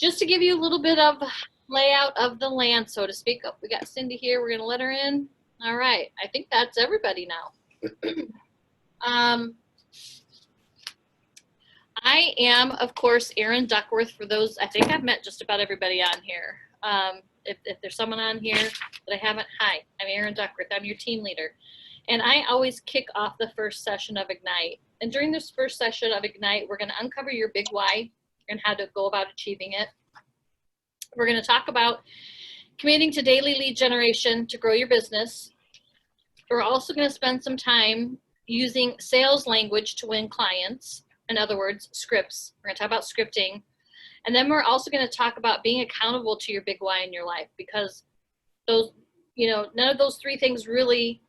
just to give you a little bit of layout of the land, so to speak. Oh, we got Cindy here. We're going to let her in. All right. I think that's everybody now. I am, of course, Erin Duckworth. For those, I think I've met just about everybody on here. If there's someone on here that I haven't, hi, I'm Erin Duckworth. I'm your team leader. And I always kick off the first session of Ignite. And during this first session of Ignite, we're going to uncover your big why and how to go about achieving it. We're going to talk about committing to daily lead generation to grow your business. We're also going to spend some time using sales language to win clients. In other words, scripts. We're going to talk about scripting. And then we're also going to talk about being accountable to your big why in your life, because those, none of those three things really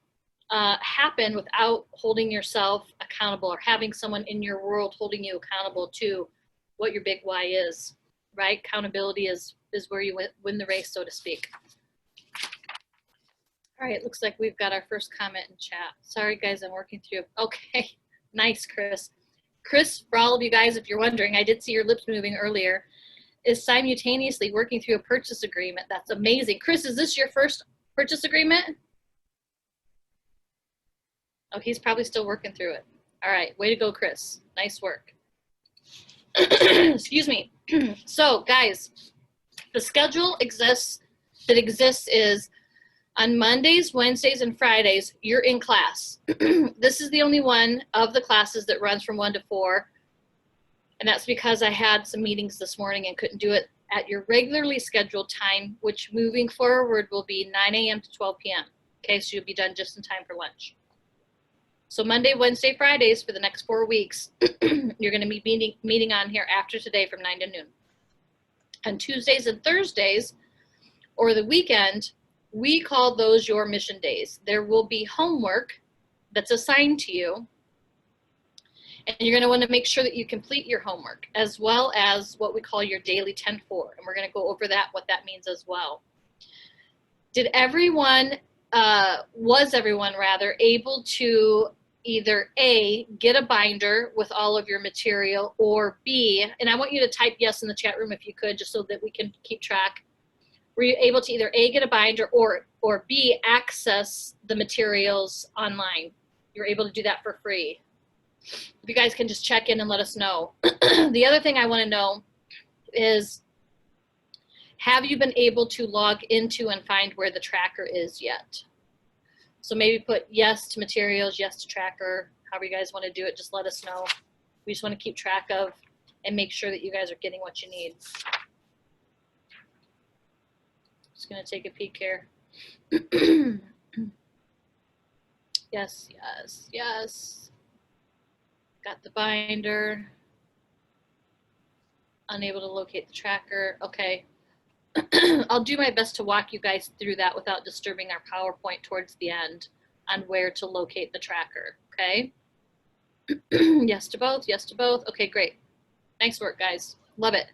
happen without holding yourself accountable or having someone in your world holding you accountable to what your big why is, right? Accountability is where you win the race, so to speak. All right, it looks like we've got our first comment in chat. Sorry, guys, I'm working through. Okay, nice, Chris. Chris, for all of you guys, if you're wondering, I did see your lips moving earlier, is simultaneously working through a purchase agreement. That's amazing. Chris, is this your first purchase agreement? Oh, he's probably still working through it. All right, way to go, Chris. Nice work. Excuse me. So, guys, the schedule that exists is on Mondays, Wednesdays, and Fridays, you're in class. This is the only one of the classes that runs from 1 to 4. And that's because I had some meetings this morning and couldn't do it at your regularly scheduled time, which moving forward will be 9 a.m. to 12 p.m. Okay, so you'll be done just in time for lunch. So Monday, Wednesday, Fridays for the next 4 weeks, you're going to be meeting on here after today from 9 to noon. On Tuesdays and Thursdays, or the weekend, we call those your mission days. There will be homework that's assigned to you, and you're going to want to make sure that you complete your homework, as well as what we call your daily 10-4, and we're going to go over that, what that means as well. Was everyone able to either A, get a binder with all of your material, or B, and I want you to type yes in the chat room if you could, just so that we can keep track. Were you able to either A, get a binder, or B, access the materials online? You're able to do that for free. If you guys can just check in and let us know. The other thing I want to know is, have you been able to log into and find where the tracker is yet? So maybe put yes to materials, yes to tracker, however you guys want to do it, just let us know. We just want to keep track of and make sure that you guys are getting what you need. Just going to take a peek here. Yes, yes, yes. Got the binder. Unable to locate the tracker. Okay. I'll do my best to walk you guys through that without disturbing our PowerPoint towards the end on where to locate the tracker, okay? Yes to both, yes to both. Okay, great. Nice work, guys. Love it.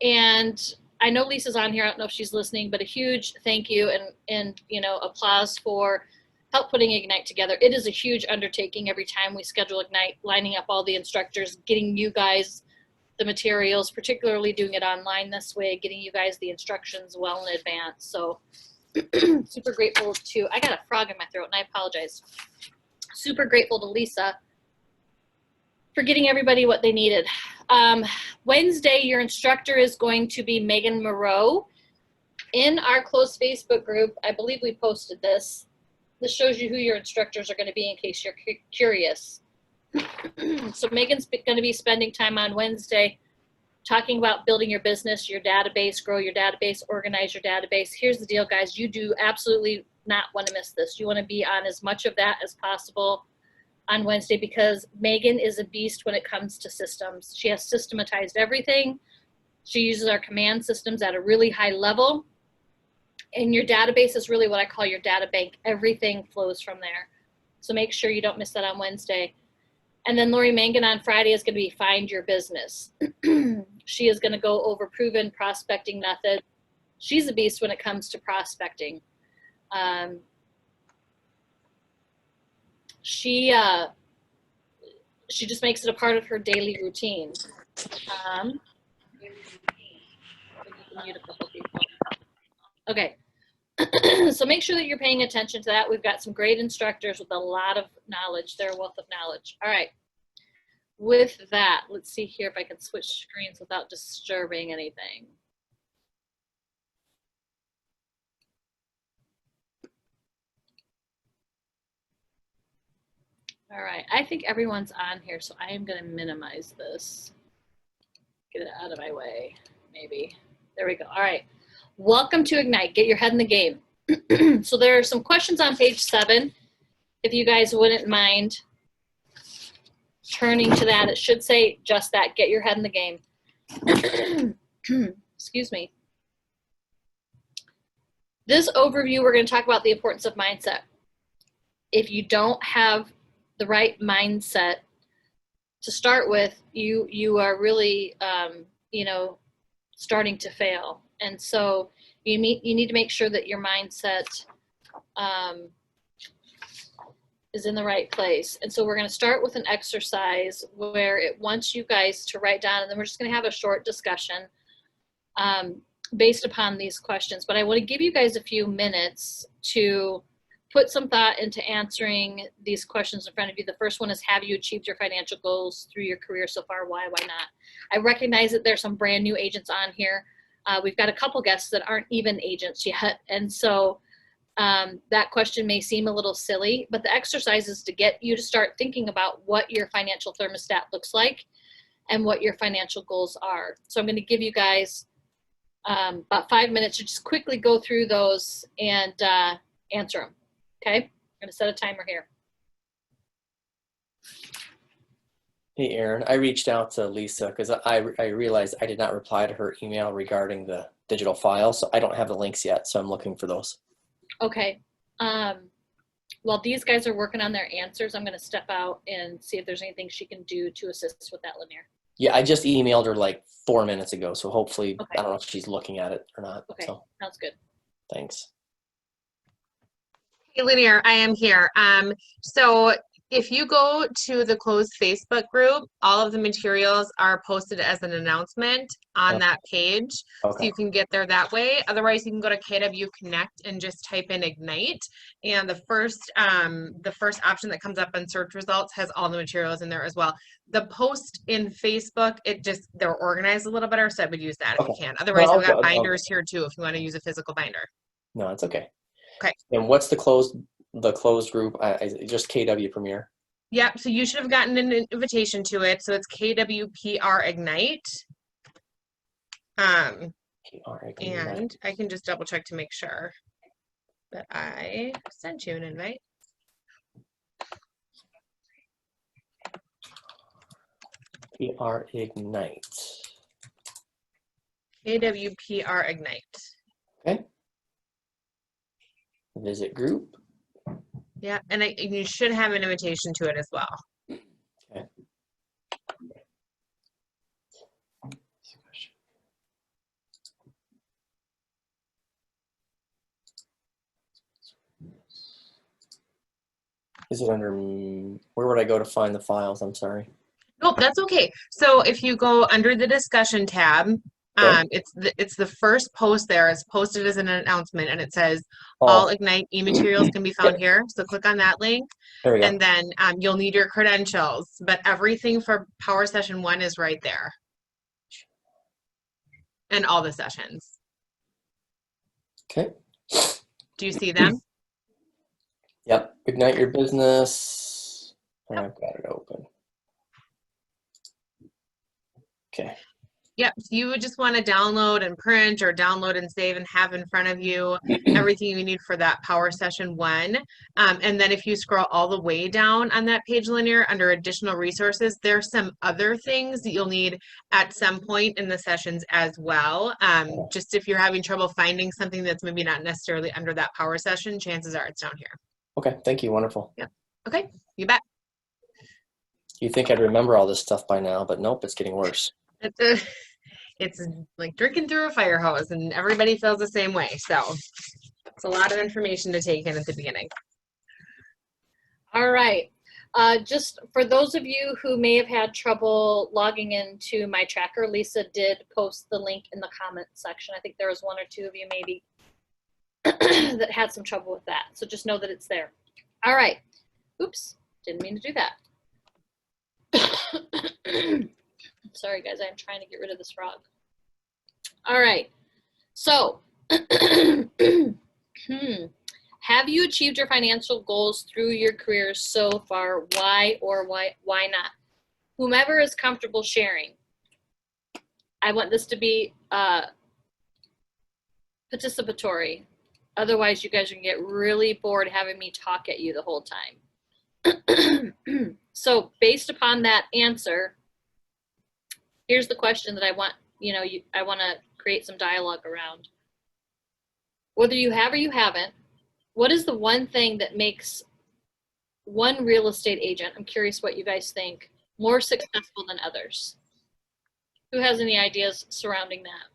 And I know Lisa's on here. I don't know if she's listening, but a huge thank you and applause for help putting Ignite together. It is a huge undertaking every time we schedule Ignite, lining up all the instructors, getting you guys the materials, particularly doing it online this way, getting you guys the instructions well in advance. So super grateful to, I got a frog in my throat and I apologize. Super grateful to Lisa for getting everybody what they needed. Wednesday, your instructor is going to be Megan Moreau. In our closed Facebook group, I believe we posted this. This shows you who your instructors are going to be in case you're curious. So Megan's going to be spending time on Wednesday talking about building your business, your database, grow your database, organize your database. Here's the deal, guys. You do absolutely not want to miss this. You want to be on as much of that as possible on Wednesday, because Megan is a beast when it comes to systems. She has systematized everything. She uses our command systems at a really high level. And your database is really what I call your data bank. Everything flows from there. So make sure you don't miss that on Wednesday. And then Lori Mangan on Friday is going to be Find Your Business. She is going to go over proven prospecting methods. She's a beast when it comes to prospecting. She just makes it a part of her daily routine. Mute a couple people. Okay. So make sure that you're paying attention to that. We've got some great instructors with a lot of knowledge. They're a wealth of knowledge. All right. With that, let's see here if I can switch screens without disturbing anything. All right, I think everyone's on here, so I am going to minimize this. Get it out of my way, maybe. There we go. All right. Welcome to Ignite. Get your head in the game. So there are some questions on page 7. If you guys wouldn't mind turning to that, it should say just that. Get your head in the game. Excuse me. This overview, we're going to talk about the importance of mindset. If you don't have the right mindset to start with, you are really, you know, starting to fail. And so you need to make sure that your mindset is in the right place. And so we're going to start with an exercise where it wants you guys to write down, and then we're just going to have a short discussion based upon these questions. But I want to give you guys a few minutes to put some thought into answering these questions in front of you. The first one is, have you achieved your financial goals through your career so far? Why not? I recognize that there's some brand new agents on here. We've got a couple guests that aren't even agents yet. And so that question may seem a little silly, but the exercise is to get you to start thinking about what your financial thermostat looks like and what your financial goals are. So I'm going to give you guys about 5 minutes to just quickly go through those and answer them. Okay, I'm going to set a timer here. Hey, Aaron, I reached out to Lisa because I realized I did not reply to her email regarding the digital file, so I don't have the links yet, so I'm looking for those. Okay. While these guys are working on their answers, I'm going to step out and see if there's anything she can do to assist with that, Lanier. Yeah, I just emailed her like 4 minutes ago, so hopefully, okay. I don't know if she's looking at it or not. Okay, so. Sounds good. Thanks. Hey, Lanier, I am here. So if you go to the closed Facebook group, all of the materials are posted as an announcement on that page. Okay. So you can get there that way. Otherwise, you can go to KW Connect and just type in Ignite. And the first option that comes up in search results has all the materials in there as well. The post in Facebook, they're organized a little better, so I would use that if you can. Otherwise, I've got binders here too if you want to use a physical binder. No, it's okay. Okay. And what's the closed group? Just KW Premier. Yep. So you should have gotten an invitation to it. So it's KWPR Ignite. And I can just double check to make sure that I sent you an invite. PR Ignite. KWPR Ignite. Okay. Visit group. Yeah, and you should have an invitation to it as well. Okay. Is it under, where would I go to find the files? I'm sorry. Nope, that's okay. So if you go under the discussion tab, okay. It's the first post there. It's posted as an announcement, and it says all Ignite e-materials can be found here. So click on that link, there we go. And then you'll need your credentials. But everything for Power Session 1 is right there, and all the sessions. Okay. Do you see them? Yep. Ignite your business. Yep. I've got it open. Okay. Yep, so you would just want to download and print or download and save and have in front of you everything you need for that Power Session 1. And then if you scroll all the way down on that page, Lanier, under additional resources, there's some other things that you'll need at some point in the sessions as well. Just if you're having trouble finding something that's maybe not necessarily under that Power Session, chances are it's down here. Okay, thank you, wonderful. Yep, okay, you bet. You think I'd remember all this stuff by now, but nope, it's getting worse. It's like drinking through a fire hose, and everybody feels the same way. So it's a lot of information to take in at the beginning. All right. Just for those of you who may have had trouble logging into my tracker, Lisa did post the link in the comment section. I think there was one or two of you maybe that had some trouble with that. So just know that it's there. All right. Oops, didn't mean to do that. Sorry guys, I'm trying to get rid of this frog. All right. So, have you achieved your financial goals through your careers so far? Why or why not? Whomever is comfortable sharing. I want this to be participatory. Otherwise, you guys are gonna get really bored having me talk at you the whole time. So based upon that answer, here's the question that I want, I want to create some dialogue around. Whether you have or you haven't, what is the one thing that makes one real estate agent, I'm curious what you guys think, more successful than others? Who has any ideas surrounding that?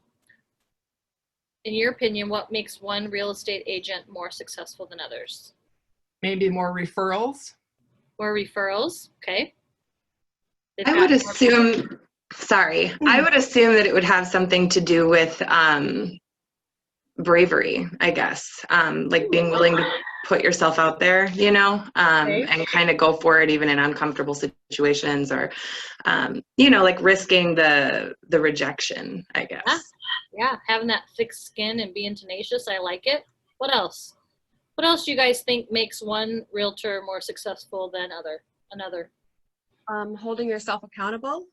In your opinion, what makes one real estate agent more successful than others? Maybe more referrals. More referrals, okay. They've I got would more- assume, sorry, I would assume that it would have something to do with bravery, I guess. Like being willing to put yourself out there, Okay. and kind of go for it even in uncomfortable situations, or, like risking the rejection, I guess. Yeah, having that thick skin and being tenacious, I like it. What else? What else do you guys think makes one realtor more successful than another? Holding yourself accountable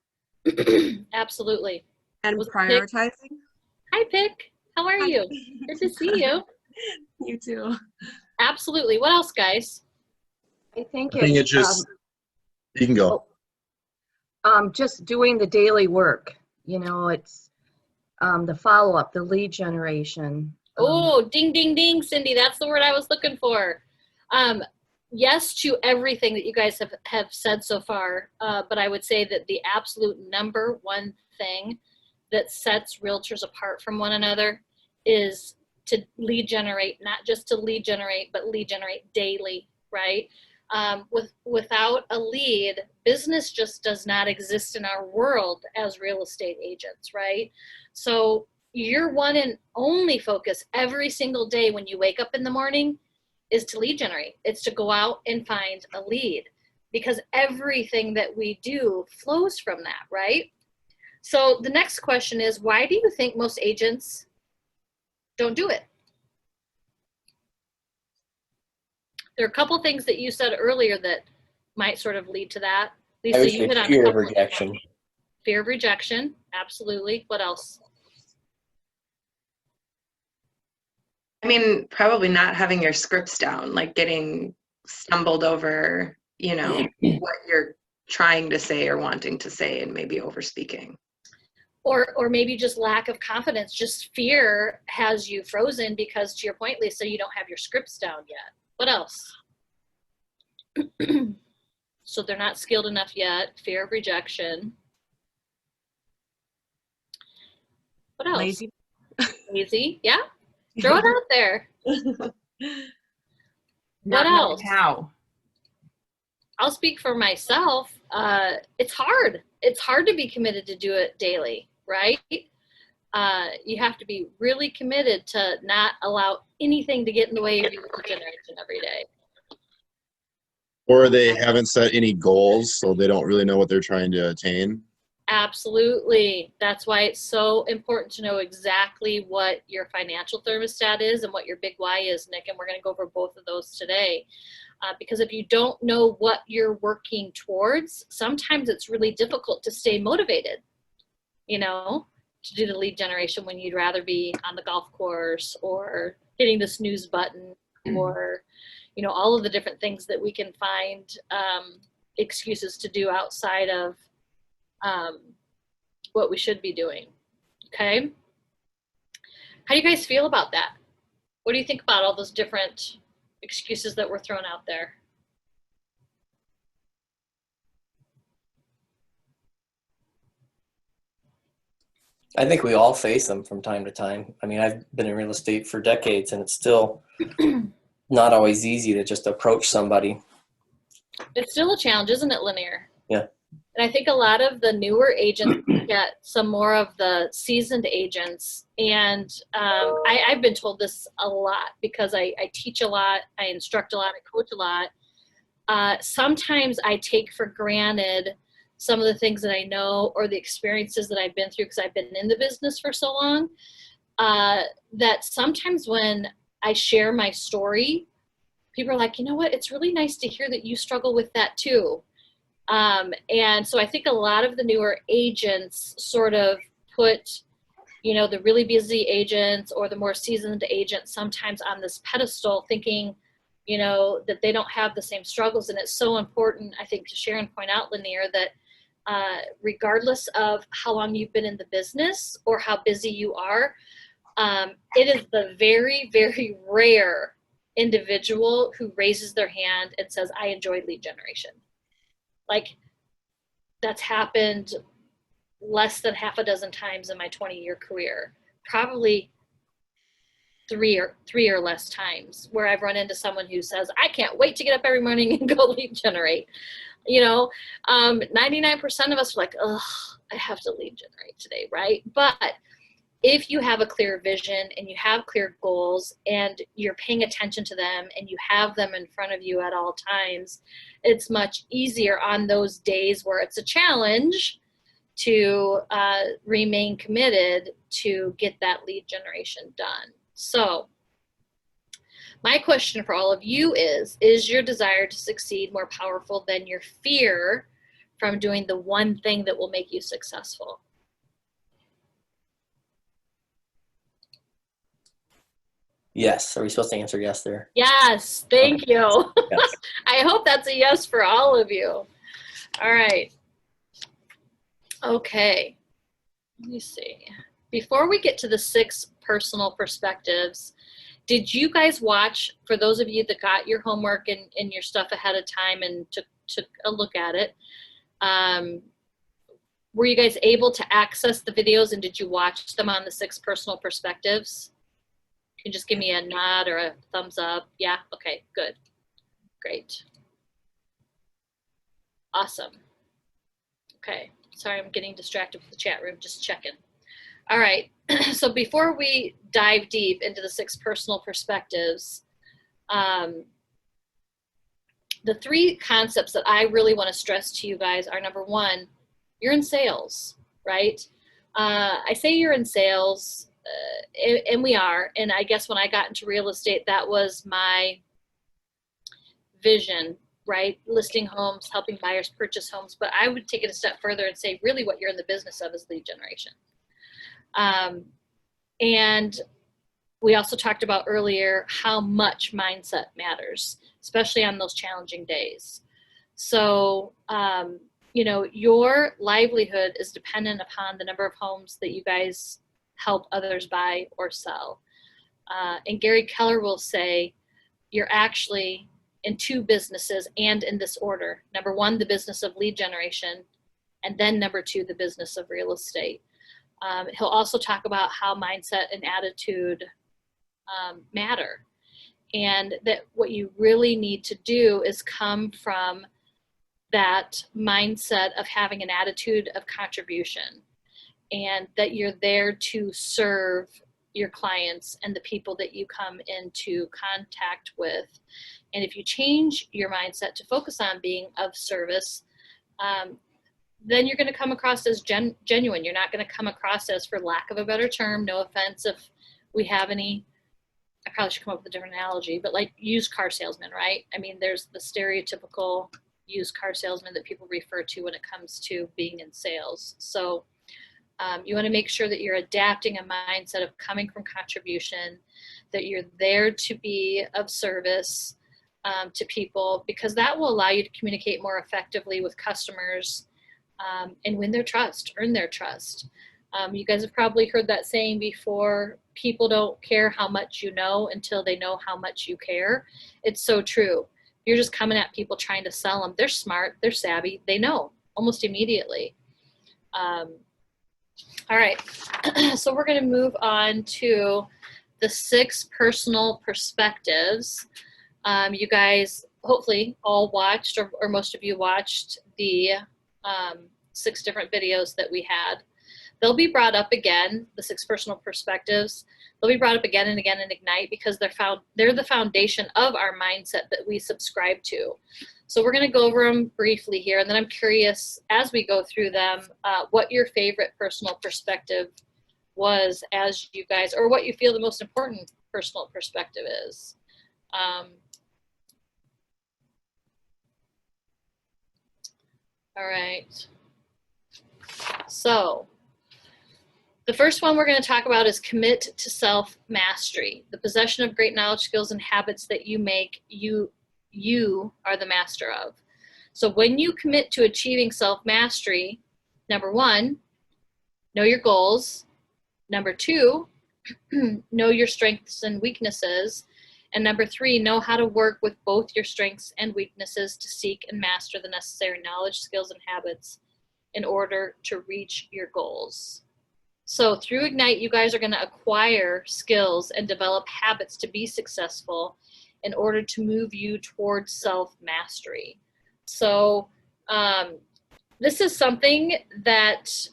Absolutely. and Was Pick- prioritizing. Hi, Pick. How are you? Good to see you. You too. Absolutely. What else, guys? I think I think it's it just, you can go. just doing the daily work. It's the follow-up, the lead generation. Oh, ding, ding, ding, Cindy. That's the word I was looking for. Yes to everything that you guys have said so far, but I would say that the absolute number one thing that sets realtors apart from one another is to lead generate, not just to lead generate, but lead generate daily, right? Without a lead, business just does not exist in our world as real estate agents, right? So your one and only focus every single day when you wake up in the morning is to lead generate. It's to go out and find a lead, because everything that we do flows from that, right? So the next question is, why do you think most agents don't do it? There are a couple things that you said earlier that might sort of lead to that. I Lisa, would you say hit on a fear of couple. rejection. Fear of rejection, absolutely. What else? I mean, probably not having your scripts down, like getting stumbled over, what you're trying to say or wanting to say, and maybe over speaking. Or maybe just lack of confidence, just fear has you frozen because, to your point, Lisa, you don't have your scripts down yet. What else? So they're not skilled enough yet. Fear of rejection. What else? Lazy. Lazy, yeah. Throw it out there. Not knowing else? How? I'll speak for myself. It's hard. It's hard to be committed to do it daily, right? You have to be really committed to not allow anything to get in the way of your lead generation every day. Or they haven't set any goals, so they don't really know what they're trying to attain. Absolutely. That's why it's so important to know exactly what your financial thermostat is and what your big why is, Nick. And we're going to go over both of those today. Because if you don't know what you're working towards, sometimes it's really difficult to stay motivated, to do the lead generation when you'd rather be on the golf course or hitting the snooze button or, all of the different things that we can find excuses to do outside of what we should be doing. Okay. How do you guys feel about that? What do you think about all those different excuses that were thrown out there? I think we all face them from time to time. I mean, I've been in real estate for decades, and it's still not always easy to just approach somebody It's still a challenge, isn't it, Lanier? Yeah. And I think a lot of the newer agents get some more of the seasoned agents. And I've been told this a lot because I teach a lot, I instruct a lot, I coach a lot. Sometimes I take for granted some of the things that I know or the experiences that I've been through because I've been in the business for so long, that sometimes when I share my story, people are like, you know what, it's really nice to hear that you struggle with that too. And so I think a lot of the newer agents sort of put, you know, the really busy agents or the more seasoned agents sometimes on this pedestal thinking, you know, that they don't have the same struggles. And it's so important, I think, to share and point out, Lanier, that regardless of how long you've been in the business or how busy you are, it is the very, very rare individual who raises their hand and says, I enjoy lead generation. Like, that's happened less than half a dozen times in my 20-year career. Probably three or less times where I've run into someone who says, I can't wait to get up every morning and go lead generate. You know, 99% of us are like, ugh, I have to lead generate today, right? But if you have a clear vision and you have clear goals and you're paying attention to them and you have them in front of you at all times, it's much easier on those days where it's a challenge to remain committed to get that lead generation done. So my question for all of you is your desire to succeed more powerful than your fear from doing the one thing that will make you successful? Yes. Are we supposed to answer yes there? Yes, thank you. Yes. I hope that's a yes for all of you. All right. Okay. Let me see. Before we get to the 6 personal perspectives, did you guys watch, for those of you that got your homework and your stuff ahead of time and took a look at it, were you guys able to access the videos and did you watch them on the 6 personal perspectives? You can just give me a nod or a thumbs up. Yeah, okay, good, great. Awesome. Okay, sorry, I'm getting distracted with the chat room, just checking. All right, so before we dive deep into the 6 personal perspectives, the 3 concepts that I really want to stress to you guys are, number 1, you're in sales, right? I say you're in sales, and we are, and I guess when I got into real estate, that was my vision, right? Listing homes, helping buyers purchase homes, but I would take it a step further and say really what you're in the business of is lead generation. And we also talked about earlier how much mindset matters, especially on those challenging days. So, you know, your livelihood is dependent upon the number of homes that you guys help others buy or sell. And Gary Keller will say, you're actually in 2 businesses and in this order. Number 1, the business of lead generation, and then number 2, the business of real estate. He'll also talk about how mindset and attitude matter. And that what you really need to do is come from that mindset of having an attitude of contribution, and that you're there to serve your clients and the people that you come into contact with. And if you change your mindset to focus on being of service, then you're going to come across as genuine. You're not going to come across as, for lack of a better term, no offense if we have any, I probably should come up with a different analogy, but like used car salesman, right? I mean, there's the stereotypical used car salesman that people refer to when it comes to being in sales. So you want to make sure that you're adapting a mindset of coming from contribution, that you're there to be of service to people, because that will allow you to communicate more effectively with customers and win their trust, earn their trust. You guys have probably heard that saying before, people don't care how much you know until they know how much you care. It's so true. You're just coming at people trying to sell them. They're smart, they're savvy, they know almost immediately. All right, so we're going to move on to the 6 personal perspectives. You guys hopefully all watched, or most of you watched the 6 different videos that we had. They'll be brought up again, the 6 personal perspectives. They'll be brought up again and again in Ignite because they're the foundation of our mindset that we subscribe to. So we're going to go over them briefly here, and then I'm curious as we go through them what your favorite personal perspective was as you guys, or what you feel the most important personal perspective is. All right. So the first one we're going to talk about is commit to self-mastery, the possession of great knowledge, skills, and habits that you make you are the master of. So when you commit to achieving self-mastery, number 1, know your goals. Number 2, know your strengths and weaknesses. And number 3, know how to work with both your strengths and weaknesses to seek and master the necessary knowledge, skills, and habits in order to reach your goals. So through Ignite, you guys are going to acquire skills and develop habits to be successful in order to move you towards self-mastery. So this is something that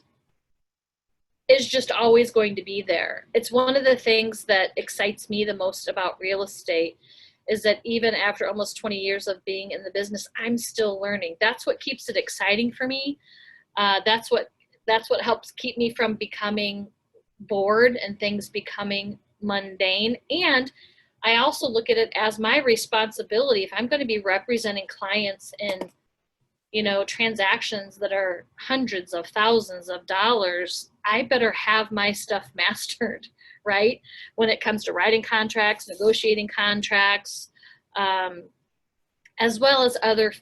is just always going to be there. It's one of the things that excites me the most about real estate, is that even after almost 20 years of being in the business, I'm still learning. That's what keeps it exciting for me. That's what helps keep me from becoming bored and things becoming mundane. And I also look at it as my responsibility. If I'm going to be representing clients in, transactions that are hundreds of thousands of dollars, I better have my stuff mastered, right? When it comes to writing contracts, negotiating contracts, as well as other,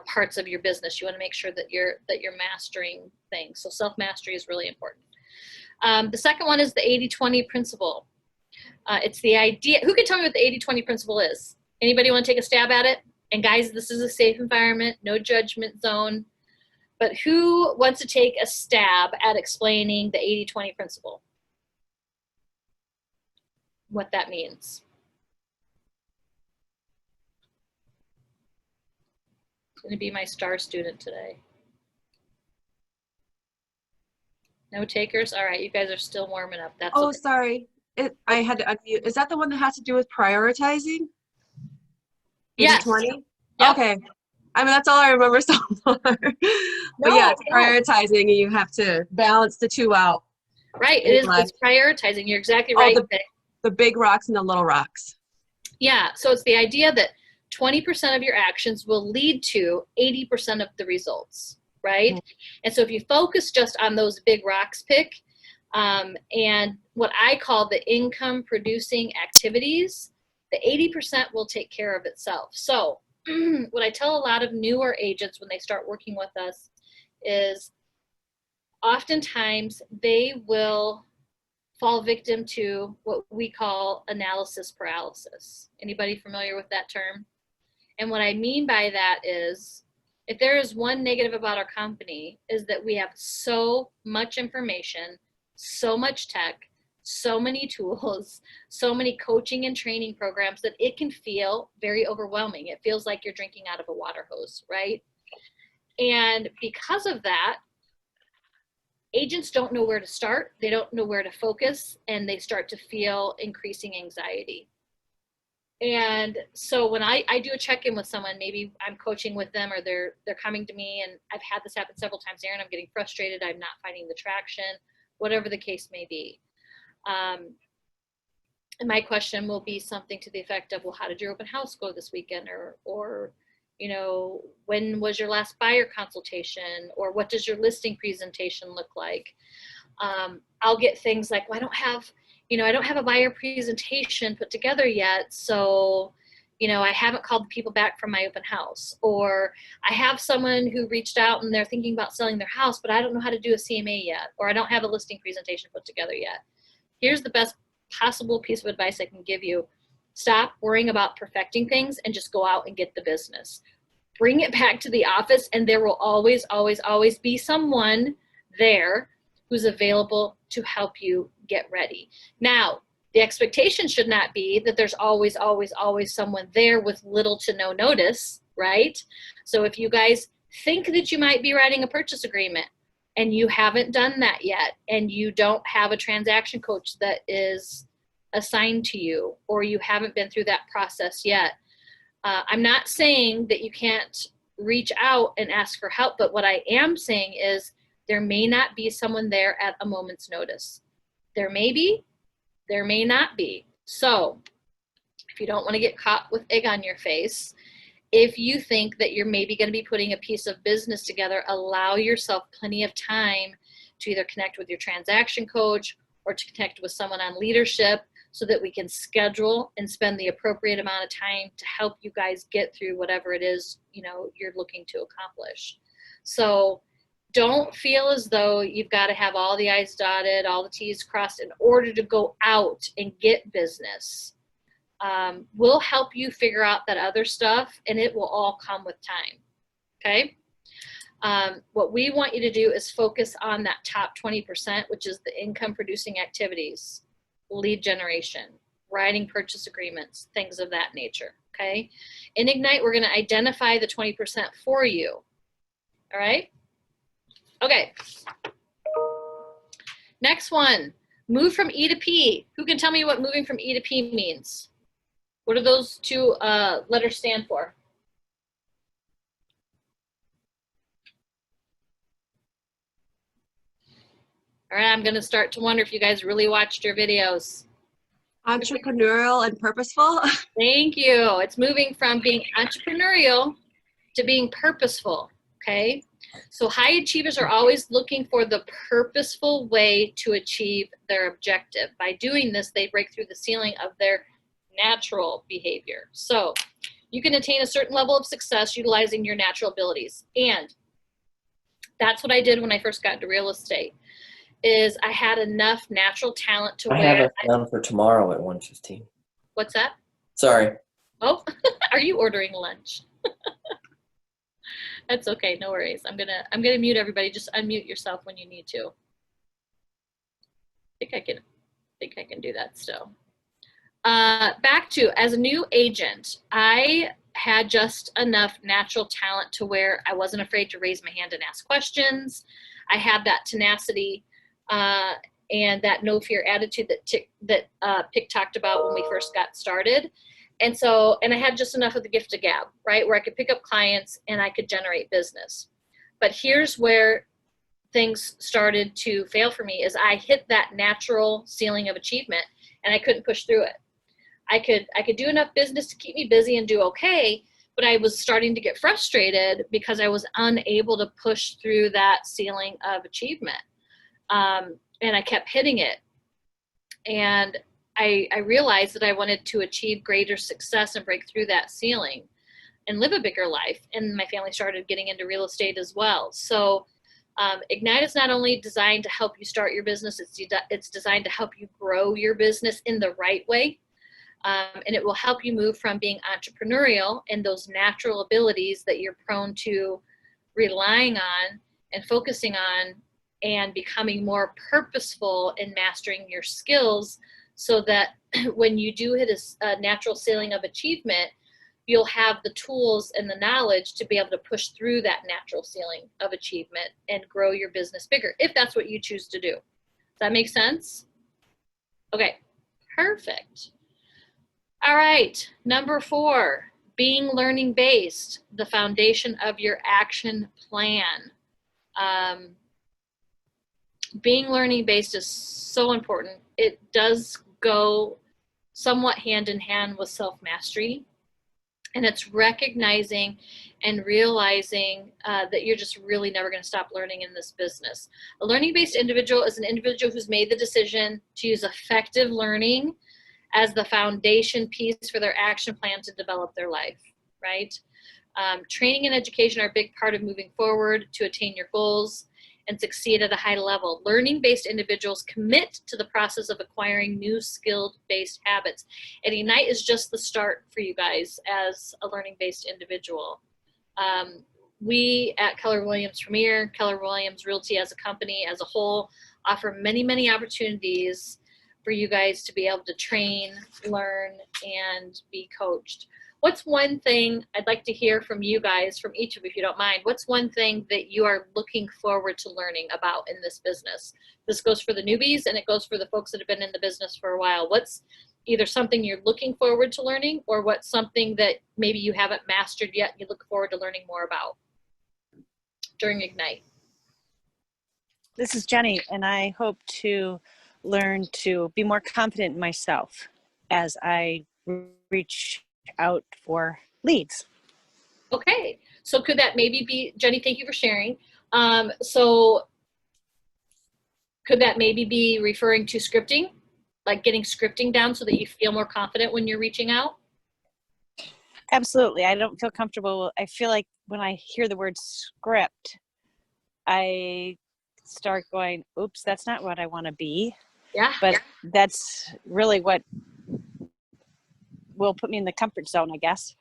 parts of your business. You want to make sure that you're mastering things. So self-mastery is really important. The second one is the 80-20 principle. It's the idea. Who can tell me what the 80-20 principle is? Anybody want to take a stab at it? And guys, this is a safe environment, no judgment zone. But who wants to take a stab at explaining the 80-20 principle? What that means? It's going to be my star student today. No takers? All right, you guys are still warming up. That's Oh, okay. sorry. I had to unmute. Is that the one that has to do with prioritizing? Yes. 80-20? Yep. Okay. I mean, that's all I remember so far. But yeah, it's prioritizing, and you have to balance the 2 out. Right. It's prioritizing. You're exactly right. The big rocks and the little rocks. Yeah. So it's the idea that 20% of your actions will lead to 80% of the results, right? Mm-hmm. And so if you focus just on those big rocks and what I call the income producing activities, the 80% will take care of itself. So what I tell a lot of newer agents when they start working with us is oftentimes they will fall victim to what we call analysis paralysis. Anybody familiar with that term? And what I mean by that is, if there is one negative about our company, is that we have so much information, so much tech, so many tools, so many coaching and training programs that it can feel very overwhelming. It feels like you're drinking out of a water hose, right? And because of that, agents don't know where to start, they don't know where to focus, and they start to feel increasing anxiety. And so when I do a check-in with someone, maybe I'm coaching with them or they're coming to me, and I've had this happen several times, Erin, I'm getting frustrated, I'm not finding the traction, whatever the case may be. And my question will be something to the effect of, well, how did your open house go this weekend? Or when was your last buyer consultation? Or what does your listing presentation look like? I'll get things like, well, I don't have a buyer presentation put together yet. So, I haven't called the people back from my open house. Or I have someone who reached out and they're thinking about selling their house, but I don't know how to do a CMA yet. Or I don't have a listing presentation put together yet. Here's the best possible piece of advice I can give you. Stop worrying about perfecting things and just go out and get the business. Bring it back to the office, and there will always, always, always be someone there who's available to help you get ready. Now, The expectation should not be that there's always, always, always someone there with little to no notice, right? So if you guys think that you might be writing a purchase agreement and you haven't done that yet, and you don't have a transaction coach that is assigned to you, or you haven't been through that process yet, I'm not saying that you can't reach out and ask for help, but what I am saying is there may not be someone there at a moment's notice. There may be, there may not be. So if you don't want to get caught with egg on your face, if you think that you're maybe going to be putting a piece of business together, allow yourself plenty of time to either connect with your transaction coach or to connect with someone on leadership so that we can schedule and spend the appropriate amount of time to help you guys get through whatever it is, you know, you're looking to accomplish. So don't feel as though you've got to have all the I's dotted, all the T's crossed in order to go out and get business. We'll help you figure out that other stuff, and it will all come with time, okay? What we want you to do is focus on that top 20%, which is the income producing activities, lead generation, writing purchase agreements, things of that nature, okay? In Ignite, we're gonna identify the 20% for you, all right? Okay. Next one, move from E to P. Who can tell me what moving from E to P means? What do those two letters stand for? All right, I'm gonna start to wonder if you guys really watched your videos. Entrepreneurial and purposeful. Thank you. It's moving from being entrepreneurial to being purposeful, okay? So high achievers are always looking for the purposeful way to achieve their objective. By doing this, they break through the ceiling of their natural behavior. So you can attain a certain level of success utilizing your natural abilities. And that's what I did when I first got into real estate, is I had enough natural talent to I have where, it down for tomorrow at 1:15. what's that? Sorry. Oh, are you ordering lunch? That's okay, no worries. I'm gonna mute everybody. Just unmute yourself when you need to. I think I can do that still. Back to, as a new agent, I had just enough natural talent to where I wasn't afraid to raise my hand and ask questions. I had that tenacity and that no fear attitude that Pick talked about when we first got started. And I had just enough of the gift of gab, right? Where I could pick up clients and I could generate business. But here's where things started to fail for me, is I hit that natural ceiling of achievement and I couldn't push through it. I could do enough business to keep me busy and do okay, but I was starting to get frustrated because I was unable to push through that ceiling of achievement. And I kept hitting it. And I realized that I wanted to achieve greater success and break through that ceiling and live a bigger life. And my family started getting into real estate as well. So Ignite is not only designed to help you start your business, it's designed to help you grow your business in the right way. And it will help you move from being entrepreneurial and those natural abilities that you're prone to relying on and focusing on, and becoming more purposeful in mastering your skills, so that when you do hit a natural ceiling of achievement, you'll have the tools and the knowledge to be able to push through that natural ceiling of achievement and grow your business bigger, if that's what you choose to do. Does that make sense? Okay, perfect. All right, number 4, being learning based, the foundation of your action plan. Being learning based is so important. It does go somewhat hand in hand with self-mastery, and it's recognizing and realizing that you're just really never going to stop learning in this business. A learning-based individual is an individual who's made the decision to use effective learning as the foundation piece for their action plan to develop their life, right? Training and education are a big part of moving forward to attain your goals and succeed at a high level. Learning-based individuals commit to the process of acquiring new skill-based habits. And Ignite is just the start for you guys as a learning-based individual. We at Keller Williams Premier, Keller Williams Realty as a company as a whole, offer many, many opportunities for you guys to be able to train, learn, and be coached. What's one thing I'd like to hear from you guys, from each of you, if you don't mind, what's one thing that you are looking forward to learning about in this business? This goes for the newbies and it goes for the folks that have been in the business for a while. What's either something you're looking forward to learning, or what's something that maybe you haven't mastered yet and you look forward to learning more about during Ignite? This is Jenny, and I hope to learn to be more confident in myself as I reach out for leads. Okay, so could that maybe be, Jenny, thank you for sharing. So could that maybe be referring to scripting, like getting scripting down so that you feel more confident when you're reaching out? Absolutely. I don't feel comfortable. I feel like when I hear the word script, I start going, oops, that's not what I want to be. Yeah. But that's really what will put me in the comfort zone, I guess.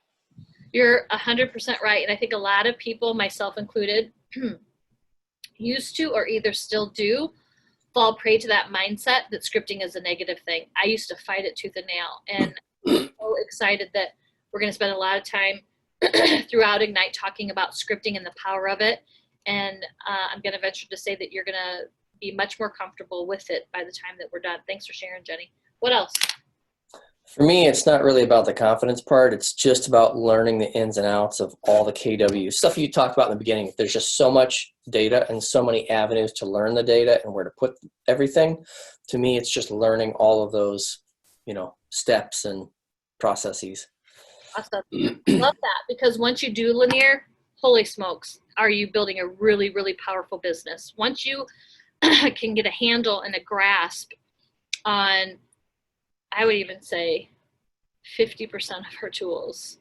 You're 100% right. And I think a lot of people, myself included, used to or either still do fall prey to that mindset that scripting is a negative thing. I used to fight it tooth and nail, and I'm so excited that we're going to spend a lot of time throughout Ignite talking about scripting and the power of it. And I'm going to venture to say that you're going to be much more comfortable with it by the time that we're done. Thanks for sharing, Jenny. What else? For me, it's not really about the confidence part. It's just about learning the ins and outs of all the KW stuff you talked about in the beginning. There's just so much data and so many avenues to learn the data and where to put everything. To me, it's just learning all of those, steps and processes. Awesome. Love that, because once you do linear, holy smokes, are you building a really, really powerful business. Once you can get a handle and a grasp on, I would even say 50% of her tools,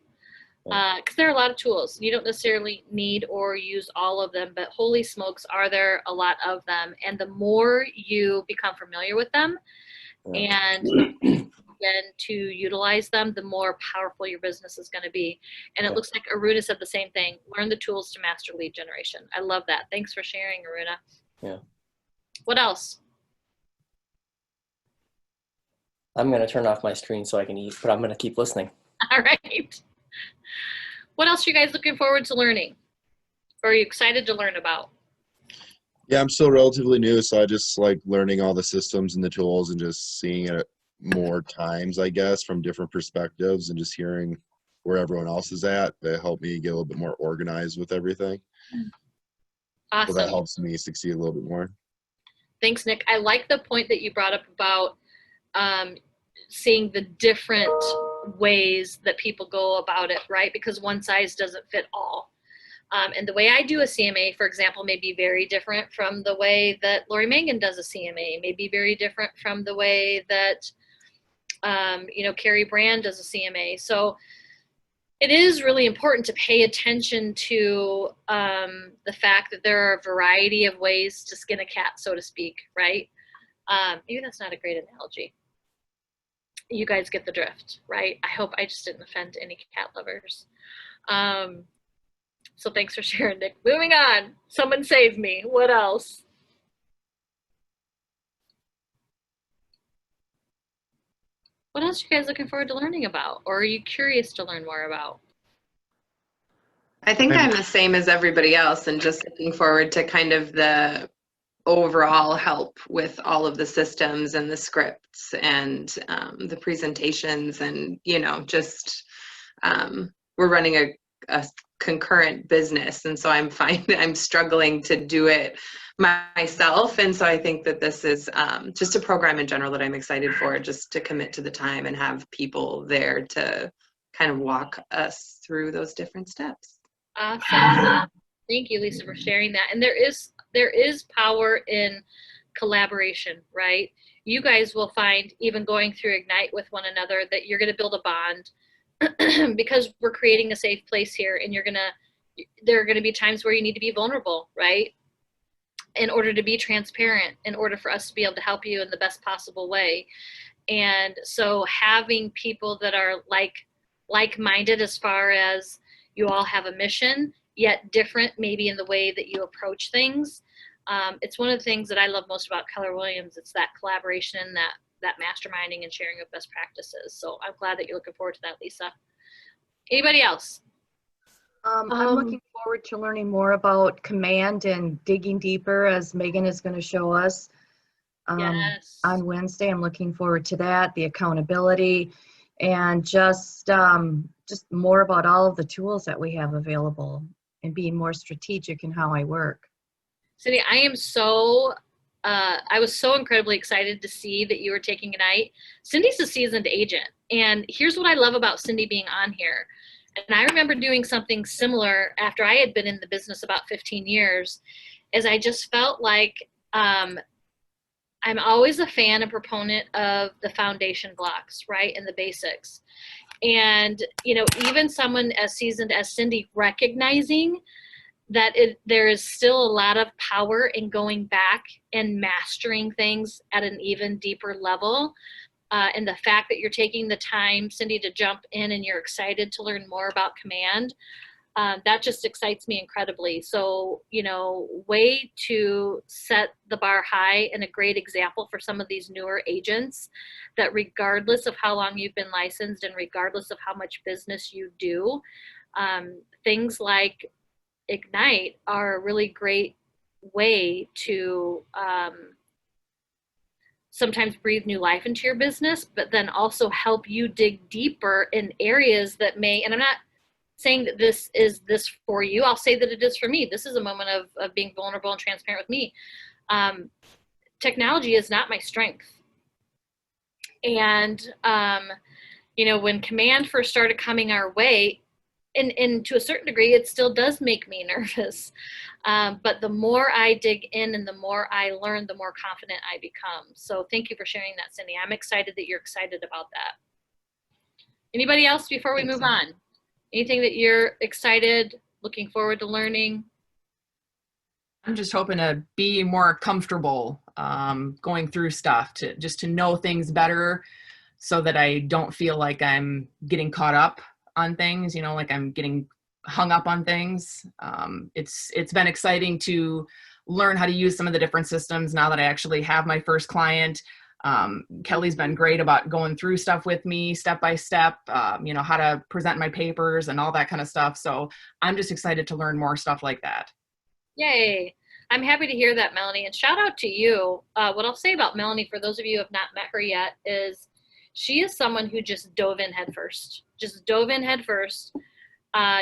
because there are a lot of tools. You don't necessarily need or use all of them, but holy smokes, are there a lot of them. And the more you become familiar with them and begin to utilize them, the more powerful your business is going to be. And it looks like Aruna said the same thing. Learn the tools to master lead generation. I love that. Thanks for sharing, Aruna. Yeah. What else? I'm going to turn off my screen so I can eat, but I'm going to keep listening. All right. What else are you guys looking forward to learning? Or are you excited to learn about? Yeah, I'm still relatively new, so I just like learning all the systems and the tools and just seeing it more times, I guess, from different perspectives and just hearing where everyone else is at. That helped me get a little bit more organized with everything. Awesome. So that helps me succeed a little bit more. Thanks, Nick. I like the point that you brought up about seeing the different ways that people go about it, right? Because one size doesn't fit all. And the way I do a CMA, for example, may be very different from the way that Lori Mangan does a CMA, may be very different from the way that, Carrie Brand does a CMA. So it is really important to pay attention to the fact that there are a variety of ways to skin a cat, so to speak, right? Maybe that's not a great analogy. You guys get the drift, right? I hope I just didn't offend any cat lovers. So thanks for sharing, Nick. Moving on. Someone save me. What else? What else are you guys looking forward to learning about? Or are you curious to learn more about? I think I'm the same as everybody else and just looking forward to kind of the overall help with all of the systems and the scripts and the presentations and, just we're running a concurrent business. And so I'm struggling to do it myself. And so I think that this is just a program in general that I'm excited for, just to commit to the time and have people there to kind of walk us through those different steps. Awesome. Thank you, Lisa, for sharing that. And there is power in collaboration, right? You guys will find, even going through Ignite with one another, that you're going to build a bond because we're creating a safe place here, and there are going to be times where you need to be vulnerable, right? In order to be transparent, in order for us to be able to help you in the best possible way. And so having people that are like-minded as far as you all have a mission, yet different maybe in the way that you approach things. It's one of the things that I love most about Keller Williams. It's that collaboration and that masterminding and sharing of best practices. So I'm glad that you're looking forward to that, Lisa. Anybody else? I'm looking forward to learning more about command and digging deeper, as Megan is going to show us Yes. on Wednesday. I'm looking forward to that, the accountability, and just more about all of the tools that we have available and being more strategic in how I work. Cindy, I am so, I was so incredibly excited to see that you were taking Ignite. Cindy's a seasoned agent. And here's what I love about Cindy being on here. And I remember doing something similar after I had been in the business about 15 years, is I just felt like I'm always a fan and proponent of the foundation blocks, right? And the basics. And, you know, even someone as seasoned as Cindy recognizing that there is still a lot of power in going back and mastering things at an even deeper level. And the fact that you're taking the time, Cindy, to jump in and you're excited to learn more about command, that just excites me incredibly. So, you know, way to set the bar high and a great example for some of these newer agents that regardless of how long you've been licensed and regardless of how much business you do, things like Ignite are a really great way to sometimes breathe new life into your business, but then also help you dig deeper in areas that may, and I'm not saying that this is this for you. I'll say that it is for me. This is a moment of being vulnerable and transparent with me. Technology is not my strength. And, you know, when command first started coming our way, and to a certain degree, it still does make me nervous. But the more I dig in and the more I learn, the more confident I become. So thank you for sharing that, Cindy. I'm excited that you're excited about that. Anybody else before we move on? Anything that you're excited, looking forward to learning? I'm just hoping to be more comfortable going through stuff, to know things better so that I don't feel like I'm getting caught up on things, you know, like I'm getting hung up on things. It's been exciting to learn how to use some of the different systems now that I actually have my first client. Kelly's been great about going through stuff with me step by step, you know, how to present my papers and all that kind of stuff. So I'm just excited to learn more stuff like that. Yay. I'm happy to hear that, Melanie. And shout out to you. What I'll say about Melanie, for those of you who have not met her yet, is she is someone who just dove in head first. Just dove in head first.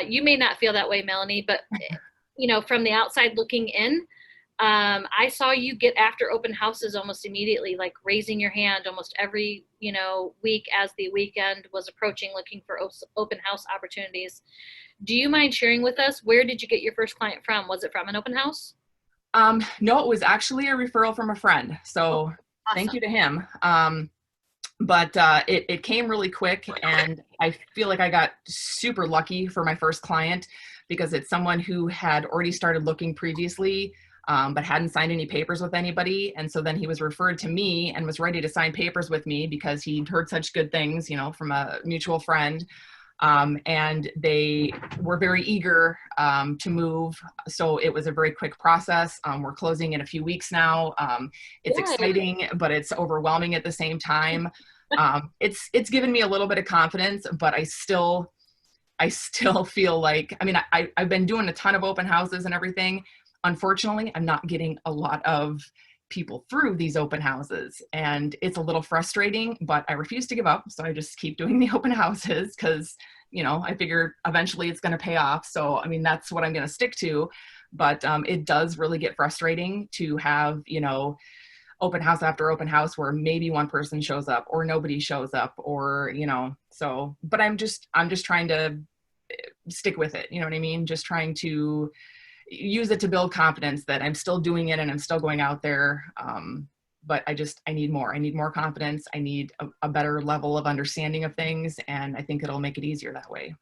You may not feel that way, Melanie, but you know, from the outside looking in, I saw you get after open houses almost immediately, like raising your hand almost every, you know, week as the weekend was approaching, looking for open house opportunities. Do you mind sharing with us, where did you get your first client from? Was it from an open house? No, it was actually a referral from a friend. So awesome. Thank you to him. But it came really quick, and I feel like I got super lucky for my first client because it's someone who had already started looking previously, but hadn't signed any papers with anybody. And so then he was referred to me and was ready to sign papers with me because he'd heard such good things, you know, from a mutual friend. And they were very eager to move. So it was a very quick process. We're closing in a few weeks now. It's exciting, but it's overwhelming at the same time. It's given me a little bit of confidence, but I still feel like, I mean, I've been doing a ton of open houses and everything. Unfortunately, I'm not getting a lot of people through these open houses, and it's a little frustrating, but I refuse to give up. So I just keep doing the open houses because, you know, I figure eventually it's going to pay off. So, I mean, that's what I'm going to stick to, but it does really get frustrating to have, you know, open house after open house where maybe one person shows up or nobody shows up, or, you know, so, but I'm just trying to stick with it. You know what I mean? Just trying to use it to build confidence that I'm still doing it and I'm still going out there. But I need more confidence. I need a better level of understanding of things. And I think it'll make it easier that way.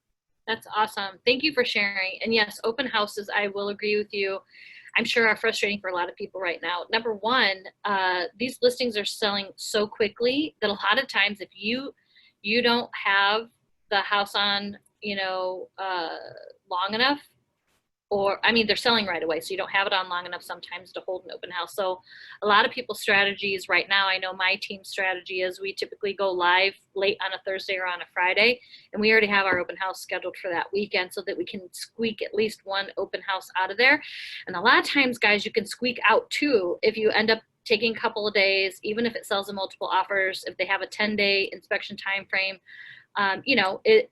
That's awesome. Thank you for sharing. And yes, open houses, I will agree with you, I'm sure are frustrating for a lot of people right now. Number one, these listings are selling so quickly that a lot of times if you don't have the house on, you know, long enough, or, I mean, they're selling right away, so you don't have it on long enough sometimes to hold an open house. So a lot of people's strategies right now, I know my team's strategy is we typically go live late on a Thursday or on a Friday, and we already have our open house scheduled for that weekend so that we can squeak at least one open house out of there. And a lot of times, guys, you can squeak out two if you end up taking a couple of days, even if it sells in multiple offers, if they have a 10-day inspection time frame. You know, it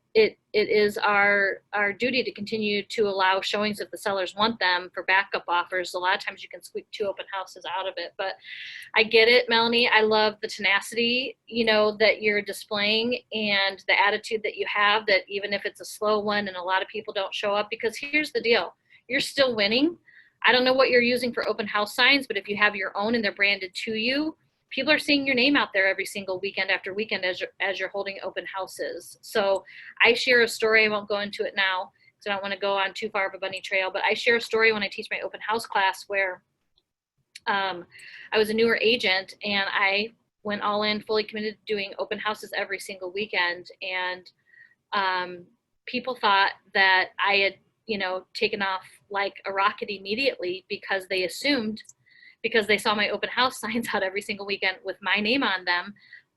is our duty to continue to allow showings if the sellers want them for backup offers. A lot of times you can squeak 2 open houses out of it, but I get it, Melanie. I love the tenacity, you know, that you're displaying and the attitude that you have, that even if it's a slow one and a lot of people don't show up, because here's the deal, you're still winning. I don't know what you're using for open house signs, but if you have your own and they're branded to you, people are seeing your name out there every single weekend after weekend as you're holding open houses. So I share a story. I won't go into it now because I don't want to go on too far of a bunny trail, but I share a story when I teach my open house class where I was a newer agent and I went all in, fully committed to doing open houses every single weekend. And people thought that I had, you know, taken off like a rocket immediately because they assumed, because they saw my open house signs out every single weekend with my name on them,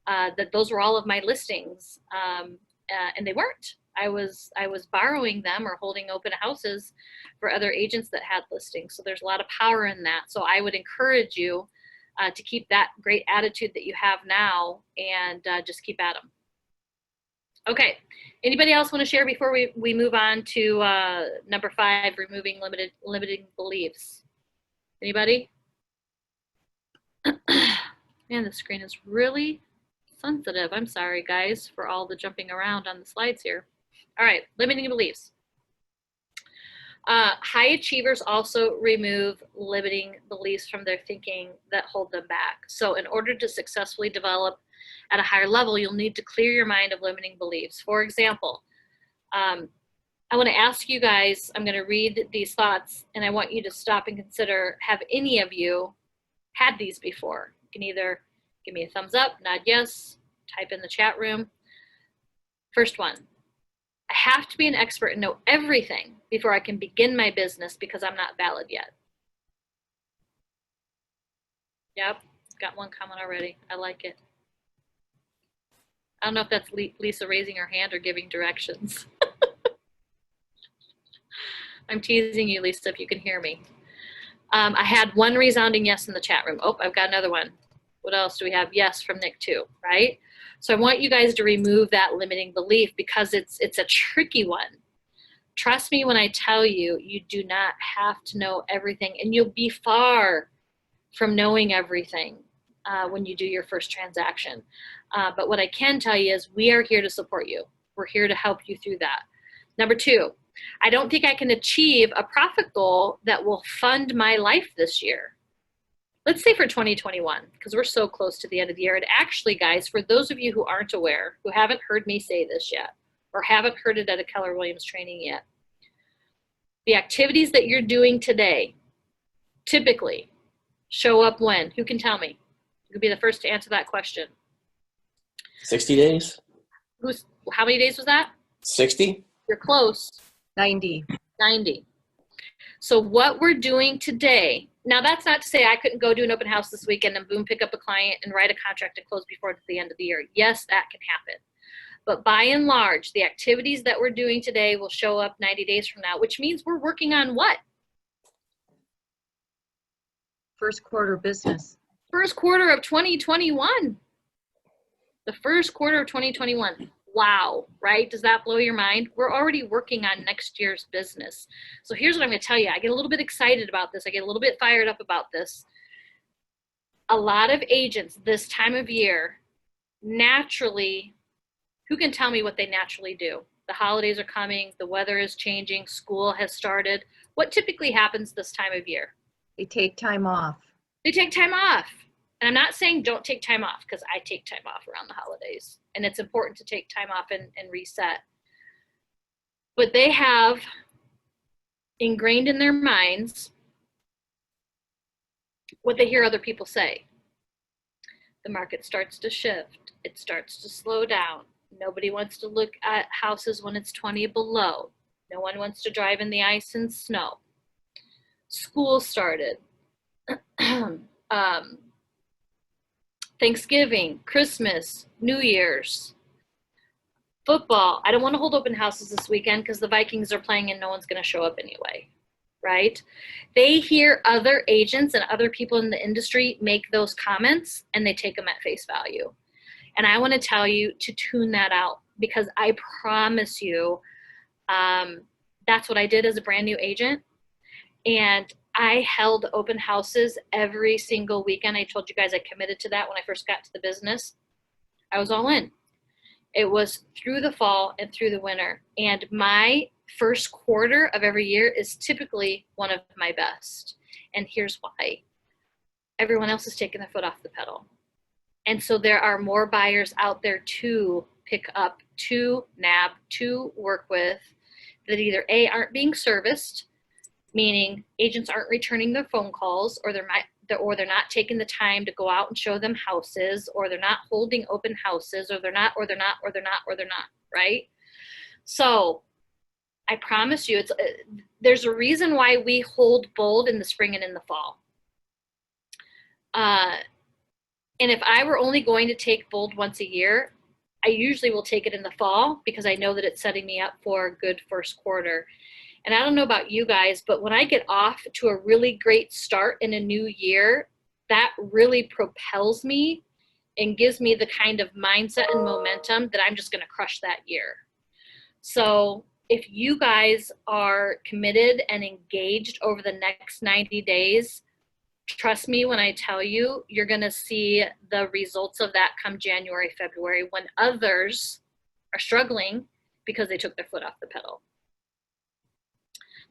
that those were all of my listings, and they weren't. I was borrowing them or holding open houses for other agents that had listings. So there's a lot of power in that. So I would encourage you to keep that great attitude that you have now and just keep at them. Okay, anybody else want to share before we move on to number 5, removing limiting beliefs? Anybody? Man, the screen is really sensitive. I'm sorry, guys, for all the jumping around on the slides here. All right, limiting beliefs. High achievers also remove limiting beliefs from their thinking that hold them back. So in order to successfully develop at a higher level, you'll need to clear your mind of limiting beliefs. For example, I want to ask you guys, I'm going to read these thoughts, and I want you to stop and consider, have any of you had these before? You can either give me a thumbs up, nod yes, type in the chat room. First one, I have to be an expert and know everything before I can begin my business because I'm not valid yet. Yep, got one comment already. I like it. I don't know if that's Lisa raising her hand or giving directions. I'm teasing you, Lisa, if you can hear me. I had one resounding yes in the chat room. Oh, I've got another one. What else do we have? Yes from Nick too, right? So I want you guys to remove that limiting belief because it's a tricky one. Trust me when I tell you, you do not have to know everything, and you'll be far from knowing everything when you do your first transaction. But what I can tell you is we are here to support you. We're here to help you through that. Number 2, I don't think I can achieve a profit goal that will fund my life this year. Let's say for 2021, because we're so close to the end of the year. And actually, guys, for those of you who aren't aware, who haven't heard me say this yet, or haven't heard it at a Keller Williams training yet, the activities that you're doing today typically show up when? Who can tell me? You could be the first to answer that question. 60 days? How many days was that? 60? You're close. 90. 90. So what we're doing today, now that's not to say I couldn't go do an open house this weekend and boom, pick up a client and write a contract and close before the end of the year. Yes, that can happen. But by and large, the activities that we're doing today will show up 90 days from now, which means we're working on what? First quarter business. First quarter of 2021. The first quarter of 2021. Wow, right? Does that blow your mind? We're already working on next year's business. So here's what I'm going to tell you. I get a little bit excited about this. I get a little bit fired up about this. A lot of agents this time of year naturally, who can tell me what they naturally do? The holidays are coming. The weather is changing. School has started. What typically happens this time of year? They take time off. They take time off. And I'm not saying don't take time off, because I take time off around the holidays. And it's important to take time off and reset. But they have ingrained in their minds what they hear other people say. The market starts to shift. It starts to slow down. Nobody wants to look at houses when it's 20 below. No one wants to drive in the ice and snow. School started. Thanksgiving, Christmas, New Year's, football. I don't want to hold open houses this weekend because the Vikings are playing and no one's going to show up anyway, right? They hear other agents and other people in the industry make those comments and they take them at face value. And I want to tell you to tune that out, because I promise you, that's what I did as a brand new agent. And I held open houses every single weekend. I told you guys I committed to that when I first got to the business. I was all in. It was through the fall and through the winter. And my first quarter of every year is typically one of my best. And here's why. Everyone else is taking their foot off the pedal. And so there are more buyers out there to pick up, to nab, to work with, that either A, aren't being serviced, meaning agents aren't returning their phone calls, or they're not taking the time to go out and show them houses, or they're not holding open houses, or they're not, right? So I promise you, there's a reason why we hold bold in the spring and in the fall. And if I were only going to take bold once a year, I usually will take it in the fall, because I know that it's setting me up for a good first quarter. And I don't know about you guys, but when I get off to a really great start in a new year, that really propels me and gives me the kind of mindset and momentum that I'm just going to crush that year. So if you guys are committed and engaged over the next 90 days, trust me when I tell you, you're going to see the results of that come January, February, when others are struggling because they took their foot off the pedal.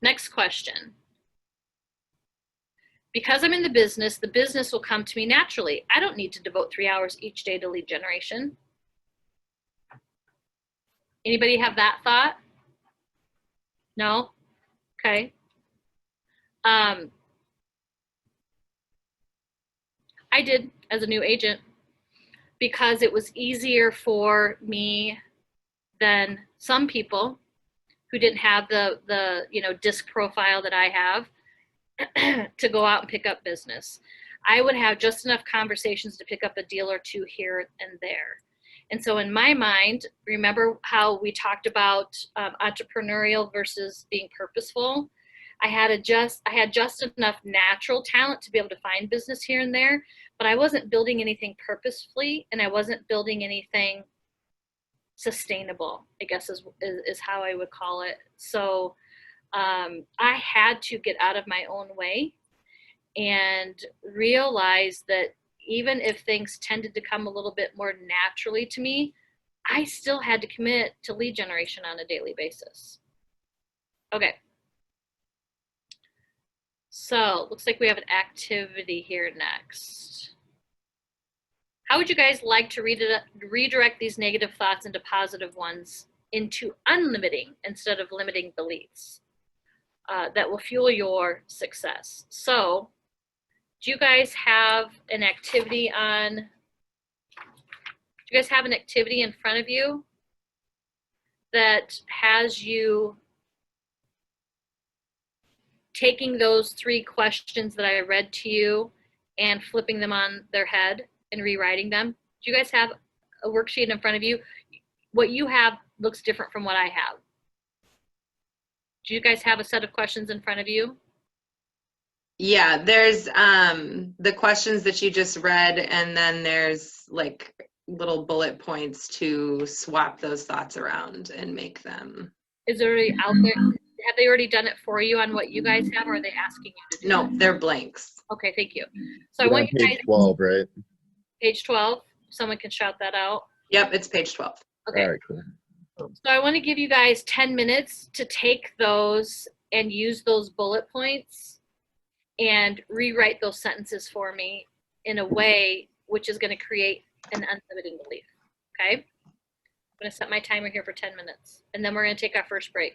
Next question. Because I'm in the business will come to me naturally. I don't need to devote 3 hours each day to lead generation. Anybody have that thought? No? Okay. I did as a new agent, because it was easier for me than some people who didn't have the disc profile that I have to go out and pick up business. I would have just enough conversations to pick up a deal or two here and there. And so in my mind, remember how we talked about entrepreneurial versus being purposeful? I had just enough natural talent to be able to find business here and there, but I wasn't building anything purposefully, and I wasn't building anything sustainable, I guess is how I would call it. So I had to get out of my own way and realize that even if things tended to come a little bit more naturally to me, I still had to commit to lead generation on a daily basis. Okay. So looks like we have an activity here next. How would you guys like to redirect these negative thoughts into positive ones, into unlimiting instead of limiting beliefs that will fuel your success? So do you guys have an activity in front of you that has you taking those 3 questions that I read to you and flipping them on their head and rewriting them? Do you guys have a worksheet in front of you? What you have looks different from what I have. Do you guys have a set of questions in front of you? Yeah, there's the questions that you just read, and then there's like little bullet points to swap those thoughts around and make them. Is it already out there? Have they already done it for you on what you guys have, or are they asking you to do No, it? they're blanks. Okay, thank you. So I You're want on you page guys, 12, right? page 12, someone can shout that out. Yep, it's page 12. Okay. All right, cool. So I want to give you guys 10 minutes to take those and use those bullet points and rewrite those sentences for me in a way which is going to create an unlimiting belief. Okay? I'm going to set my timer here for 10 minutes, and then we're going to take our first break.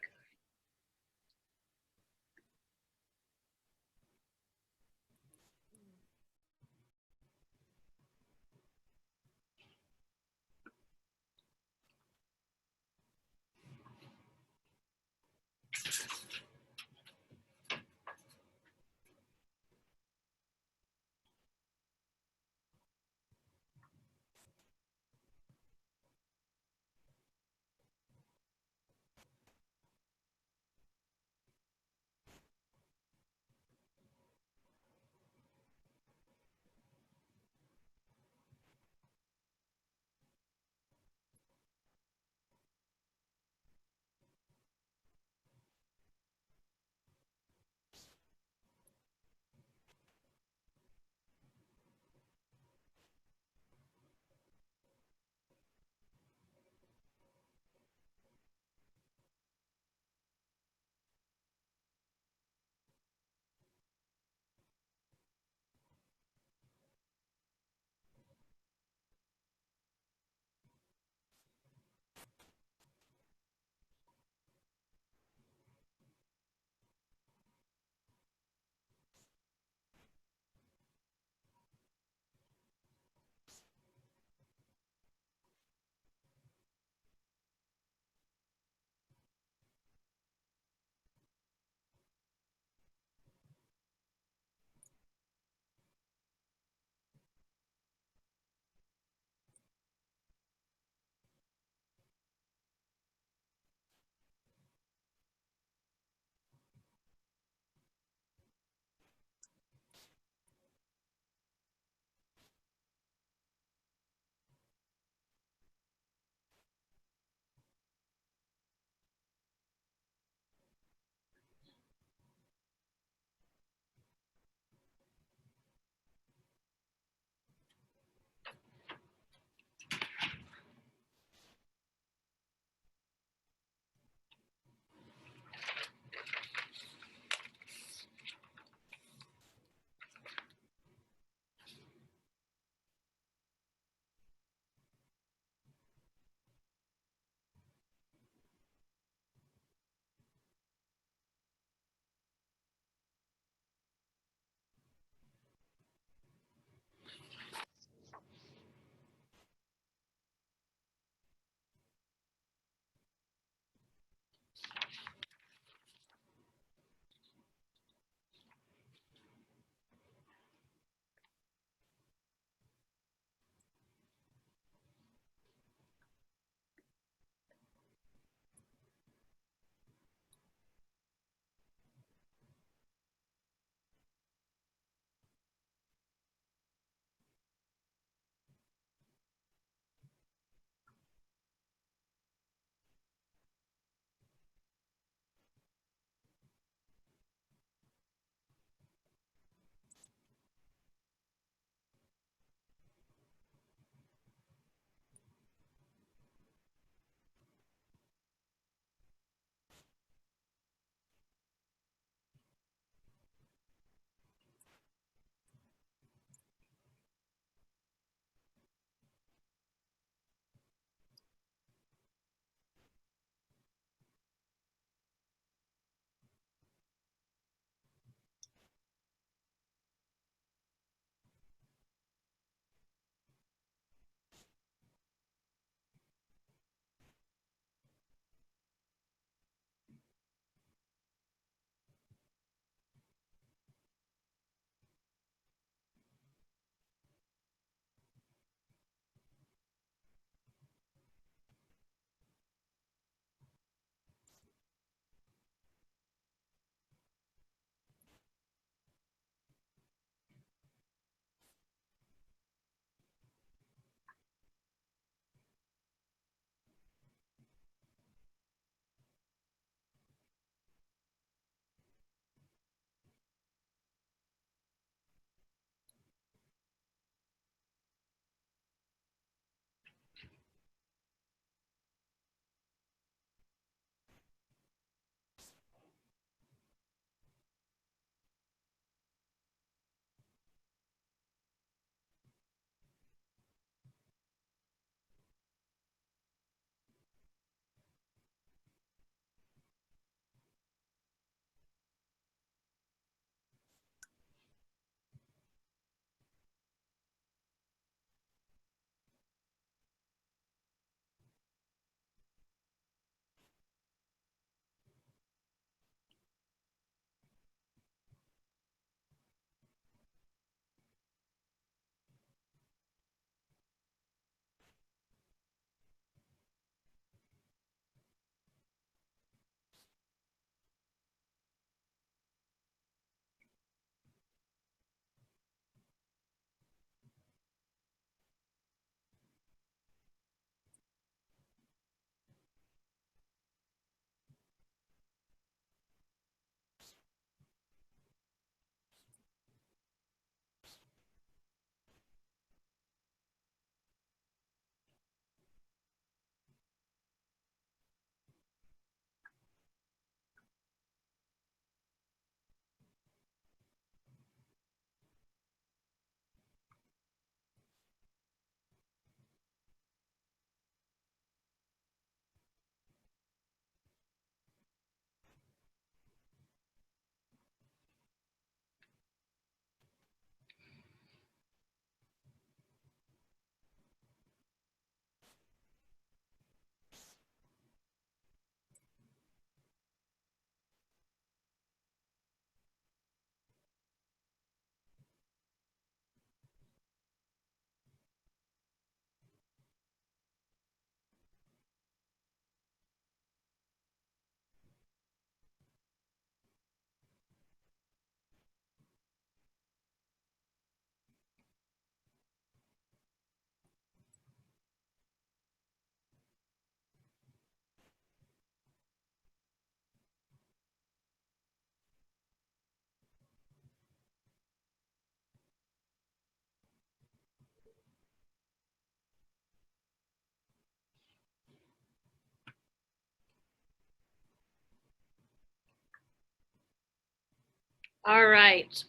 All right.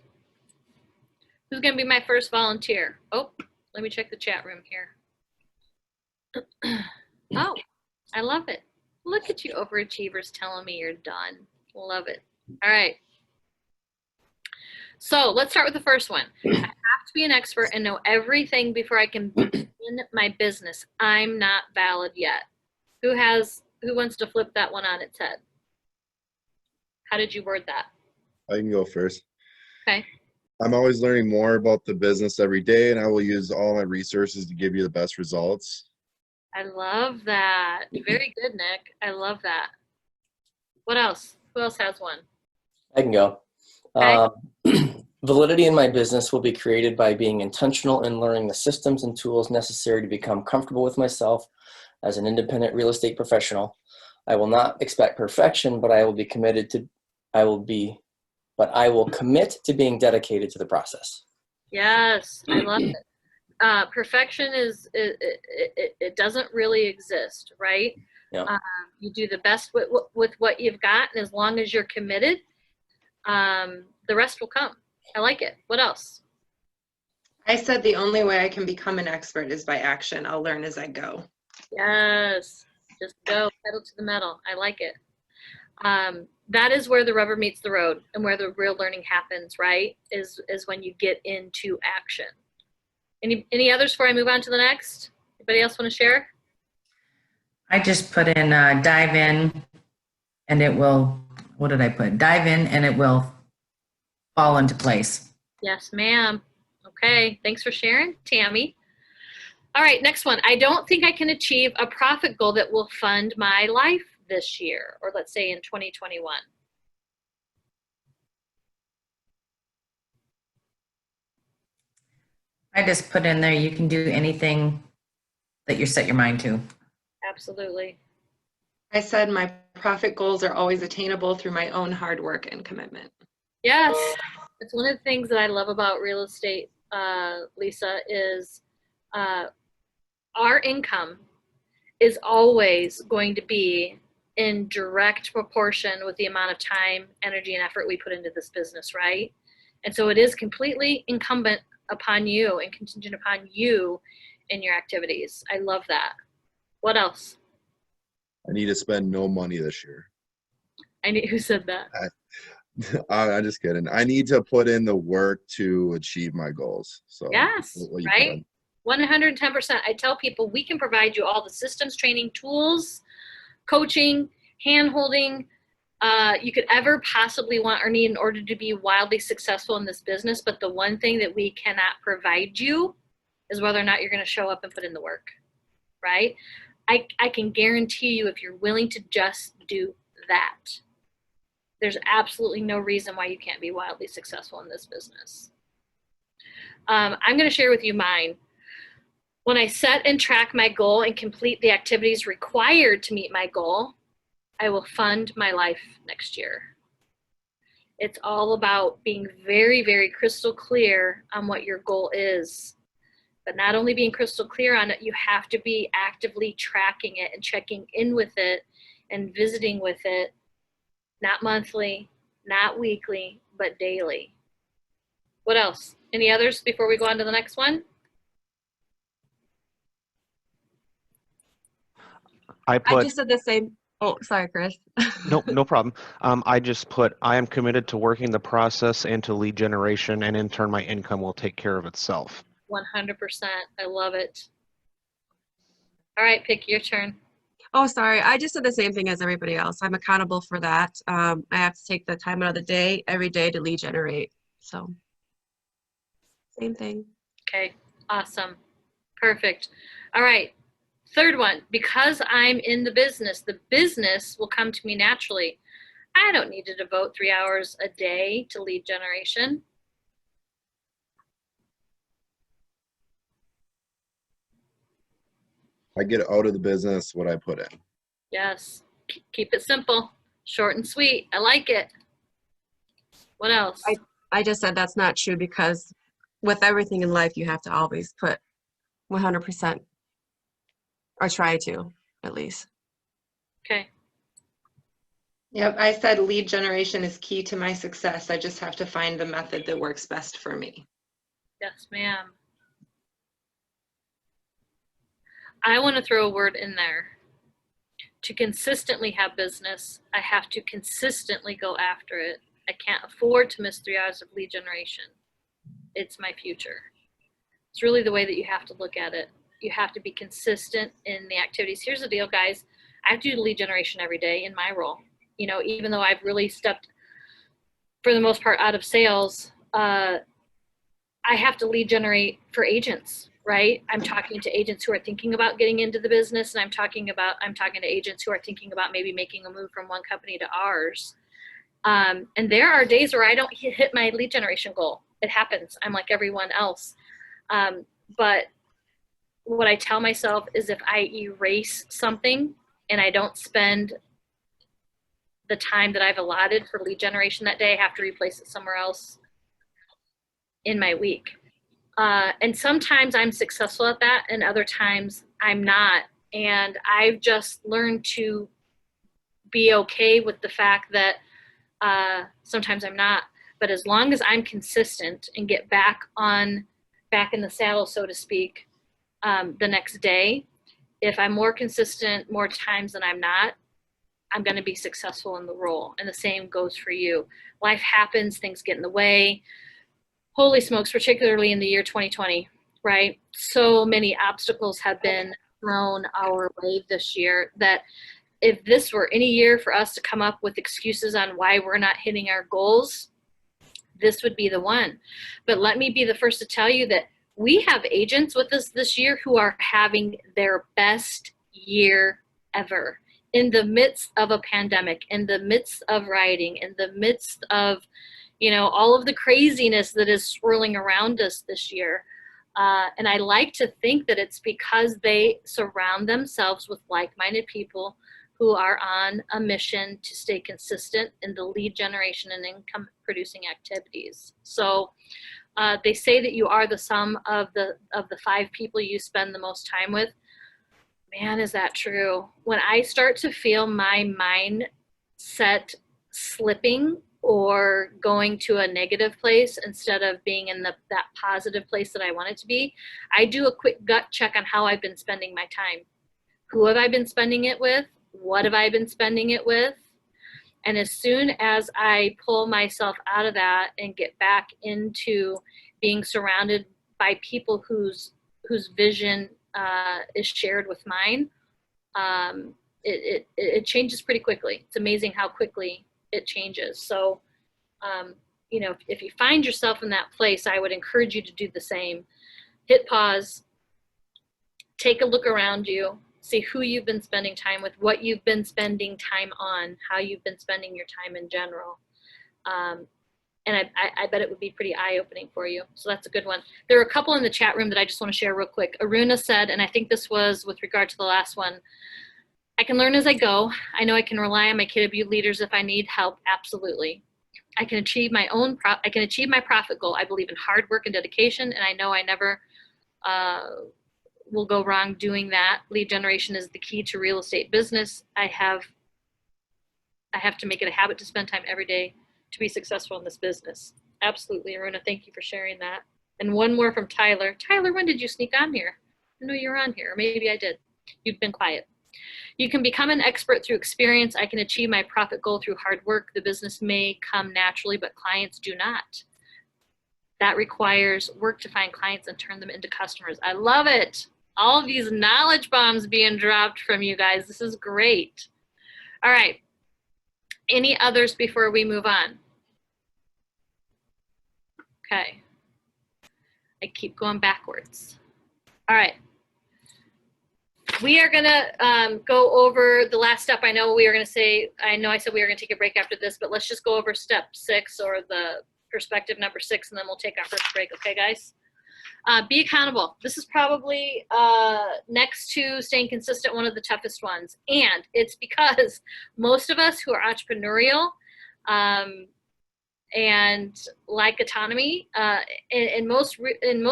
Who's going to be my first volunteer? Oh, let me check the chat room here. Oh, I love it. Look at you overachievers telling me you're done. Love it. All right. So let's start with the first one. I have to be an expert and know everything before I can begin my business. I'm not valid yet. Who wants to flip that one on its head? How did you word that? I can go first. Okay. I'm always learning more about the business every day, and I will use all my resources to give you the best results. I love that. Very good, Nick. I love that. What else? Who else has one? I can go. Okay. Validity in my business will be created by being intentional in learning the systems and tools necessary to become comfortable with myself as an independent real estate professional. I will not expect perfection, but I will commit to being dedicated to the process. Yes, I love it. Perfection it doesn't really exist, right? Yeah. You do the best with what you've got, and as long as you're committed, the rest will come. I like it. What else? I said the only way I can become an expert is by action. I'll learn as I go. Yes, just go pedal to the metal. I like it. That is where the rubber meets the road and where the real learning happens, right? Is when you get into action. Any others before I move on to the next? Anybody else want to share? I just put in dive in and it will, what did I put? Dive in and it will fall into place. Yes, ma'am. Okay, thanks for sharing, Tammy. All right, next one. I don't think I can achieve a profit goal that will fund my life this year, or let's say in 2021. I just put in there, you can do anything that you set your mind to. Absolutely. I said my profit goals are always attainable through my own hard work and commitment. Yes, it's one of the things that I love about real estate, Lisa, is our income is always going to be in direct proportion with the amount of time, energy, and effort we put into this business, right? And so it is completely incumbent upon you and contingent upon you in your activities. I love that. What else? I need to spend no money this year. Who said that? I'm just kidding. I need to put in the work to achieve my goals. So Yes, what you right? put in. 110%. I tell people we can provide you all the systems, training, tools, coaching, hand-holding you could ever possibly want or need in order to be wildly successful in this business. But the one thing that we cannot provide you is whether or not you're going to show up and put in the work, right? I can guarantee you if you're willing to just do that, there's absolutely no reason why you can't be wildly successful in this business. I'm going to share with you mine. When I set and track my goal and complete the activities required to meet my goal, I will fund my life next year. It's all about being very, very crystal clear on what your goal is. But not only being crystal clear on it, you have to be actively tracking it and checking in with it and visiting with it, not monthly, not weekly, but daily. What else? Any others before we go on to the next one? I just said the same. Oh, sorry, Chris. No problem. I just put, I am committed to working the process and to lead generation, and in turn, my income will take care of itself. 100%. I love it. All right, Pick, your turn. Oh, sorry. I just said the same thing as everybody else. I'm accountable for that. I have to take the time out of the day, every day, to lead generate. So, same thing. Okay, awesome. Perfect. All right, third one. Because I'm in the business will come to me naturally. I don't need to devote 3 hours a day to lead generation. I get out of the business what I put in. Yes, keep it simple, short and sweet. I like it. What else? I just said that's not true because with everything in life, you have to always put 100% or try to, at least. Okay. Yep, I said lead generation is key to my success. I just have to find the method that works best for me. Yes, ma'am. I want to throw a word in there. To consistently have business, I have to consistently go after it. I can't afford to miss 3 hours of lead generation. It's my future. It's really the way that you have to look at it. You have to be consistent in the activities. Here's the deal, guys. I have to do lead generation every day in my role. You know, even though I've really stepped, for the most part, out of sales, I have to lead generate for agents, right? I'm talking to agents who are thinking about getting into the business, and I'm talking to agents who are thinking about maybe making a move from one company to ours. And there are days where I don't hit my lead generation goal. It happens. I'm like everyone else. But what I tell myself is if I erase something and I don't spend the time that I've allotted for lead generation that day, I have to replace it somewhere else in my week. And sometimes I'm successful at that, and other times I'm not. And I've just learned to be okay with the fact that sometimes I'm not. But as long as I'm consistent and get back in the saddle, so to speak, the next day, if I'm more consistent more times than I'm not, I'm going to be successful in the role. And the same goes for you. Life happens, things get in the way. Holy smokes, particularly in the year 2020, right? So many obstacles have been thrown our way this year that if this were any year for us to come up with excuses on why we're not hitting our goals, this would be the one. But let me be the first to tell you that we have agents with us this year who are having their best year ever in the midst of a pandemic, in the midst of rioting, in the midst of, you know, all of the craziness that is swirling around us this year. And I like to think that it's because they surround themselves with like-minded people who are on a mission to stay consistent in the lead generation and income producing activities. So they say that you are the sum of the 5 people you spend the most time with. Man, is that true? When I start to feel my mindset slipping or going to a negative place instead of being in that positive place that I want it to be, I do a quick gut check on how I've been spending my time. Who have I been spending it with? What have I been spending it with? And as soon as I pull myself out of that and get back into being surrounded by people whose vision is shared with mine, it changes pretty quickly. It's amazing how quickly it changes. So, you know, if you find yourself in that place, I would encourage you to do the same. Hit pause, take a look around you, see who you've been spending time with, what you've been spending time on, how you've been spending your time in general. And I bet it would be pretty eye-opening for you. So that's a good one. There are a couple in the chat room that I just want to share real quick. Aruna said, and I think this was with regard to the last one, I can learn as I go. I know I can rely on my KW leaders if I need help. Absolutely. I can achieve my profit goal. I believe in hard work and dedication, and I know I never will go wrong doing that. Lead generation is the key to real estate business. I have to make it a habit to spend time every day to be successful in this business. Absolutely, Aruna. Thank you for sharing that. And one more from Tyler. Tyler, when did you sneak on here? I know you were on here. Or maybe I did. You've been quiet. You can become an expert through experience. I can achieve my profit goal through hard work. The business may come naturally, but clients do not. That requires work to find clients and turn them into customers. I love it. All of these knowledge bombs being dropped from you guys. This is great. All right. Any others before we move on? Okay. I keep going backwards. All right. We are gonna go over the last step. I know I said we were gonna take a break after this, but let's just go over step 6 or the perspective number 6, and then we'll take our first break. Okay, guys? Be accountable. This is probably next to staying consistent, one of the toughest ones. And it's because most of us who are entrepreneurial and like autonomy, and most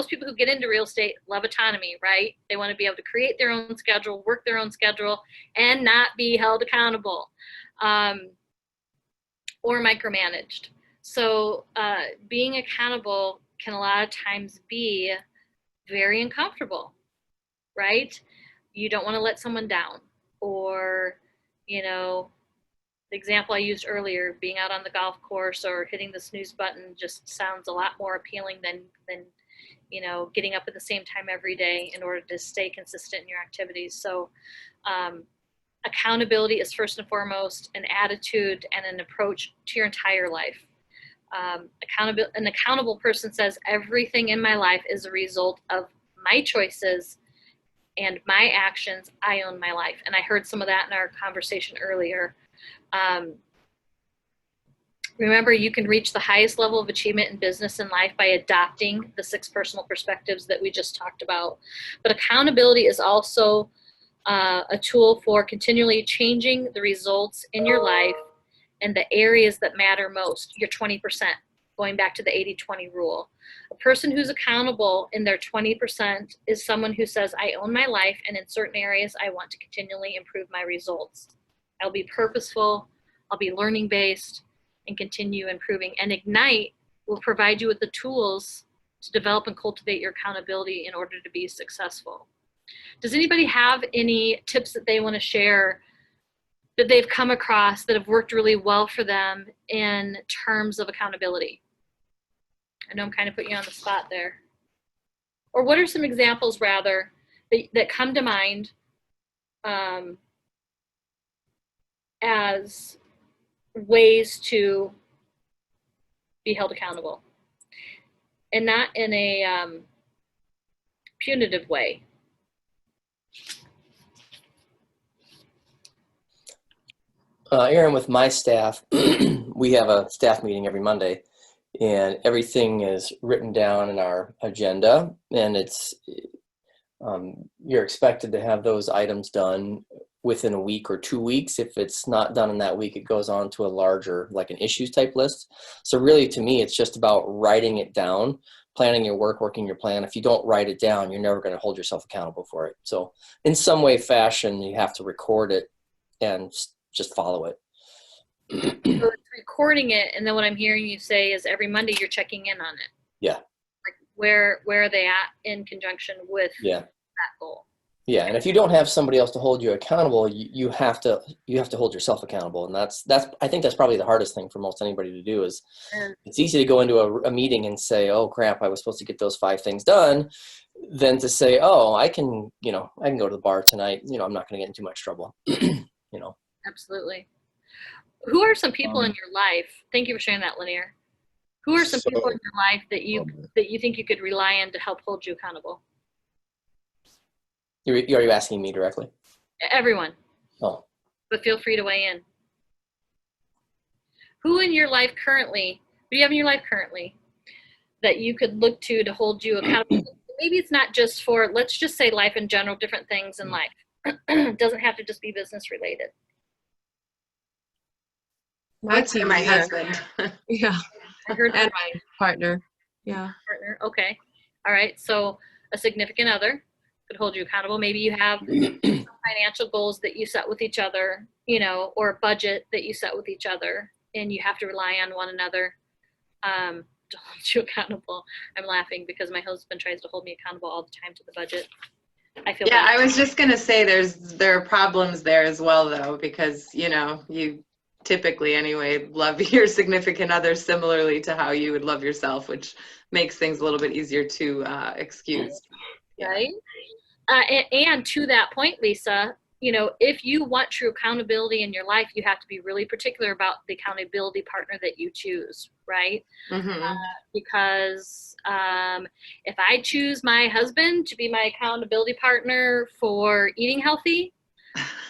people who get into real estate love autonomy, right? They want to be able to create their own schedule, work their own schedule, and not be held accountable. or micromanaged. So being accountable can a lot of times be very uncomfortable, right? You don't want to let someone down, or, you know, the example I used earlier, being out on the golf course or hitting the snooze button just sounds a lot more appealing than you know, getting up at the same time every day in order to stay consistent in your activities. So accountability is first and foremost an attitude and an approach to your entire life. An accountable person says everything in my life is a result of my choices and my actions. I own my life. And I heard some of that in our conversation earlier. Remember, you can reach the highest level of achievement in business and life by adopting the 6 personal perspectives that we just talked about. But accountability is also a tool for continually changing the results in your life and the areas that matter most, your 20%, going back to the 80-20 rule. A person who's accountable in their 20% is someone who says, I own my life, and in certain areas, I want to continually improve my results. I'll be purposeful, I'll be learning-based, and continue improving. And Ignite will provide you with the tools to develop and cultivate your accountability in order to be successful. Does anybody have any tips that they want to share that they've come across that have worked really well for them in terms of accountability? I know I'm kind of putting you on the spot there. Or what are some examples, rather, that come to mind as ways to be held accountable, and not in a punitive way? Aaron, with my staff, we have a staff meeting every Monday, and everything is written down in our agenda, and it's you're expected to have those items done within a week or 2 weeks. If it's not done in that week, it goes on to a larger, like an issues type list. So really, to me, it's just about writing it down, planning your work, working your plan. If you don't write it down, you're never going to hold yourself accountable for it. So in some way, fashion, you have to record it and just follow it. So it's recording it, and then what I'm hearing you say is every Monday you're checking in on it. Yeah. Like where are they at in conjunction with that goal? Yeah, and if you don't have somebody else to hold you accountable, you have to hold yourself accountable, and that's I think that's probably the hardest thing for most anybody to do. Is it's easy to go into a meeting and say, oh crap, I was supposed to get those 5 things done, than to say, oh, I can go to the bar tonight. I'm not going to get in too much trouble. Absolutely. Who are some people in your life? Thank you for sharing that, Lanier. Who are some people in your life that you think you could rely on to help hold you accountable? Are you asking me directly? Everyone. Oh. But feel free to weigh in. Who in your life currently, what do you have in your life currently that you could look to hold you accountable? Maybe it's not just for, let's just say life in general, different things in life. It doesn't have to just be business related. I'd say my husband. Yeah. I heard and my partner. Yeah. Partner. Okay. All right. So a significant other could hold you accountable. Maybe you have some financial goals that you set with each other, or a budget that you set with each other, and you have to rely on one another to hold you accountable. I'm laughing because my husband tries to hold me accountable all the time to the budget. I feel bad. I was just gonna say there are problems there as well, though, because you typically anyway love your significant other similarly to how you would love yourself, which makes things a little bit easier to excuse. Right. And to that point, Lisa, if you want true accountability in your life, you have to be really particular about the accountability partner that you choose, right? Mm-hmm. Because if I choose my husband to be my accountability partner for eating healthy,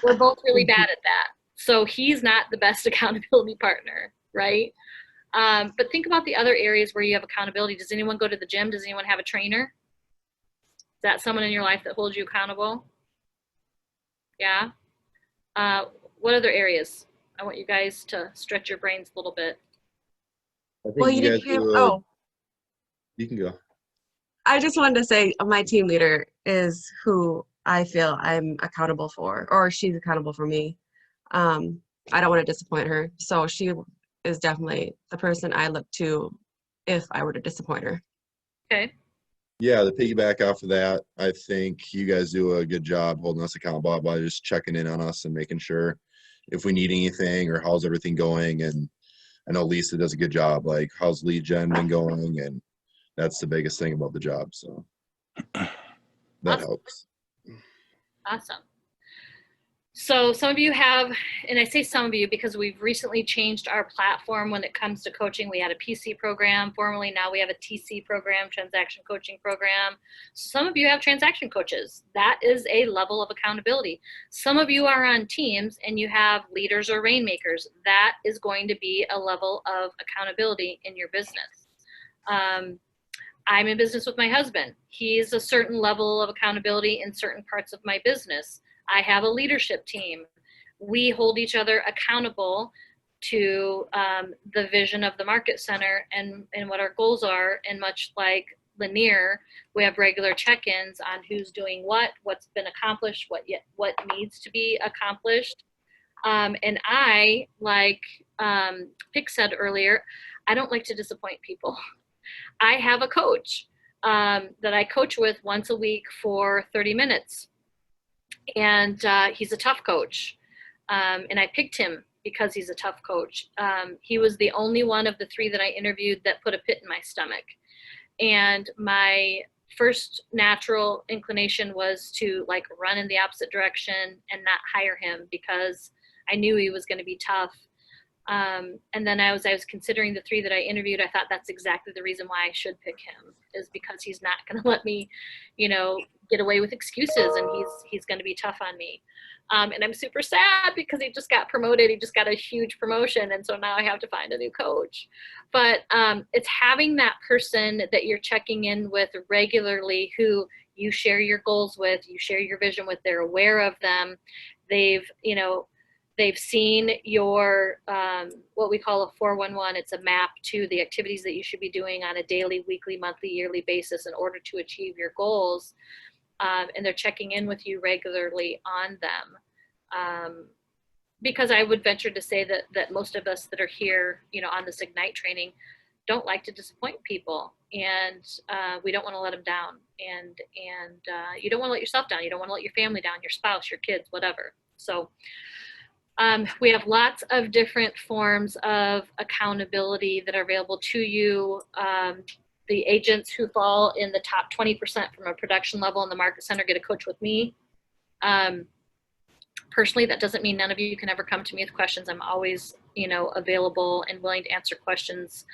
we're both really bad at that. So he's not the best accountability partner, right? But think about the other areas where you have accountability. Does anyone go to the gym? Does anyone have a trainer? Is that someone in your life that holds you accountable? Yeah. What other areas? I want you guys to stretch your brains a little bit. Well, you didn't hear. You can go. I just wanted to say my team leader is who I feel I'm accountable for, or she's accountable for me. I don't want to disappoint her. So she is definitely the person I look to if I were to disappoint her. Okay. Yeah, to piggyback off of that, I think you guys do a good job holding us accountable by just checking in on us and making sure if we need anything or how's everything going. And I know Lisa does a good job, like how's lead gen been going, and that's the biggest thing about the job. So that Awesome. helps. Awesome. So some of you have, and I say some of you because we've recently changed our platform when it comes to coaching. We had a PC program formerly, now we have a TC program, transaction coaching program. Some of you have transaction coaches. That is a level of accountability. Some of you are on teams and you have leaders or rainmakers. That is going to be a level of accountability in your business. I'm in business with my husband. He's a certain level of accountability in certain parts of my business. I have a leadership team. We hold each other accountable to the vision of the Market Center and what our goals are. And much like Lanier, we have regular check-ins on who's doing what, what's been accomplished, what needs to be accomplished. And I, like Pick said earlier, I don't like to disappoint people. I have a coach that I coach with once a week for 30 minutes. And he's a tough coach. And I picked him because he's a tough coach. He was the only one of the 3 that I interviewed that put a pit in my stomach. And my first natural inclination was to like run in the opposite direction and not hire him because I knew he was going to be tough. And then as I was considering the 3 that I interviewed, I thought that's exactly the reason why I should pick him, is because he's not going to let me, get away with excuses, and he's going to be tough on me. And I'm super sad because he just got promoted. He just got a huge promotion. And so now I have to find a new coach. But it's having that person that you're checking in with regularly, who you share your goals with, you share your vision with, they're aware of them. They've seen your, what we call a 411. It's a map to the activities that you should be doing on a daily, weekly, monthly, yearly basis in order to achieve your goals. And they're checking in with you regularly on them. Because I would venture to say that most of us that are here, on this Ignite training don't like to disappoint people. And we don't want to let them down. And you don't want to let yourself down. You don't want to let your family down, your spouse, your kids, whatever. So we have lots of different forms of accountability that are available to you. The agents who fall in the top 20% from a production level in the Market Center get a coach with me. Personally, that doesn't mean none of you can ever come to me with questions. I'm always, available and willing to answer questions,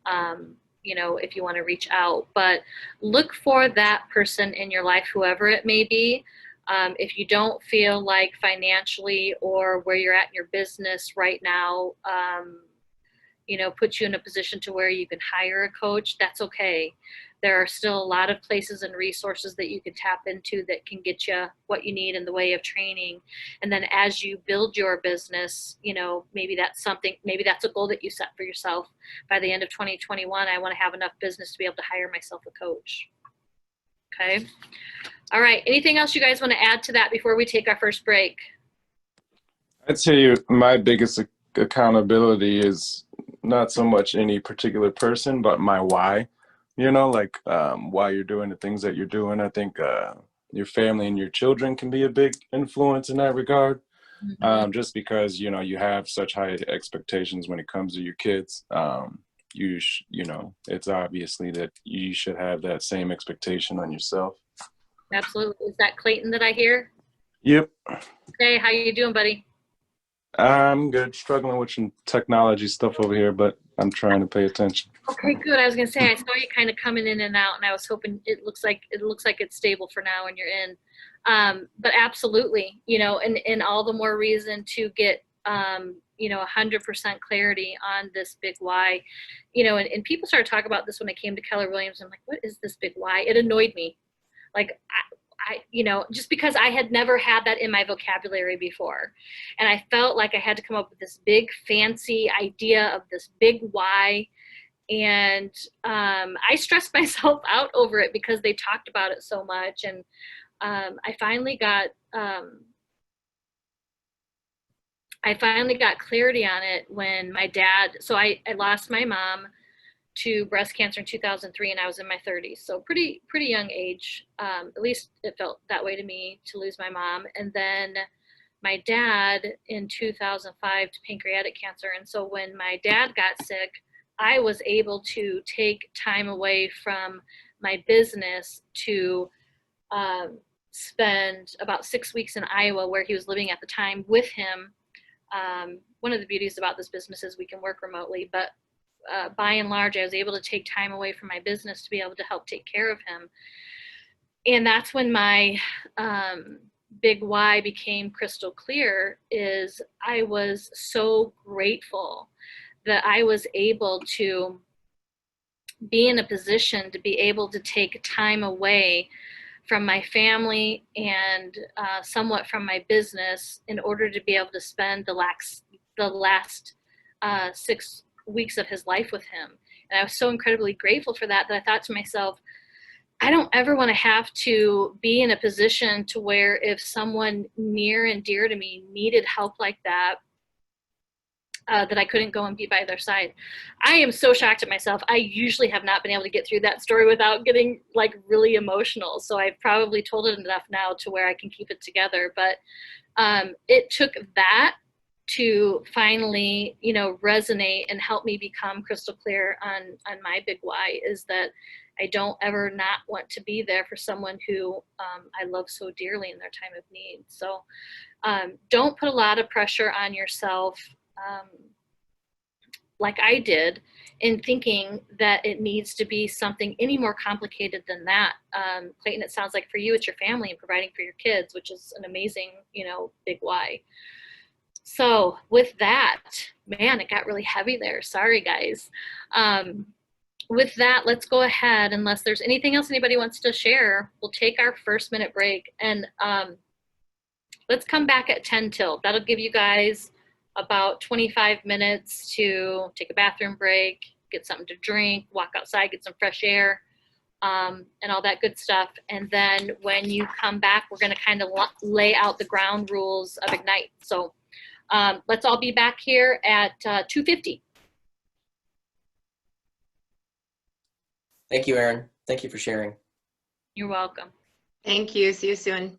if you want to reach out. But look for that person in your life, whoever it may be. If you don't feel like financially or where you're at in your business right now, puts you in a position to where you can hire a coach, that's okay. There are still a lot of places and resources that you can tap into that can get you what you need in the way of training. And then as you build your business, maybe that's a goal that you set for yourself. By the end of 2021, I want to have enough business to be able to hire myself a coach. Okay. All right. Anything else you guys want to add to that before we take our first break? I'd say my biggest accountability is not so much any particular person, but my why. Why you're doing the things that you're doing. I think your family and your children can be a big influence in that regard. Just because, you have such high expectations when it comes to your kids. It's obviously that you should have that same expectation on yourself. Absolutely. Is that Clayton that I hear? Yep. Hey, how you doing, buddy? I'm good. Struggling with some technology stuff over here, but I'm trying to pay attention. Okay, good. I was gonna say I saw you kind of coming in and out, and I was hoping it looks like it's stable for now, and you're in. But absolutely, and all the more reason to get 100% clarity on this big why. And people started talking about this when I came to Keller Williams. I'm like, what is this big why? It annoyed me. Like I just because I had never had that in my vocabulary before. And I felt like I had to come up with this big fancy idea of this big why. And I stressed myself out over it because they talked about it so much. And I finally got I finally got clarity on it when my dad, so I lost my mom to breast cancer in 2003 and I was in my 30s. So pretty young age. At least it felt that way to me to lose my mom. And then my dad in 2005 to pancreatic cancer. And so when my dad got sick, I was able to take time away from my business to spend about 6 weeks in Iowa where he was living at the time with him. One of the beauties about this business is we can work remotely, but by and large, I was able to take time away from my business to be able to help take care of him. And that's when my big why became crystal clear, is I was so grateful that I was able to be in a position to be able to take time away from my family and somewhat from my business in order to be able to spend the last 6 weeks of his life with him. And I was so incredibly grateful for that, that I thought to myself, I don't ever want to have to be in a position to where if someone near and dear to me needed help like that, that I couldn't go and be by their side. I am so shocked at myself. I usually have not been able to get through that story without getting like really emotional. So I've probably told it enough now to where I can keep it together. But it took that to finally, you know, resonate and help me become crystal clear on my big why, is that I don't ever not want to be there for someone who I love so dearly in their time of need. So don't put a lot of pressure on yourself like I did in thinking that it needs to be something any more complicated than that. Clayton, it sounds like for you, it's your family and providing for your kids, which is an amazing, you know, big why. So with that, man, it got really heavy there. Sorry, guys. With that, let's go ahead, unless there's anything else anybody wants to share, we'll take our 1-minute break, and let's come back at 10 till. That'll give you guys about 25 minutes to take a bathroom break, get something to drink, walk outside, get some fresh air, and all that good stuff. And then when you come back, we're going to kind of lay out the ground rules of Ignite. So let's all be back here at 2:50. Thank you, Erin. Thank you for sharing. You're welcome. Thank you. See you soon.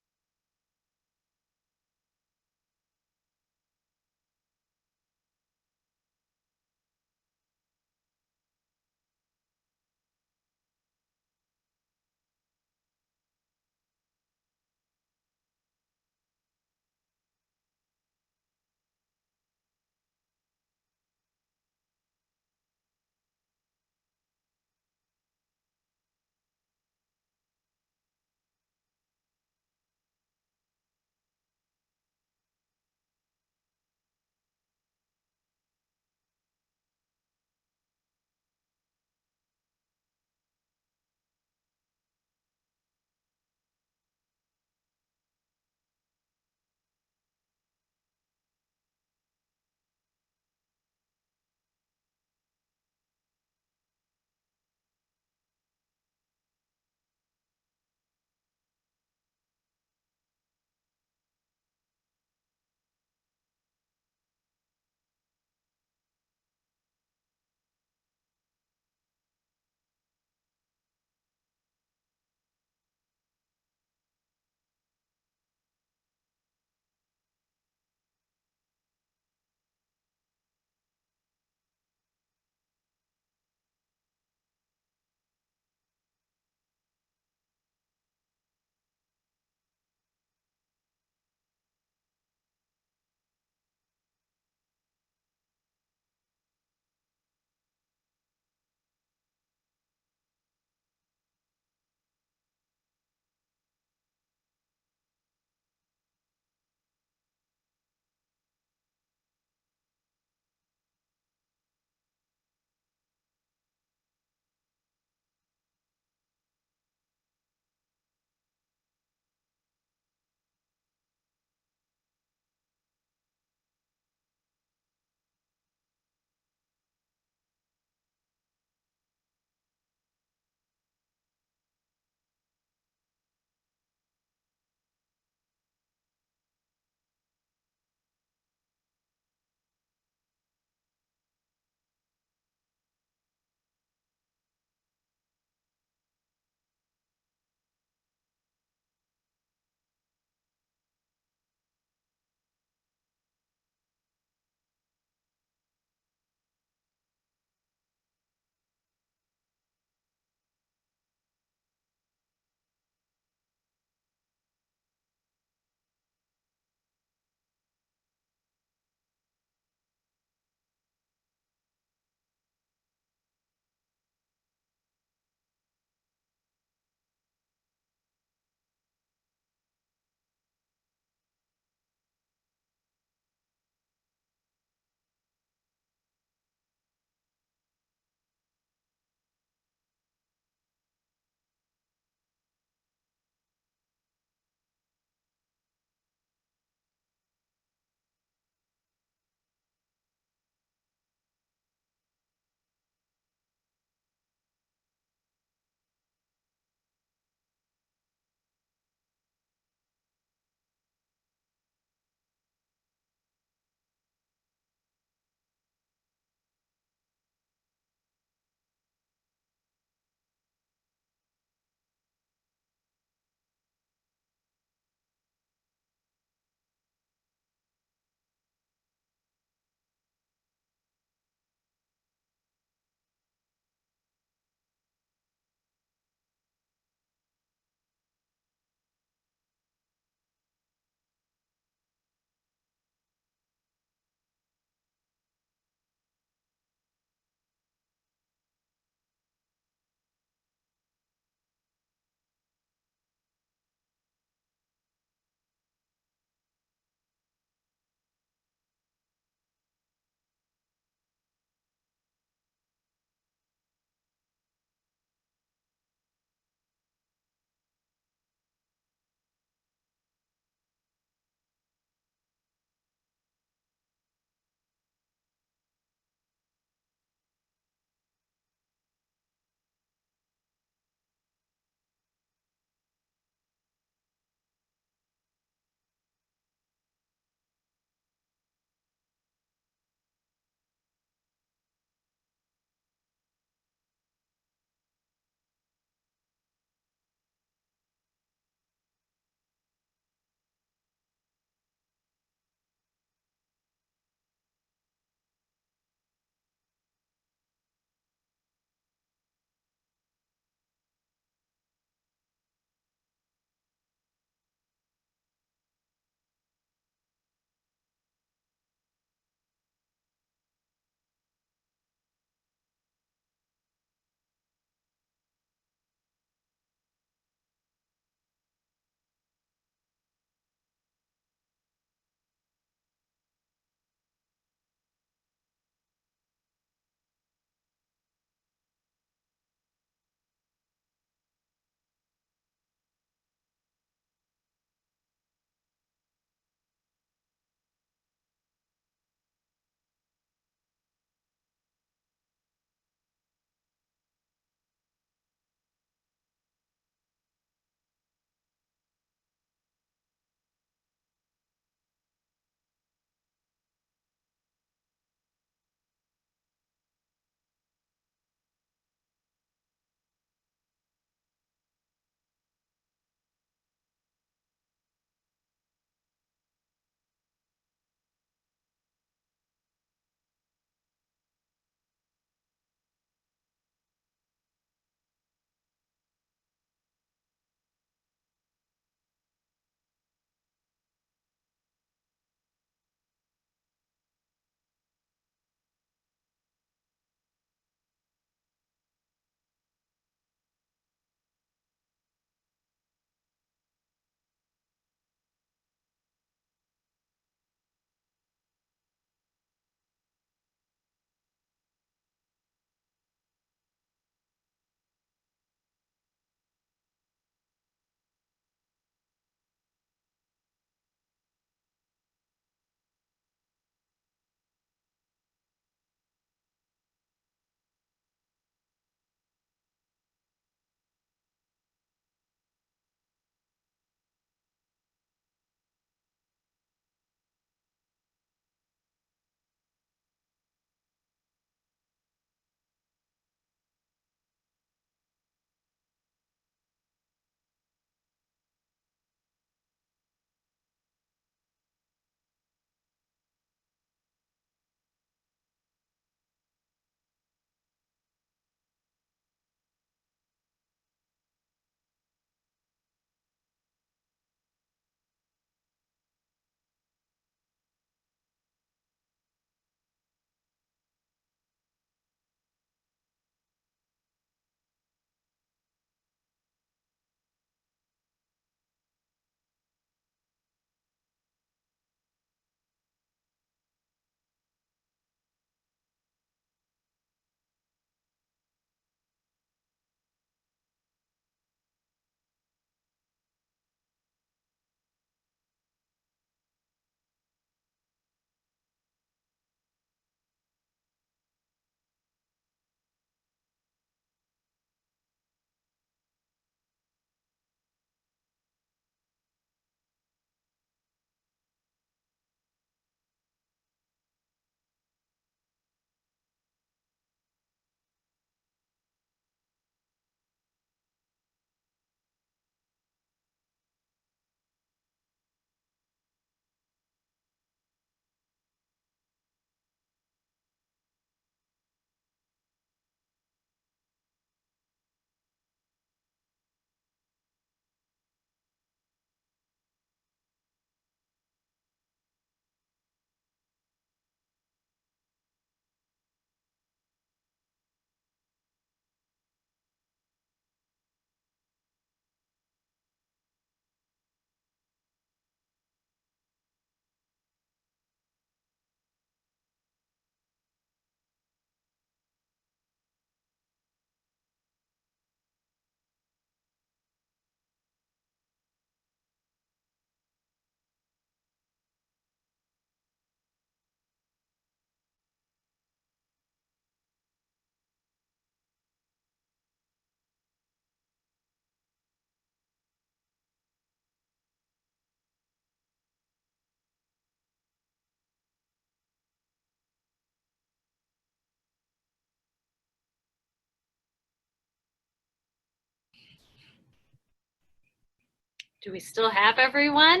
Do we still have everyone?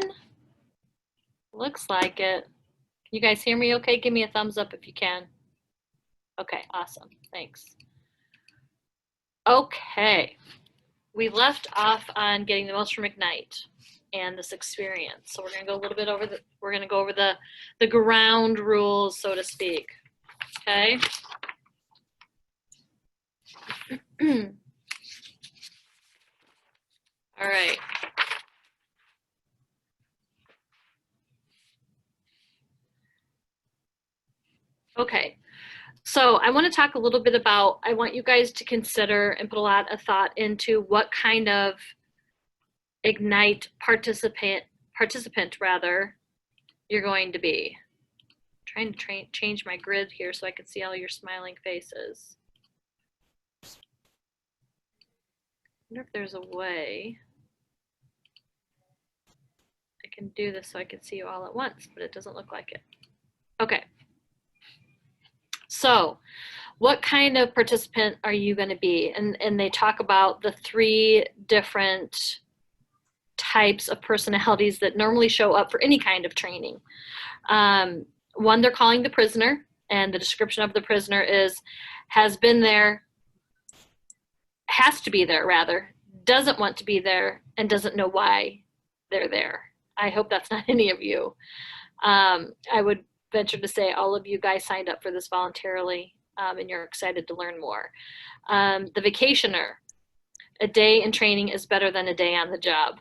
Looks like it. Can you guys hear me okay? Give me a thumbs up if you can. Okay, awesome. Thanks. Okay. We left off on getting the most from Ignite and this experience. So we're going to go a little bit over the ground rules, so to speak. Okay. All right. Okay. So I want to talk a little bit about, I want you guys to consider and put a lot of thought into what kind of Ignite participant rather, you're going to be. I'm trying to change my grid here so I can see all your smiling faces. I wonder if there's a way I can do this so I can see you all at once, but it doesn't look like it. Okay. So what kind of participant are you going to be? And they talk about the 3 different types of personalities that normally show up for any kind of training. One they're calling the prisoner, and the description of the prisoner is has been there, has to be there rather, doesn't want to be there, and doesn't know why they're there. I hope that's not any of you. I would venture to say all of you guys signed up for this voluntarily, and you're excited to learn more. The vacationer, a day in training is better than a day on the job.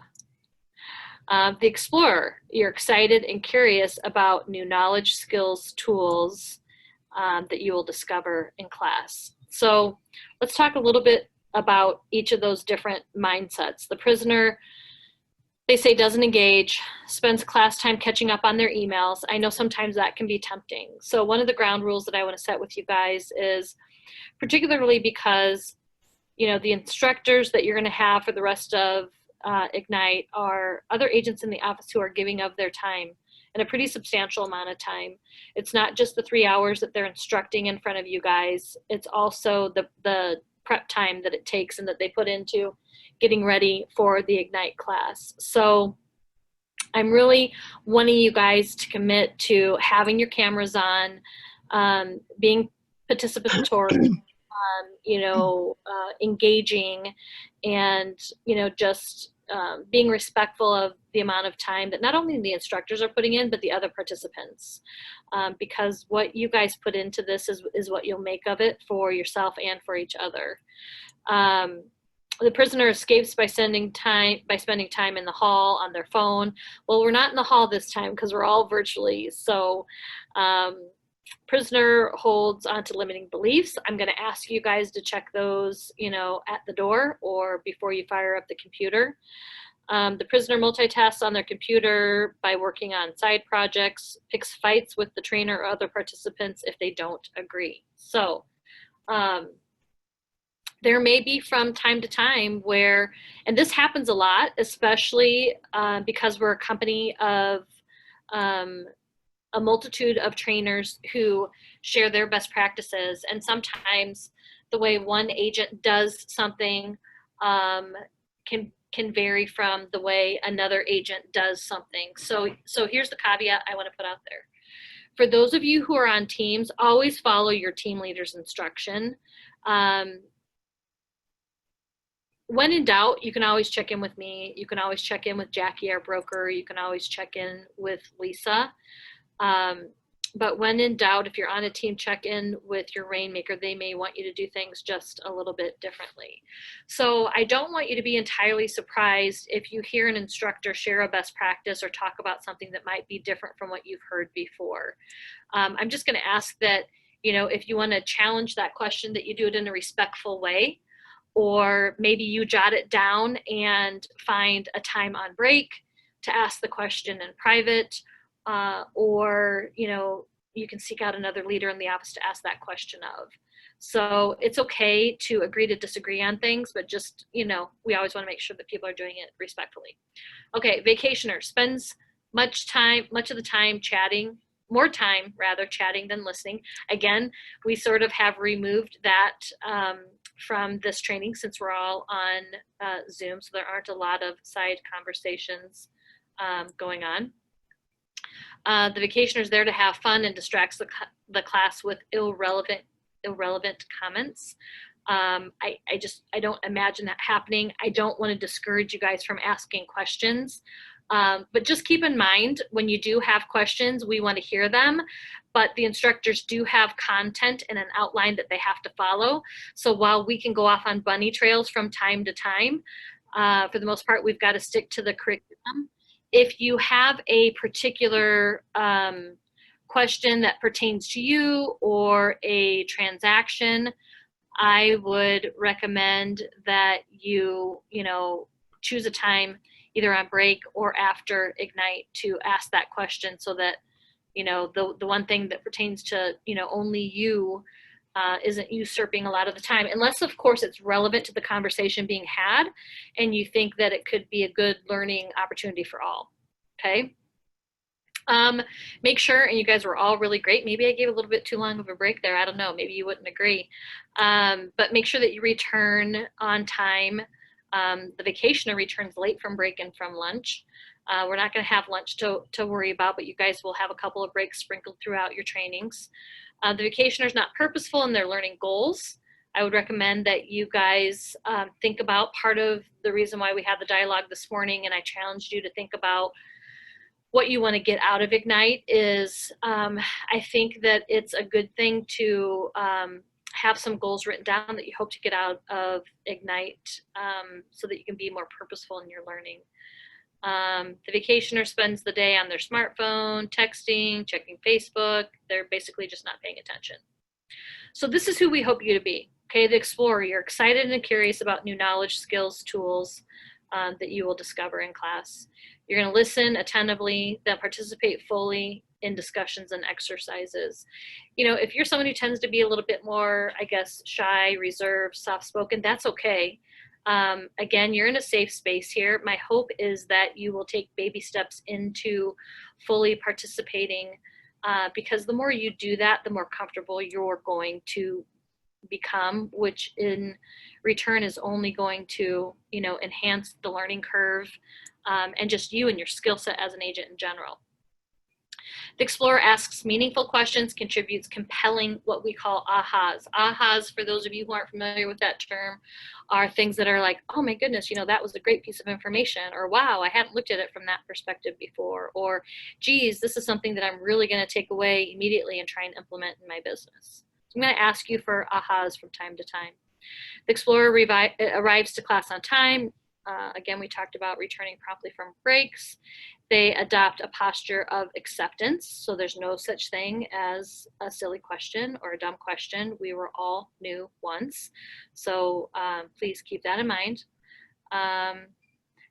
The explorer, you're excited and curious about new knowledge, skills, tools that you will discover in class. So let's talk a little bit about each of those different mindsets. The prisoner, they say, doesn't engage, spends class time catching up on their emails. I know sometimes that can be tempting. So one of the ground rules that I want to set with you guys is, particularly because, you know, the instructors that you're going to have for the rest of Ignite are other agents in the office who are giving of their time, and a pretty substantial amount of time. It's not just the 3 hours that they're instructing in front of you guys. It's also the prep time that it takes and that they put into getting ready for the Ignite class. So I'm really wanting you guys to commit to having your cameras on, being participatory, you know, engaging, and, you know, just being respectful of the amount of time that not only the instructors are putting in, but the other participants. Because what you guys put into this is what you'll make of it for yourself and for each other. The prisoner escapes by spending time in the hall on their phone. Well, we're not in the hall this time because we're all virtually. So prisoner holds onto limiting beliefs. I'm going to ask you guys to check those, you know, at the door or before you fire up the computer. The prisoner multitasks on their computer by working on side projects, picks fights with the trainer or other participants if they don't agree. So there may be from time to time where, and this happens a lot, especially because we're a company of a multitude of trainers who share their best practices. And sometimes the way one agent does something can vary from the way another agent does something. So here's the caveat I want to put out there. For those of you who are on teams, always follow your team leader's instruction. When in doubt, you can always check in with me. You can always check in with Jackie, our broker. You can always check in with Lisa. But when in doubt, if you're on a team, check in with your rainmaker. They may want you to do things just a little bit differently. So I don't want you to be entirely surprised if you hear an instructor share a best practice or talk about something that might be different from what you've heard before. I'm just going to ask that, you know, if you want to challenge that question, that you do it in a respectful way, or maybe you jot it down and find a time on break to ask the question in private. Or, you know, you can seek out another leader in the office to ask that question of. So it's okay to agree to disagree on things, but just, you know, we always want to make sure that people are doing it respectfully. Okay, vacationer spends much of the time chatting more time rather chatting than listening. Again, we sort of have removed that from this training since we're all on Zoom, so there aren't a lot of side conversations going on. The vacationer is there to have fun and distracts the class with irrelevant comments. I don't imagine that happening. I don't want to discourage you guys from asking questions. But just keep in mind, when you do have questions, we want to hear them, but the instructors do have content and an outline that they have to follow. So while we can go off on bunny trails from time to time, for the most part, we've got to stick to the curriculum. If you have a particular question that pertains to you or a transaction, I would recommend that you choose a time either on break or after Ignite to ask that question, so that, the one thing that pertains to, only you isn't usurping a lot of the time, unless of course it's relevant to the conversation being had and you think that it could be a good learning opportunity for all, okay? Make sure, and you guys were all really great. Maybe I gave a little bit too long of a break there. I don't know, maybe you wouldn't agree. But make sure that you return on time. The vacationer returns late from break and from lunch. We're not going to have lunch to worry about, but you guys will have a couple of breaks sprinkled throughout your trainings. The vacationer is not purposeful in their learning goals. I would recommend that you guys think about part of the reason why we had the dialogue this morning, and I challenged you to think about what you want to get out of Ignite is, I think that it's a good thing to have some goals written down that you hope to get out of Ignite, so that you can be more purposeful in your learning. The vacationer spends the day on their smartphone, texting, checking Facebook. They're basically just not paying attention. So this is who we hope you to be. Okay, the explorer, you're excited and curious about new knowledge, skills, tools that you will discover in class. You're going to listen attentively, then participate fully in discussions and exercises. If you're someone who tends to be a little bit more, I guess, shy, reserved, soft-spoken, that's okay. Again, you're in a safe space here. My hope is that you will take baby steps into fully participating, because the more you do that, the more comfortable you're going to become, which in return is only going to, enhance the learning curve, and just you and your skill set as an agent in general. The explorer asks meaningful questions, contributes compelling, what we call ahas. Ahas, for those of you who aren't familiar with that term, are things that are like, oh my goodness, that was a great piece of information, or wow, I hadn't looked at it from that perspective before, or geez, this is something that I'm really going to take away immediately and try and implement in my business. So I'm going to ask you for ahas from time to time. The explorer arrives to class on time. Again, we talked about returning promptly from breaks. They adopt a posture of acceptance. So there's no such thing as a silly question or a dumb question. We were all new once. So please keep that in mind.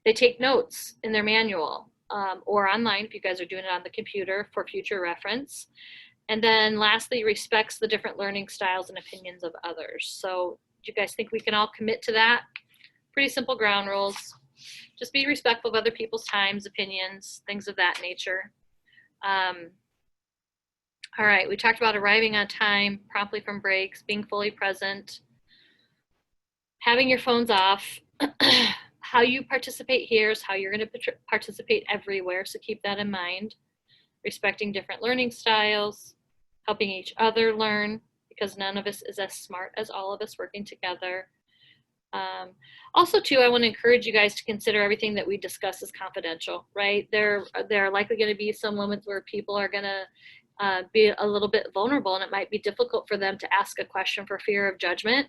They take notes in their manual or online if you guys are doing it on the computer for future reference. And then lastly, respects the different learning styles and opinions of others. So do you guys think we can all commit to that? Pretty simple ground rules. Just be respectful of other people's times, opinions, things of that nature. All right, we talked about arriving on time, promptly from breaks, being fully present, having your phones off. How you participate here is how you're going to participate everywhere, so keep that in mind. Respecting different learning styles, helping each other learn, because none of us is as smart as all of us working together. Also, too, I want to encourage you guys to consider everything that we discuss as confidential, right? There are likely going to be some moments where people are going to be a little bit vulnerable, and it might be difficult for them to ask a question for fear of judgment.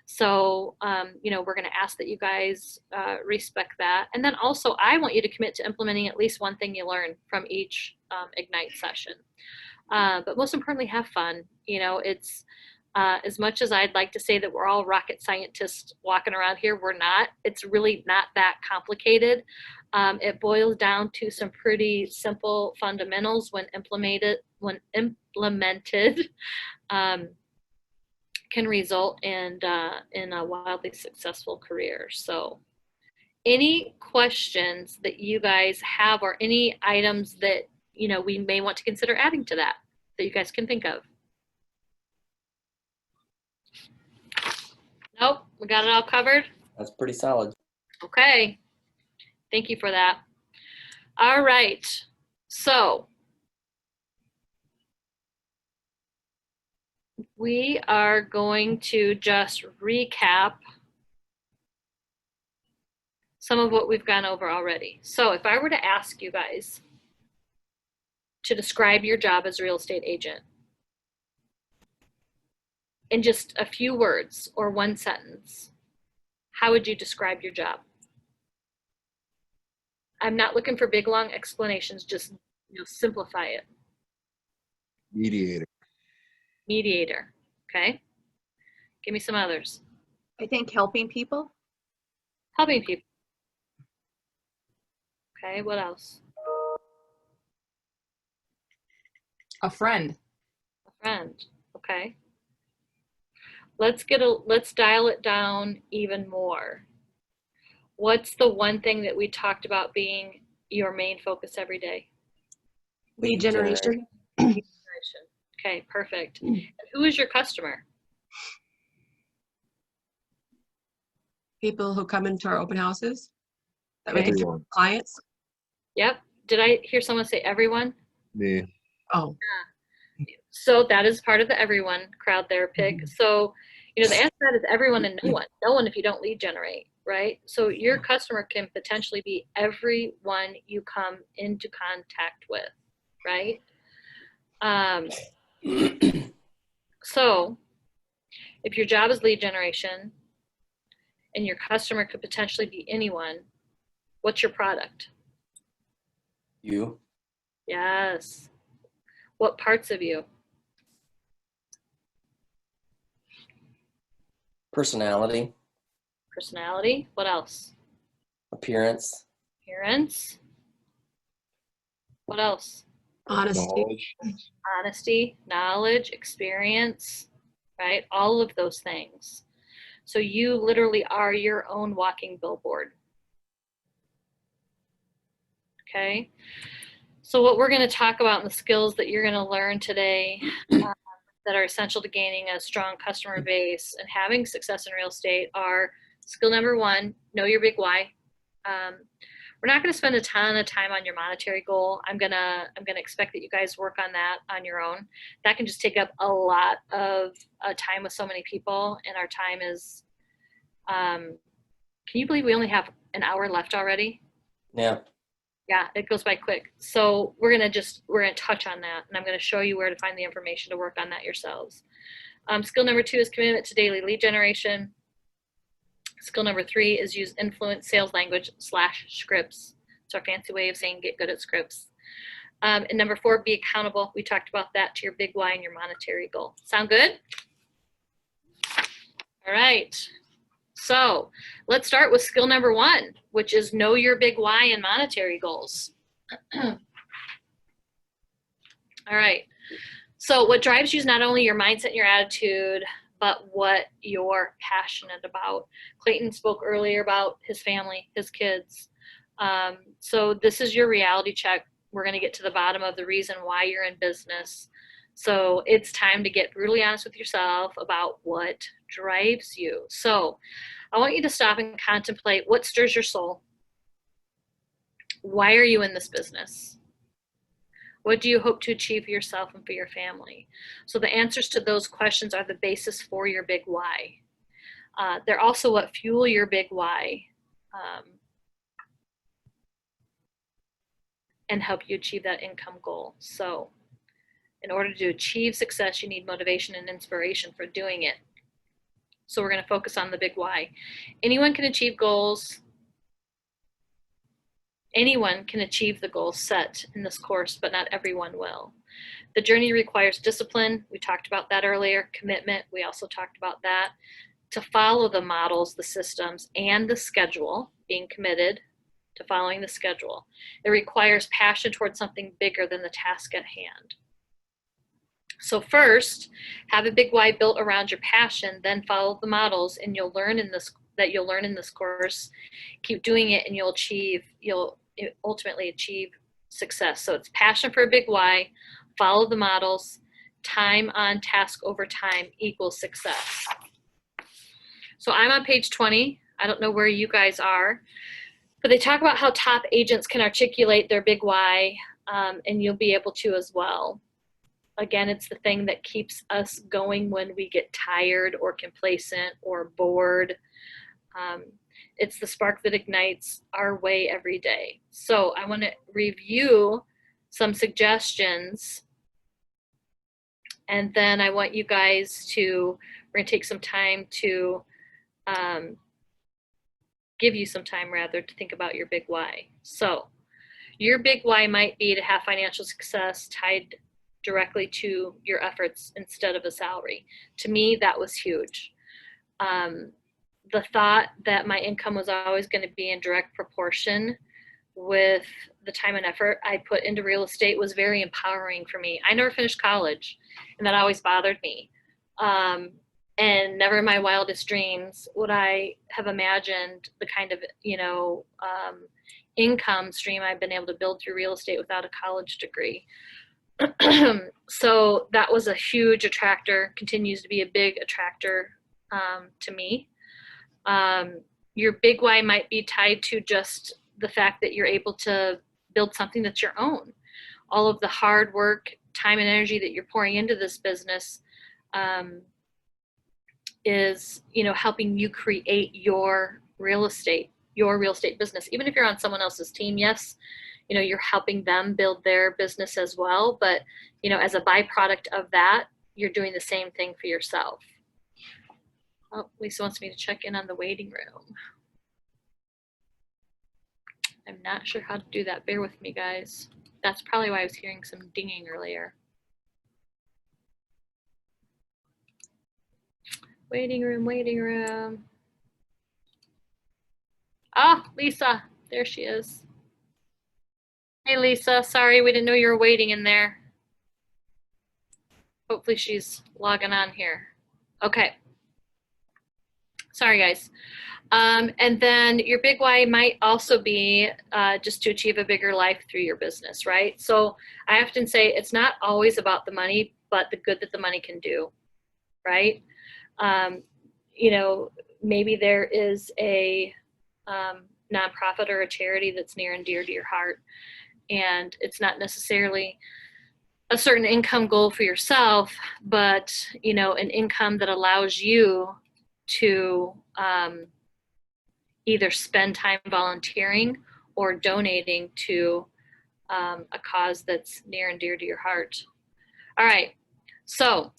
So, we're going to ask that you guys respect that. And then also, I want you to commit to implementing at least one thing you learn from each Ignite session. But most importantly, have fun. It's as much as I'd like to say that we're all rocket scientists walking around here, we're not. It's really not that complicated. It boils down to some pretty simple fundamentals when implemented, can result in a wildly successful career. So any questions that you guys have, or any items that you know, we may want to consider adding to that you guys can think of. Nope, we got it all covered. That's pretty solid. Okay, thank you for that. All right, so we are going to just recap some of what we've gone over already. So if I were to ask you guys to describe your job as a real estate agent in just a few words or one sentence, how would you describe your job? I'm not looking for big, long explanations, just simplify it. Mediator. Mediator, okay? Give me some others. I think helping people. Helping people. Okay, what else? A friend. A friend, okay. Let's dial it down even more. What's the one thing that we talked about being your main focus every day? Lead generation. Lead generation. Okay, perfect. And who is your customer? People who come into our open houses that we can Everyone. clients. Yep. Did I hear someone say everyone? Me. Oh, So that is part of the everyone crowd there, Pig. So, you know, the answer to that is everyone and no one. No one if you don't lead generate, right? So your customer can potentially be everyone you come into contact with, right? So if your job is lead generation and your customer could potentially be anyone, what's your product? You. Yes. What parts of you? Personality. Personality. What else? Appearance. Appearance. What else? honesty. Knowledge. Honesty, knowledge, experience, right? All of those things. So you literally are your own walking billboard. Okay. So what we're going to talk about and the skills that you're going to learn today that are essential to gaining a strong customer base and having success in real estate are skill number one, know your big why. We're not going to spend a ton of time on your monetary goal. I'm gonna expect that you guys work on that on your own. That can just take up a lot of time with so many people, and our time is. Can you believe we only have an hour left already? Yeah. Yeah, it goes by quick. So we're gonna touch on that, and I'm gonna show you where to find the information to work on that yourselves. Skill number two is commitment to daily lead generation. Skill number three is use influence sales language / scripts. It's our fancy way of saying get good at scripts. And number four, be accountable. We talked about that to your big why and your monetary goal. Sound good? All right. So let's start with skill number one, which is know your big why and monetary goals. All right. So what drives you is not only your mindset and your attitude, but what you're passionate about. Clayton spoke earlier about his family, his kids. So this is your reality check. We're going to get to the bottom of the reason why you're in business. So it's time to get brutally honest with yourself about what drives you. So I want you to stop and contemplate what stirs your soul. Why are you in this business? What do you hope to achieve for yourself and for your family? So the answers to those questions are the basis for your big why. They're also what fuel your big why and help you achieve that income goal. So in order to achieve success, you need motivation and inspiration for doing it. So we're going to focus on the big why. Anyone can achieve goals. Anyone can achieve the goals set in this course, but not everyone will. The journey requires discipline. We talked about that earlier. Commitment. We also talked about that. To follow the models, the systems, and the schedule, being committed to following the schedule. It requires passion towards something bigger than the task at hand. So first, have a big why built around your passion, then follow the models, and you'll learn in this course. Keep doing it, and you'll ultimately achieve success. So it's passion for a big why, follow the models, time on task over time equals success. So I'm on page 20. I don't know where you guys are, but they talk about how top agents can articulate their big why, and you'll be able to as well. Again, it's the thing that keeps us going when we get tired or complacent or bored. It's the spark that ignites our way every day. So I want to review some suggestions, and then I want you guys to, we're going to take some time to give you some time rather to think about your big why. So your big why might be to have financial success tied directly to your efforts instead of a salary. To me, that was huge. The thought that my income was always going to be in direct proportion with the time and effort I put into real estate was very empowering for me. I never finished college, and that always bothered me. And never in my wildest dreams would I have imagined the kind of, income stream I've been able to build through real estate without a college degree. So that was a huge attractor, continues to be a big attractor to me. Your big why might be tied to just the fact that you're able to build something that's your own. All of the hard work, time and energy that you're pouring into this business is, helping you create your real estate business. Even if you're on someone else's team, yes, you're helping them build their business as well. But, as a byproduct of that, you're doing the same thing for yourself. Oh, Lisa wants me to check in on the waiting room. I'm not sure how to do that. Bear with me, guys. That's probably why I was hearing some dinging earlier. Waiting room, waiting room. Ah, Lisa, there she is. Hey, Lisa, sorry, we didn't know you were waiting in there. Hopefully she's logging on here. Okay. Sorry, guys. And then your big why might also be just to achieve a bigger life through your business, right? So I often say it's not always about the money, but the good that the money can do, right? Maybe there is a nonprofit or a charity that's near and dear to your heart, and it's not necessarily a certain income goal for yourself, but an income that allows you to either spend time volunteering or donating to a cause that's near and dear to your heart. All right, so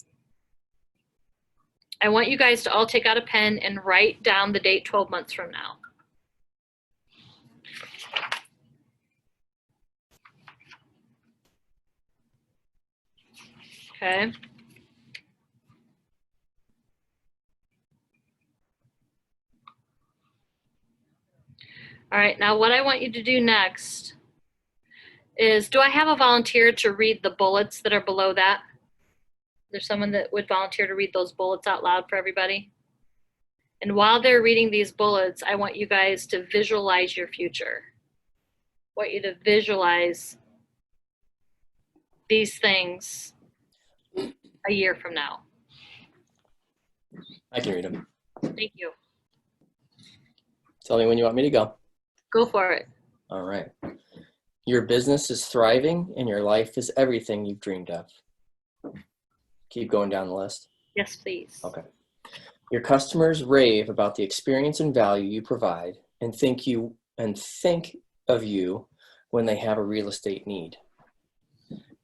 I want you guys to all take out a pen and write down the date 12 months from now. Okay. All right, now what I want you to do next is, do I have a volunteer to read the bullets that are below that? There's someone that would volunteer to read those bullets out loud for everybody. And while they're reading these bullets, I want you guys to visualize your future. I want you to visualize these things a year from now. I can read them. Thank you. Tell me when you want me to go. Go for it. All right. Your business is thriving and your life is everything you've dreamed of. Keep going down the list. Yes, please. Okay. Your customers rave about the experience and value you provide and think of you when they have a real estate need.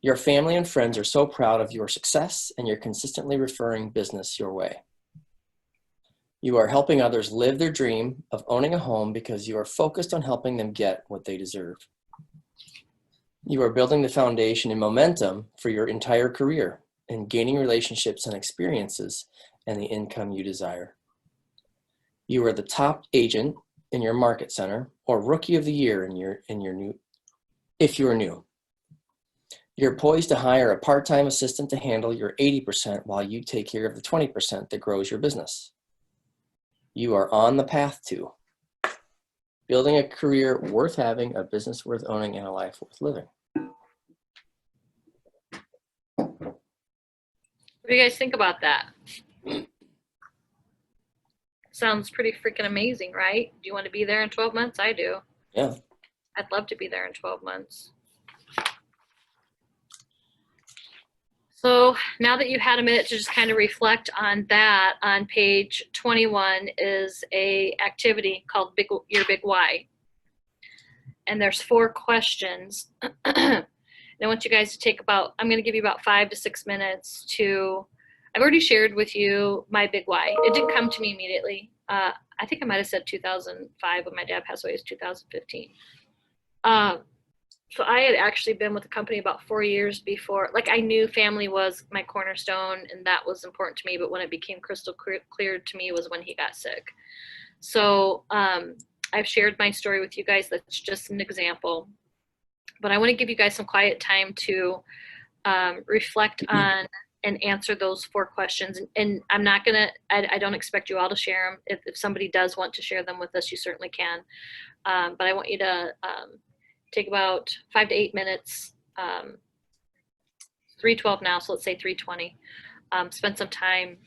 Your family and friends are so proud of your success and you're consistently referring business your way. You are helping others live their dream of owning a home because you are focused on helping them get what they deserve. You are building the foundation and momentum for your entire career and gaining relationships and experiences and the income you desire. You are the top agent in your market center or rookie of the year if you are new. You're poised to hire a part-time assistant to handle your 80% while you take care of the 20% that grows your business. You are on the path to building a career worth having, a business worth owning, and a life worth living. do you guys think about that? Sounds pretty freaking amazing, right? Do you want to be there in 12 months? I do. Yeah. I'd love to be there in 12 months. So now that you've had a minute to just kind of reflect on that, on page 21 is a activity called Your Big Why. And there's 4 questions. And I want you guys to take about, I'm going to give you about 5 to 6 minutes to, I've already shared with you my big why. It didn't come to me immediately. I think I might have said 2005 when my dad passed away. It was 2015. So I had actually been with the company about 4 years before. Like, I knew family was my cornerstone and that was important to me. But when it became crystal clear to me was when he got sick. So I've shared my story with you guys. That's just an example. But I want to give you guys some quiet time to reflect on and answer those 4 questions. And I'm not going to, I don't expect you all to share them. If somebody does want to share them with us, you certainly can. But I want you to take about 5 to 8 minutes, 3:12 now, so let's say 3:20. Spend some time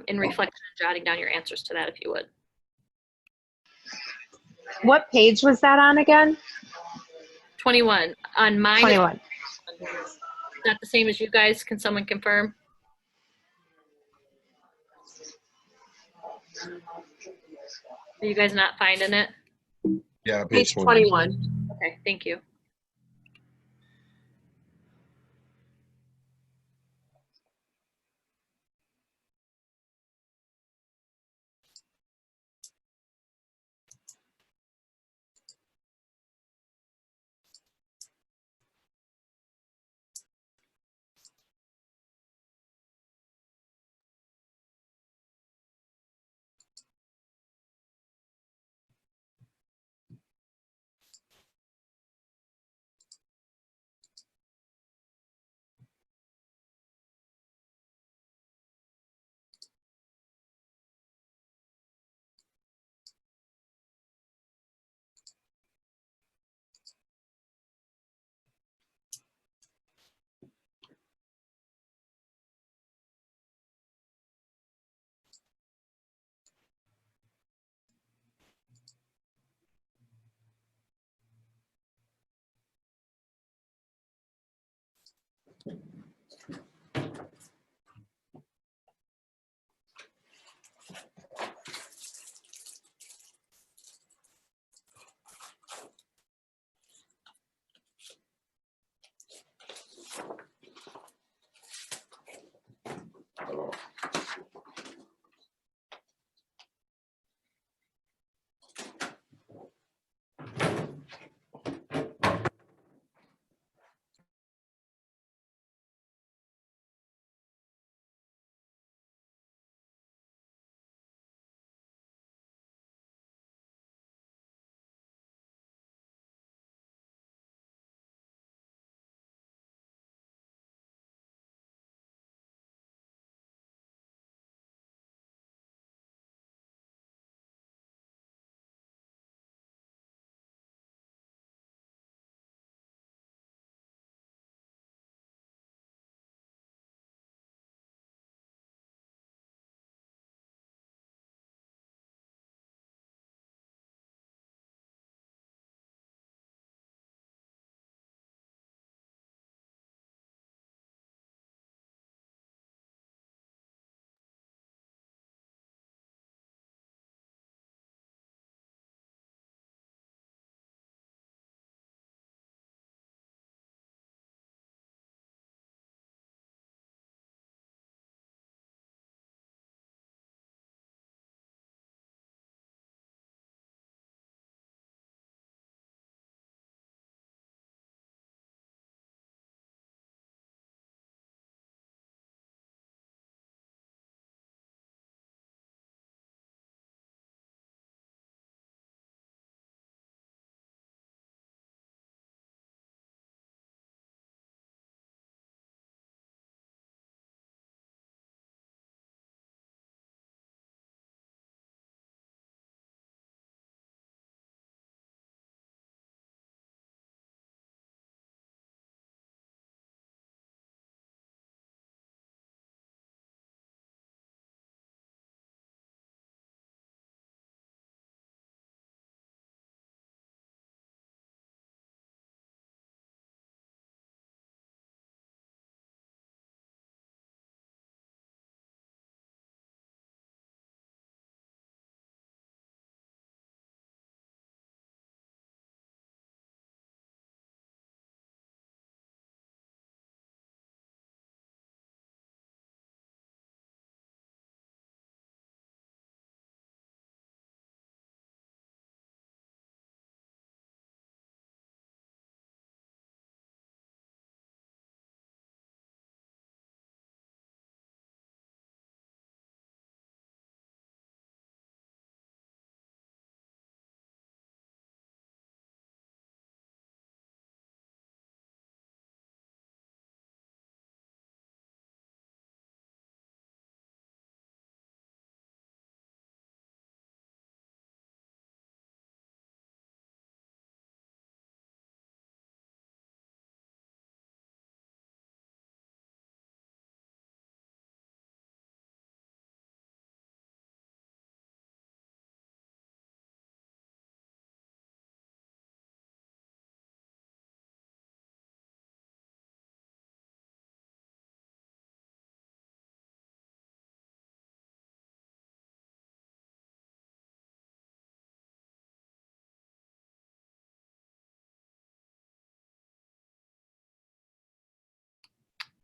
in reflection and jotting down your answers to that if you would. What page was that on again? 21. On mine, 21. Is that the same as you guys? Can someone confirm? Are you guys not finding it? Yeah, Page 21. Okay, thank you.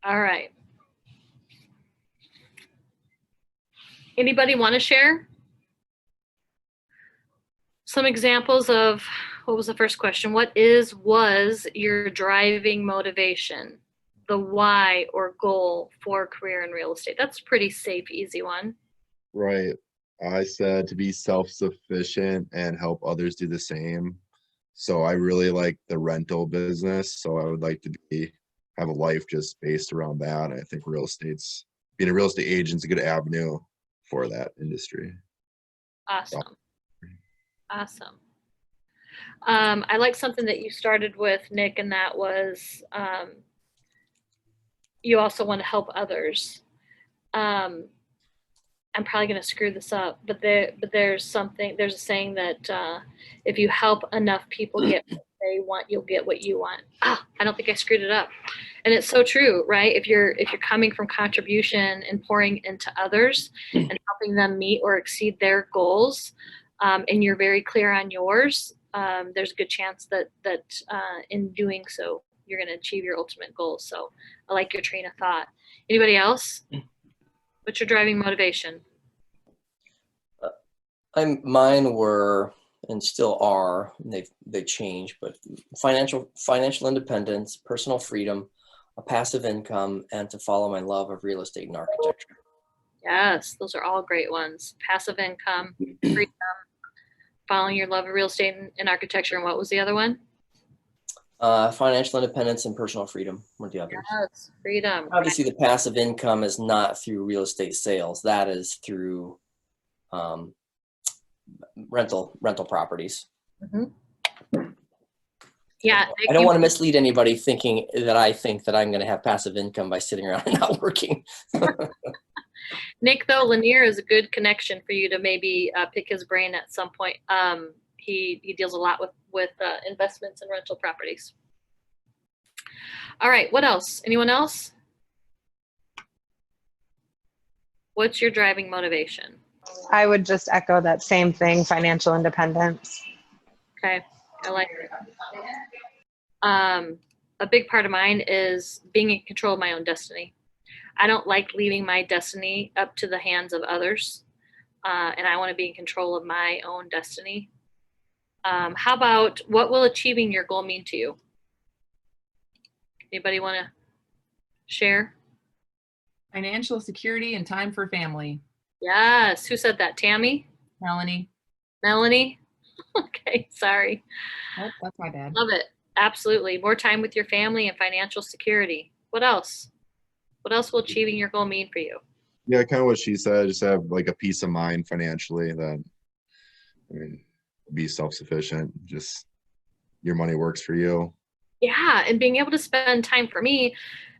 All right. Anybody want to share some examples of, what was the first question? Was your driving motivation? The why or goal for career in real estate? That's a pretty safe, easy one. Right. I said to be self-sufficient and help others do the same. So I really like the rental business. So I would like to have a life just based around that. I think being a real estate agent is a good avenue for that industry. Awesome. Awesome. I like something that you started with, Nick, and that was you also want to help others. I'm probably going to screw this up, but there's a saying that if you help enough people get what they want, you'll get what you want. I don't think I screwed it up. And it's so true, right? If you're coming from contribution and pouring into others and helping them meet or exceed their goals, and you're very clear on yours, there's a good chance that in doing so, you're going to achieve your ultimate goals. So I like your train of thought. Anybody else? What's your driving motivation? Mine were and still are, and they change, but financial independence, personal freedom, a passive income, and to follow my love of real estate and architecture. Yes, those are all great ones. Passive income, freedom, following your love of real estate and architecture. And what was the other one? Financial independence and personal freedom were the others. Yes, freedom. Obviously, the passive income is not through real estate sales. That is through rental properties. Mm-hmm. Yeah. I don't want to mislead anybody thinking that I think that I'm going to have passive income by sitting around and not working. Nick, though, Lanier is a good connection for you to maybe pick his brain at some point. He deals a lot with investments and rental properties. All right, what else? Anyone else? What's your driving motivation? I would just echo that same thing, financial independence. Okay, I like it. A big part of mine is being in control of my own destiny. I don't like leaving my destiny up to the hands of others, and I want to be in control of my own destiny. How about, what will achieving your goal mean to you? Anybody want to share? Financial security and time for family. Yes. Who said that? Tammy? Melanie. Melanie? Okay, sorry. Oh, that's my bad. Love it. Absolutely. More time with your family and financial security. What else? What else will achieving your goal mean for you? Yeah, kind of what she said. Just have like a peace of mind financially. That, I mean, be self-sufficient. Just your money works for you. Yeah, and being able to spend time, for me,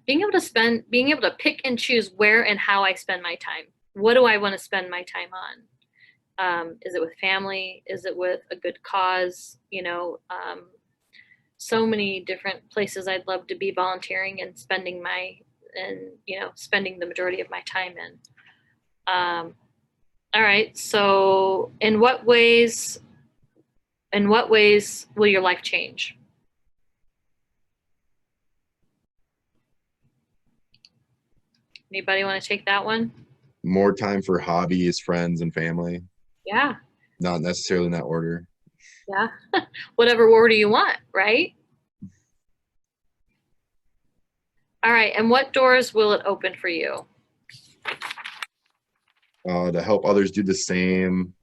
being able to pick and choose where and how I spend my time. What do I want to spend my time on? Is it with family? Is it with a good cause? So many different places I'd love to be volunteering and spending the majority of my time in. All right, so in what ways will your life change? Anybody want to take that one? More time for hobbies, friends, and family. Yeah. Not necessarily in that order. Yeah. Whatever order you want, right? All right. And what doors will it open for you? To help others do the same.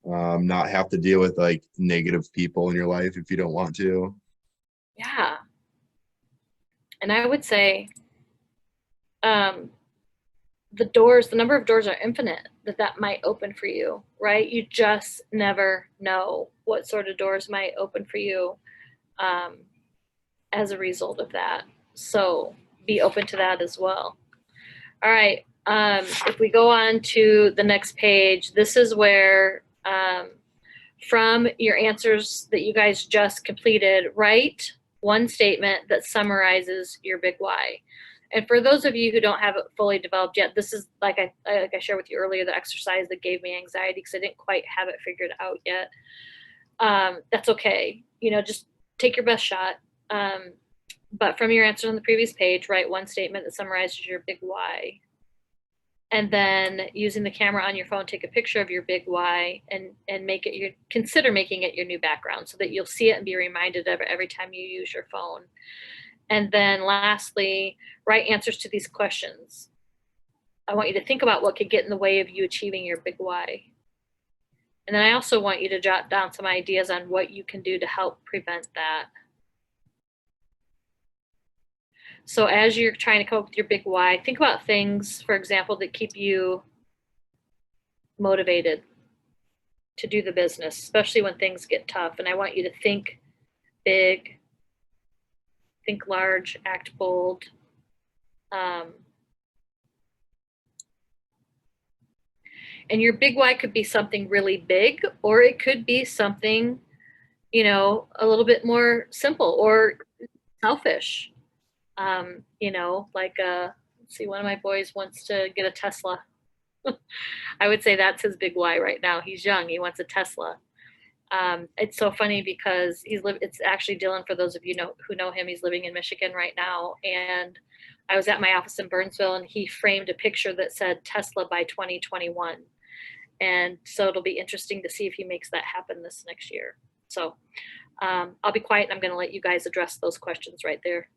Not have to deal with like negative people in your life if you don't want to. Yeah. And I would say the number of doors are infinite that might open for you, right? You just never know what sort of doors might open for you as a result of that. So be open to that as well. All right. If we go on to the next page, this is where from your answers that you guys just completed, write one statement that summarizes your big why. And for those of you who don't have it fully developed yet, this is like I shared with you earlier, the exercise that gave me anxiety because I didn't quite have it figured out yet. That's okay. Just take your best shot. But from your answers on the previous page, write one statement that summarizes your big why. And then using the camera on your phone, take a picture of your big why and consider making it your new background so that you'll see it and be reminded of it every time you use your phone. And then lastly, write answers to these questions. I want you to think about what could get in the way of you achieving your big why. And then I also want you to jot down some ideas on what you can do to help prevent that. So as you're trying to come up with your big why, think about things, for example, that keep you motivated to do the business, especially when things get tough. And I want you to think big, think large, act bold. And your big why could be something really big, or it could be something, you know, a little bit more simple or selfish. You know, like, let's see, one of my boys wants to get a Tesla. I would say that's his big why right now. He's young, he wants a Tesla. It's so funny because it's actually Dylan, for those of you who know him, he's living in Michigan right now. And I was at my office in Burnsville and he framed a picture that said Tesla by 2021. And so it'll be interesting to see if he makes that happen this next year. So I'll be quiet and I'm going to let you guys address those questions right there.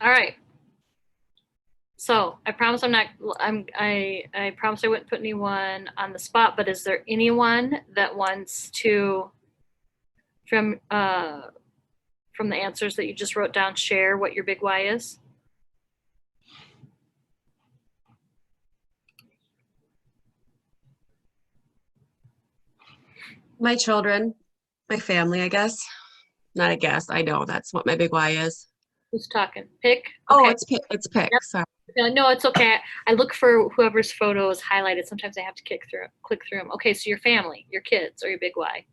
All right. So I promise I promise I wouldn't put anyone on the spot, but is there anyone that wants to, from the answers that you just wrote down, share what your big why is? My children. My family, I guess. Not a guess. I know that's what my big why is. Who's talking? Pick? Oh, Okay. it's pick. Yep. Sorry. No, it's okay. I look for whoever's photo is highlighted. Sometimes I have to click through them. Okay, so your family, your kids, or your big why.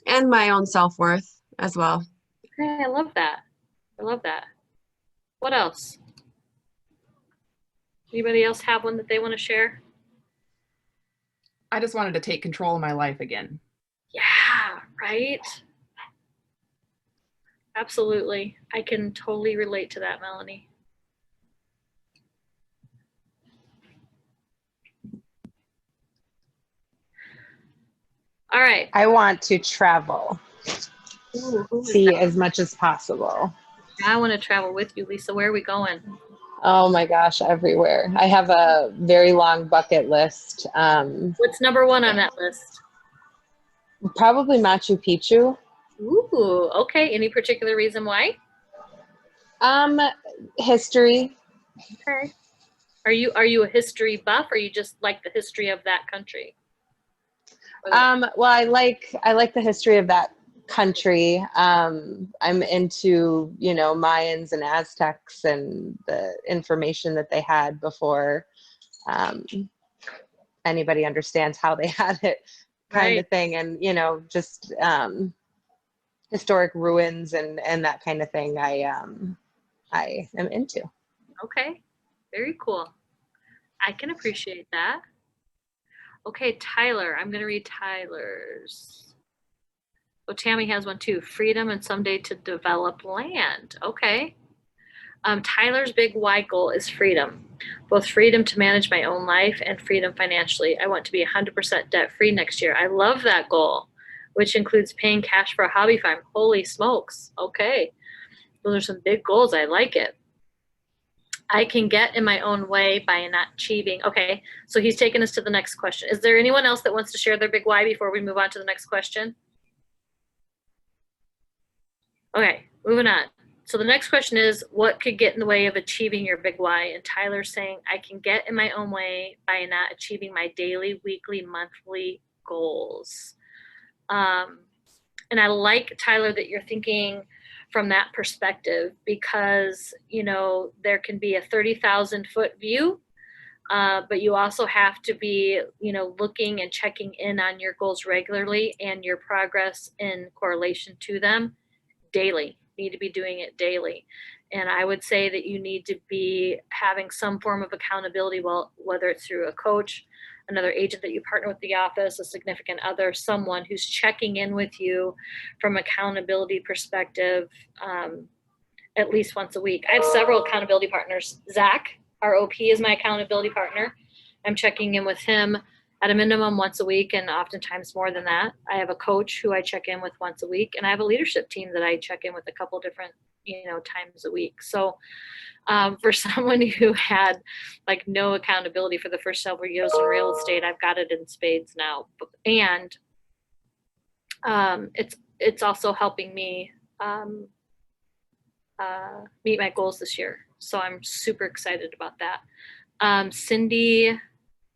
And my own self-worth as well. Okay, I love that. I love that. What else? Anybody else have one that they want to share? I just wanted to take control of my life again. Yeah, right? Absolutely. I can totally relate to that, Melanie. All right. I want to travel, Ooh, who is see that? as much as possible. I want to travel with you, Lisa. Where are we going? Oh my gosh, everywhere. I have a very long bucket list. What's number one on that list? Probably Machu Picchu. Ooh, okay. Any particular reason why? History. Okay. Are you a history buff, or you just like the history of that country? Well, I like the history of that country. I'm into, Mayans and Aztecs and the information that they had before anybody understands how they had it, kind of thing. And, just historic ruins and that kind of thing I am into. Okay. Very cool. I can appreciate that. Okay, Tyler. I'm going to read Tyler's. Oh, Tammy has one too. Freedom and someday to develop land. Okay. Tyler's big why goal is freedom. Both freedom to manage my own life and freedom financially. I want to be 100% debt free next year. I love that goal, which includes paying cash for a hobby farm. Holy smokes. Okay. Those are some big goals. I like it. I can get in my own way by not achieving. Okay, so he's taken us to the next question. Is there anyone else that wants to share their big why before we move on to the next question? Okay, moving on. So the next question is, what could get in the way of achieving your big why? And Tyler's saying, I can get in my own way by not achieving my daily, weekly, monthly goals. And I like, Tyler, that you're thinking from that perspective, because there can be a 30,000 foot view, but you also have to be looking and checking in on your goals regularly and your progress in correlation to them daily. You need to be doing it daily. And I would say that you need to be having some form of accountability, well, whether it's through a coach, another agent that you partner with the office, a significant other, someone who's checking in with you from accountability perspective, at least once a week. I have several accountability partners. Zach, our OP, is my accountability partner. I'm checking in with him at a minimum once a week, and oftentimes more than that. I have a coach who I check in with once a week, and I have a leadership team that I check in with a couple different times a week. So for someone who had like no accountability for the first several years in real estate, I've got it in spades now. And it's also helping me meet my goals this year. So I'm super excited about that. Cindy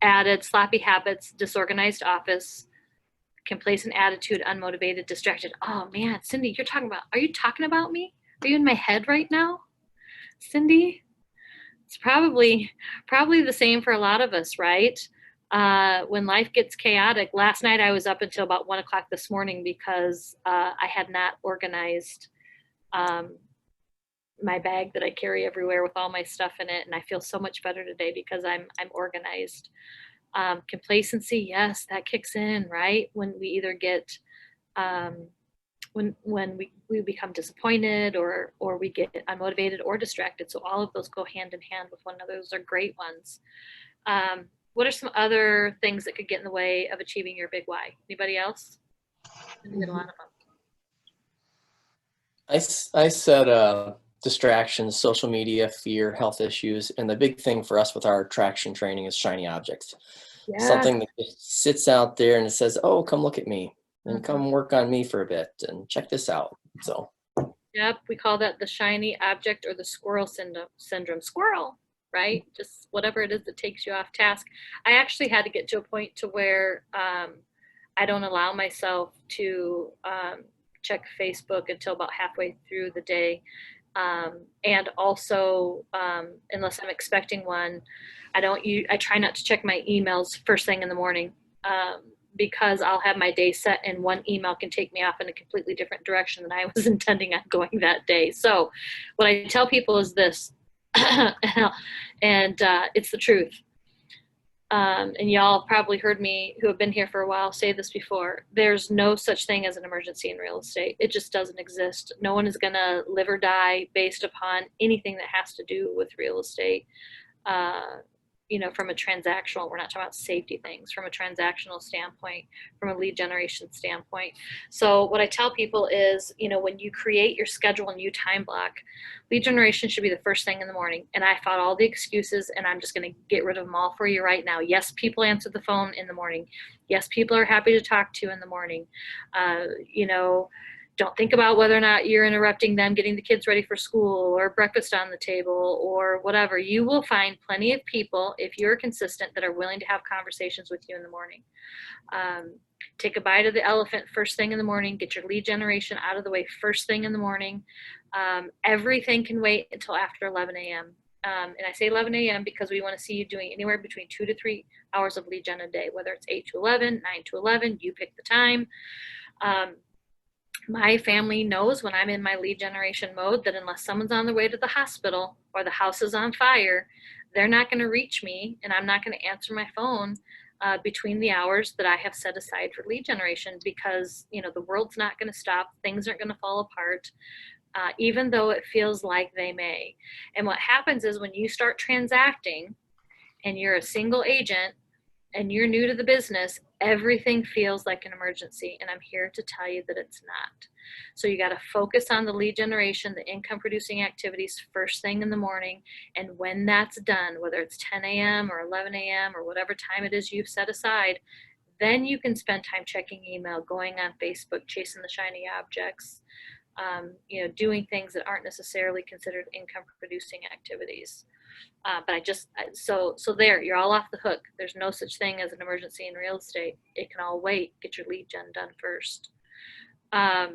added sloppy habits, disorganized office, complacent attitude, unmotivated, distracted. Oh man, Cindy, are you talking about me? Are you in my head right now? Cindy, it's probably the same for a lot of us, right? When life gets chaotic. Last night I was up until about 1 o'clock this morning because I had not organized my bag that I carry everywhere with all my stuff in it, and I feel so much better today because I'm organized. Complacency, yes, that kicks in, right? When we either get when we become disappointed or we get unmotivated or distracted. So all of those go hand in hand with one another. Those are great ones. What are some other things that could get in the way of achieving your big why? Anybody else? I get a lot of them. I said distractions, social media, fear, health issues, and the big thing for us with our traction training is shiny objects. Yeah. Something that just sits out there and it says, oh, come look at me and come work on me for a bit and check this out. So Yep, we call that the shiny object or the squirrel syndrome. Squirrel, right? Just whatever it is that takes you off task. I actually had to get to a point to where I don't allow myself to check Facebook until about halfway through the day. And also, unless I'm expecting one, I try not to check my emails first thing in the morning, because I'll have my day set and one email can take me off in a completely different direction than I was intending on going that day. So what I tell people is this, and it's the truth. And y'all probably heard me who have been here for a while say this before. There's no such thing as an emergency in real estate. It just doesn't exist. No one is going to live or die based upon anything that has to do with real estate. From a transactional, we're not talking about safety things, from a transactional standpoint, from a lead generation standpoint. So what I tell people is, when you create your schedule and you time block, lead generation should be the first thing in the morning. And I fought all the excuses, and I'm just going to get rid of them all for you right now. Yes, people answer the phone in the morning. Yes, people are happy to talk to in the morning. Don't think about whether or not you're interrupting them getting the kids ready for school or breakfast on the table or whatever. You will find plenty of people, if you're consistent, that are willing to have conversations with you in the morning. Take a bite of the elephant first thing in the morning. Get your lead generation out of the way first thing in the morning. Everything can wait until after 11 a.m. And I say 11 a.m. because we want to see you doing anywhere between 2 to 3 hours of lead gen a day, whether it's 8 to 11, 9 to 11, you pick the time. My family knows when I'm in my lead generation mode that unless someone's on their way to the hospital or the house is on fire, they're not going to reach me, and I'm not going to answer my phone between the hours that I have set aside for lead generation, because the world's not going to stop. Things aren't going to fall apart, even though it feels like they may. And what happens is when you start transacting and you're a single agent and you're new to the business, everything feels like an emergency. And I'm here to tell you that it's not. So you got to focus on the lead generation, the income producing activities first thing in the morning. And when that's done, whether it's 10 a.m. or 11 a.m. or whatever time it is you've set aside, then you can spend time checking email, going on Facebook, chasing the shiny objects, doing things that aren't necessarily considered income producing activities. So there, you're all off the hook. There's no such thing as an emergency in real estate. It can all wait. Get your lead gen done first. How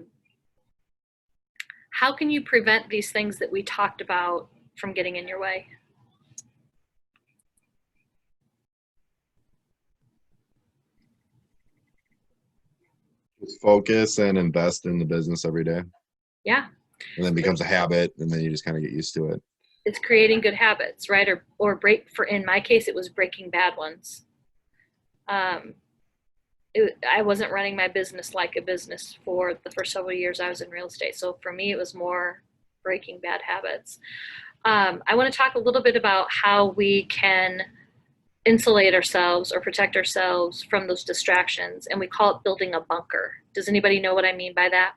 can you prevent these things that we talked about from getting in your way? Just focus and invest in the business every day. Yeah. And then it becomes a habit, and then you just kind of get used to it. It's creating good habits, right? In my case, it was breaking bad ones. I wasn't running my business like a business for the first several years I was in real estate. So for me, it was more breaking bad habits. I want to talk a little bit about how we can insulate ourselves or protect ourselves from those distractions. And we call it building a bunker. Does anybody know what I mean by that?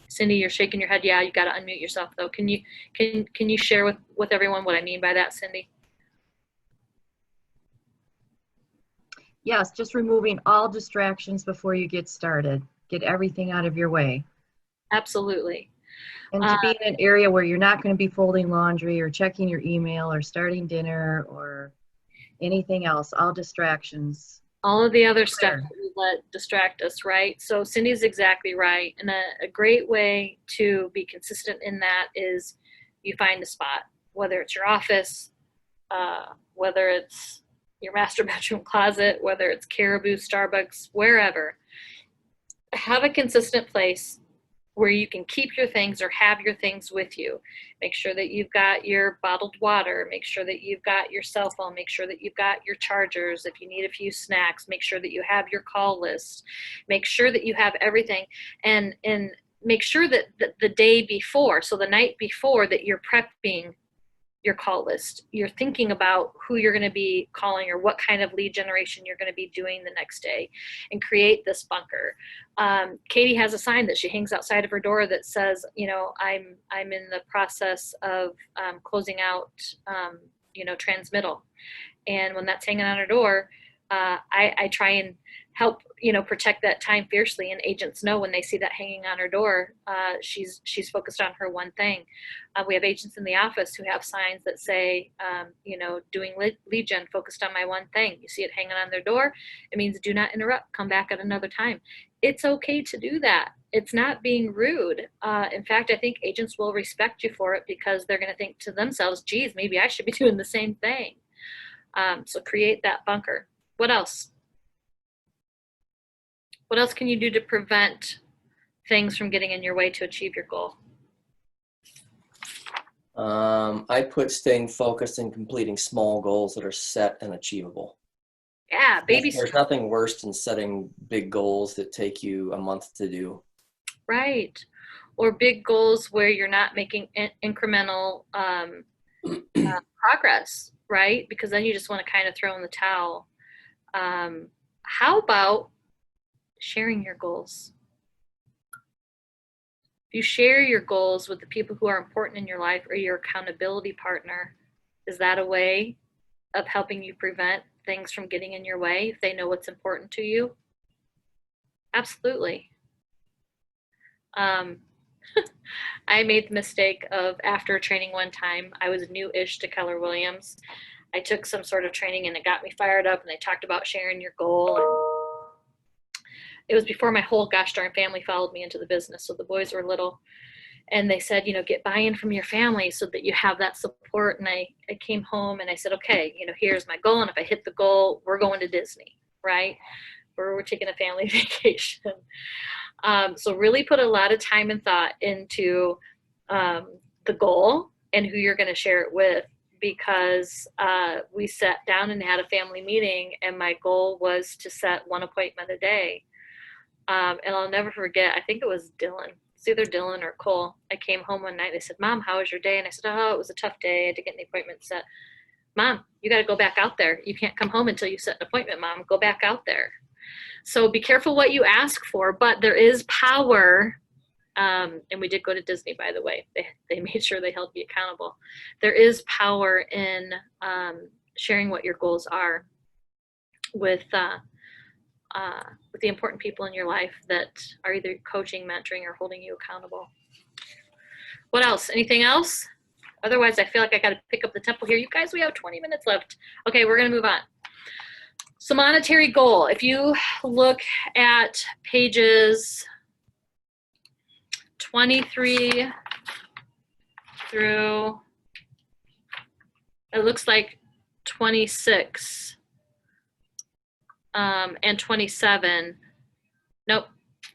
Cindy, you're shaking your head. Yeah, you got to unmute yourself though. Can you share with everyone what I mean by that, Cindy? Yes, just removing all distractions before you get started. Get everything out of your way. Absolutely. And to be in an area where you're not going to be folding laundry or checking your email or starting dinner or anything else, all distractions. All of the other stuff that we let distract us, right? So Cindy's exactly right. And a great way to be consistent in that is you find a spot, whether it's your office, whether it's your master bedroom closet, whether it's Caribou, Starbucks, wherever. Have a consistent place where you can keep your things or have your things with you. Make sure that you've got your bottled water. Make sure that you've got your cell phone. Make sure that you've got your chargers. If you need a few snacks, make sure that you have your call list. Make sure that you have everything. And make sure that the day before, so the night before, that you're prepping your call list. You're thinking about who you're going to be calling or what kind of lead generation you're going to be doing the next day, and create this bunker. Katie has a sign that she hangs outside of her door that says, I'm in the process of closing out, transmittal. And when that's hanging on her door, I try and help, protect that time fiercely, and agents know when they see that hanging on her door, she's focused on her one thing. We have agents in the office who have signs that say, doing lead gen, focused on my one thing. You see it hanging on their door, it means do not interrupt, come back at another time. It's okay to do that. It's not being rude. In fact, I think agents will respect you for it, because they're going to think to themselves, geez, maybe I should be doing the same thing. So create that bunker. What else? What else can you do to prevent things from getting in your way to achieve your goal? I put staying focused and completing small goals that are set and achievable. Yeah, baby There's nothing worse than setting big goals that take you a month to do. Right. Or big goals where you're not making incremental progress, right? Because then you just want to kind of throw in the towel. How about sharing your goals? If you share your goals with the people who are important in your life, or your accountability partner, is that a way of helping you prevent things from getting in your way if they know what's important to you? Absolutely. I made the mistake of, after training one time, I was new-ish to Keller Williams. I took some sort of training and it got me fired up, and they talked about sharing your goal. And it was before my whole gosh darn family followed me into the business, so the boys were little. And they said, get buy-in from your family so that you have that support. And I came home and I said, okay, here's my goal. And if I hit the goal, we're going to Disney, right? Or we're taking a family vacation. So really put a lot of time and thought into the goal and who you're going to share it with, because we sat down and had a family meeting, and my goal was to set one appointment a day. And I'll never forget, I think it was Dylan. It's either Dylan or Cole. I came home one night, they said, Mom, how was your day? And I said, oh, it was a tough day. I had to get an appointment set. Mom, you got to go back out there. You can't come home until you set an appointment, Mom. Go back out there. So be careful what you ask for, but there is power. And we did go to Disney, by the way. They made sure they held me accountable. There is power in sharing what your goals are with the important people in your life that are either coaching, mentoring, or holding you accountable. What else? Anything else? Otherwise, I feel like I got to pick up the tempo here. You guys, we have 20 minutes left. Okay, we're going to move on. So monetary goal. If you look at pages 23 through, it looks like 26 and 27, nope,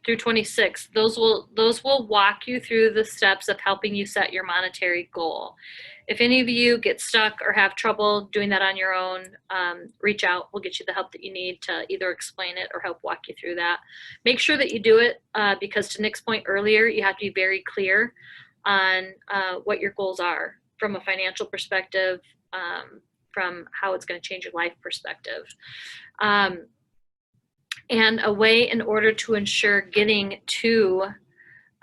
through 26, those will walk you through the steps of helping you set your monetary goal. If any of you get stuck or have trouble doing that on your own, reach out. We'll get you the help that you need to either explain it or help walk you through that. Make sure that you do it, because to Nick's point earlier, you have to be very clear on what your goals are from a financial perspective, from how it's going to change your life perspective. And a way in order to ensure getting to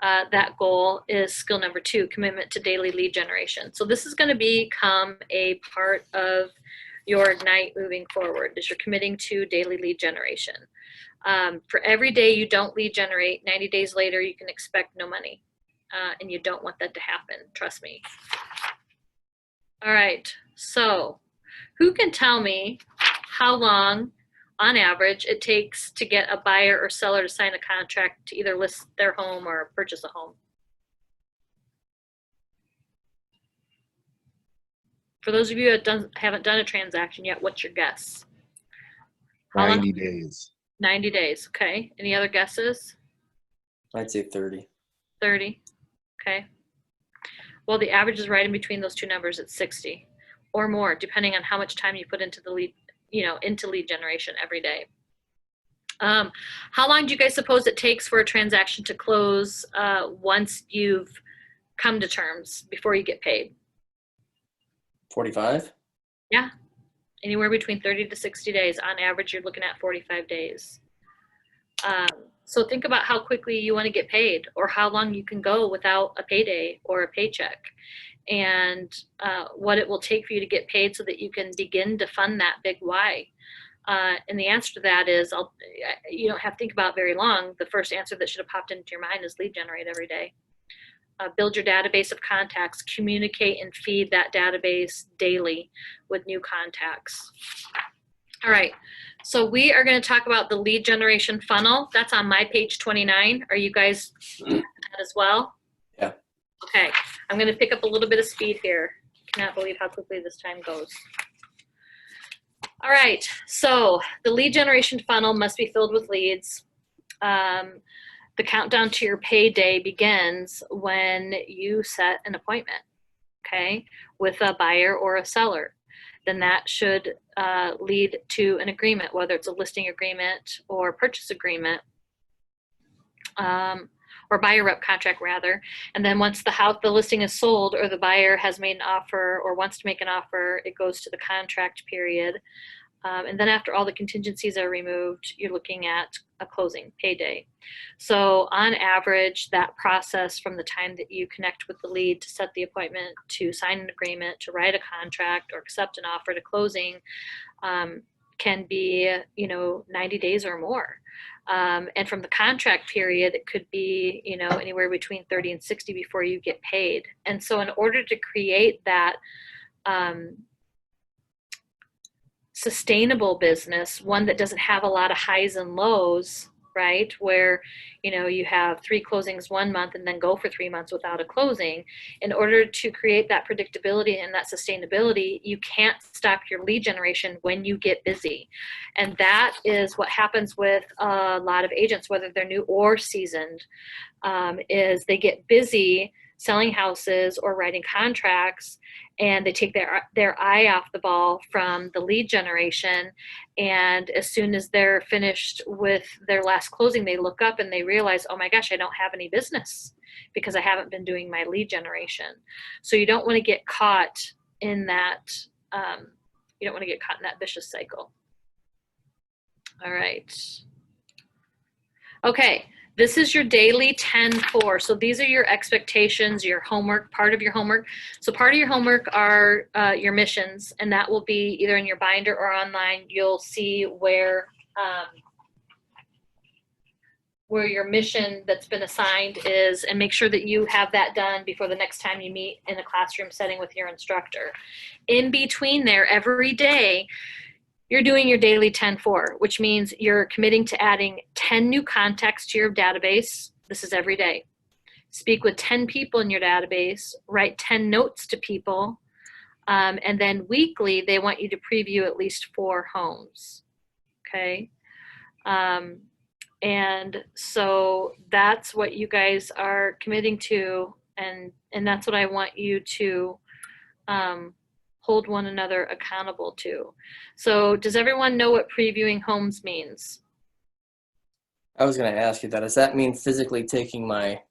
that goal is skill number 2, commitment to daily lead generation. So this is going to become a part of your Ignite moving forward, as you're committing to daily lead generation. For every day you don't lead generate, 90 days later, you can expect no money. And you don't want that to happen, trust me. All right, so who can tell me how long, on average, it takes to get a buyer or seller to sign a contract to either list their home or purchase a home? For those of you that haven't done a transaction yet, what's your guess? 90 days. 90 days, okay. Any other guesses? I'd say 30. 30, okay. Well, the average is right in between those two numbers at 60 or more, depending on how much time you put into the lead, into lead generation every day. How long do you guys suppose it takes for a transaction to close once you've come to terms before you get paid? 45? Yeah, anywhere between 30 to 60 days. On average, you're looking at 45 days. So think about how quickly you want to get paid, or how long you can go without a payday or a paycheck, and what it will take for you to get paid so that you can begin to fund that big why. And the answer to that is, you don't have to think about it very long. The first answer that should have popped into your mind is lead generate every day. Build your database of contacts, communicate and feed that database daily with new contacts. All right, so we are going to talk about the lead generation funnel. That's on my page 29. Are you guys that as well? Yeah. Okay, I'm going to pick up a little bit of speed here. Cannot believe how quickly this time goes. All right, so the lead generation funnel must be filled with leads. The countdown to your payday begins when you set an appointment, okay, with a buyer or a seller. Then that should lead to an agreement, whether it's a listing agreement or purchase agreement, or buyer rep contract rather. And then once the listing is sold or the buyer has made an offer or wants to make an offer, it goes to the contract period. And then after all the contingencies are removed, you're looking at a closing payday. So on average, that process from the time that you connect with the lead to set the appointment, to sign an agreement, to write a contract or accept an offer to closing can be, 90 days or more. And from the contract period, it could be, anywhere between 30 and 60 before you get paid. And so in order to create that sustainable business, one that doesn't have a lot of highs and lows, right? Where, you have 3 closings 1 month and then go for 3 months without a closing. In order to create that predictability and that sustainability, you can't stop your lead generation when you get busy. And that is what happens with a lot of agents, whether they're new or seasoned, is they get busy selling houses or writing contracts, and they take their eye off the ball from the lead generation. And as soon as they're finished with their last closing, they look up and they realize, oh my gosh, I don't have any business because I haven't been doing my lead generation. So you don't want to get caught in that, vicious cycle. All right. Okay. This is your daily 10-4. So these are your expectations, your homework, part of your homework. So part of your homework are your missions, and that will be either in your binder or online. You'll see where your mission that's been assigned is, and make sure that you have that done before the next time you meet in a classroom setting with your instructor. In between there, every day, you're doing your daily 10-4, which means you're committing to adding 10 new contacts to your database. This is every day. Speak with 10 people in your database, write 10 notes to people, and then weekly, they want you to preview at least 4 homes, okay? And so that's what you guys are committing to, and that's what I want you to hold one another accountable to. So does everyone know what previewing homes means? I was going to ask you that. Does that mean physically taking my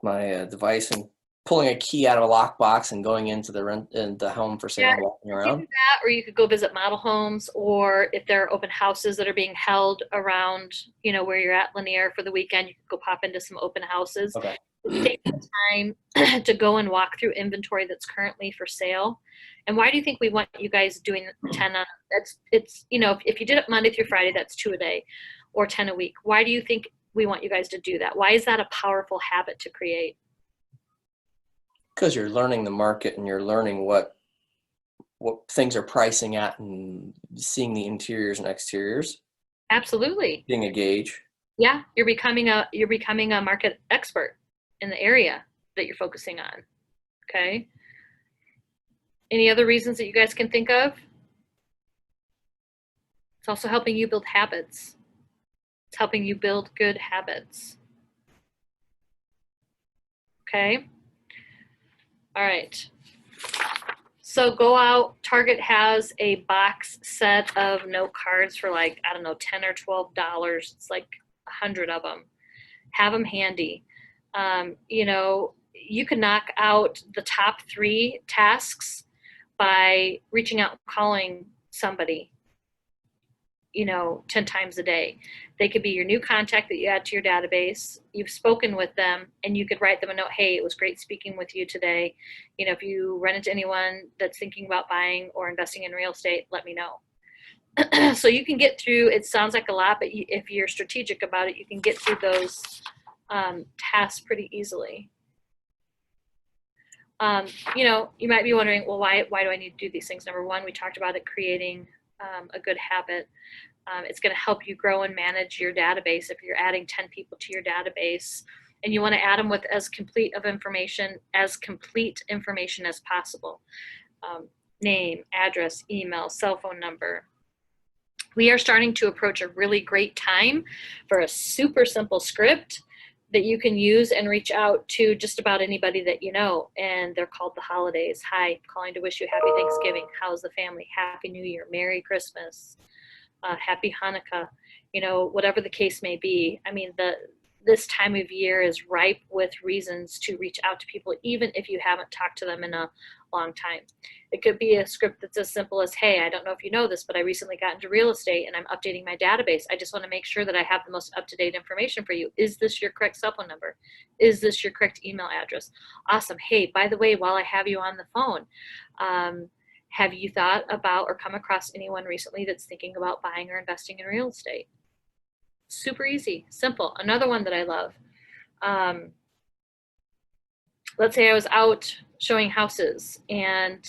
device and pulling a key out of a lockbox and going into the home for sale and walking around? You could do that, or you could go visit model homes, or if there are open houses that are being held around, where you're at Lanier for the weekend, you could go pop into some open houses. Okay. Take the time to go and walk through inventory that's currently for sale. And why do you think we want you guys doing 10 on? It's if you did it Monday through Friday, that's 2 a day, or 10 a week. Why do you think we want you guys to do that? Why is that a powerful habit to create? Because you're learning the market and you're learning what things are pricing at and seeing the interiors and exteriors. Absolutely. Getting a gauge. Yeah, you're becoming a market expert in the area that you're focusing on. Okay. Any other reasons that you guys can think of? It's also helping you build habits. It's helping you build good habits. Okay. All right. So go out. Target has a box set of note cards for like, I don't know, $10 or $12. It's like 100 of them. Have them handy. You can knock out the top 3 tasks by reaching out and calling somebody, 10 times a day. They could be your new contact that you add to your database. You've spoken with them, and you could write them a note. Hey, it was great speaking with you today. If you run into anyone that's thinking about buying or investing in real estate, let me know. So you can get through, it sounds like a lot, but if you're strategic about it, you can get through those tasks pretty easily. You know, you might be wondering, well, why do I need to do these things? Number one, we talked about it creating a good habit. It's going to help you grow and manage your database. If you're adding 10 people to your database, and you want to add them with as complete information as possible. Name, address, email, cell phone number. We are starting to approach a really great time for a super simple script that you can use and reach out to just about anybody that you know. And they're called the holidays. Hi, calling to wish you happy Thanksgiving. How's the family? Happy New Year. Merry Christmas. Happy Hanukkah. You know, whatever the case may be. I mean, this time of year is ripe with reasons to reach out to people, even if you haven't talked to them in a long time. It could be a script that's as simple as, hey, I don't know if you know this, but I recently got into real estate and I'm updating my database. I just want to make sure that I have the most up-to-date information for you. Is this your correct cell phone number? Is this your correct email address? Awesome. Hey, by the way, while I have you on the phone, have you thought about or come across anyone recently that's thinking about buying or investing in real estate? Super easy, simple. Another one that I love. Let's say I was out showing houses and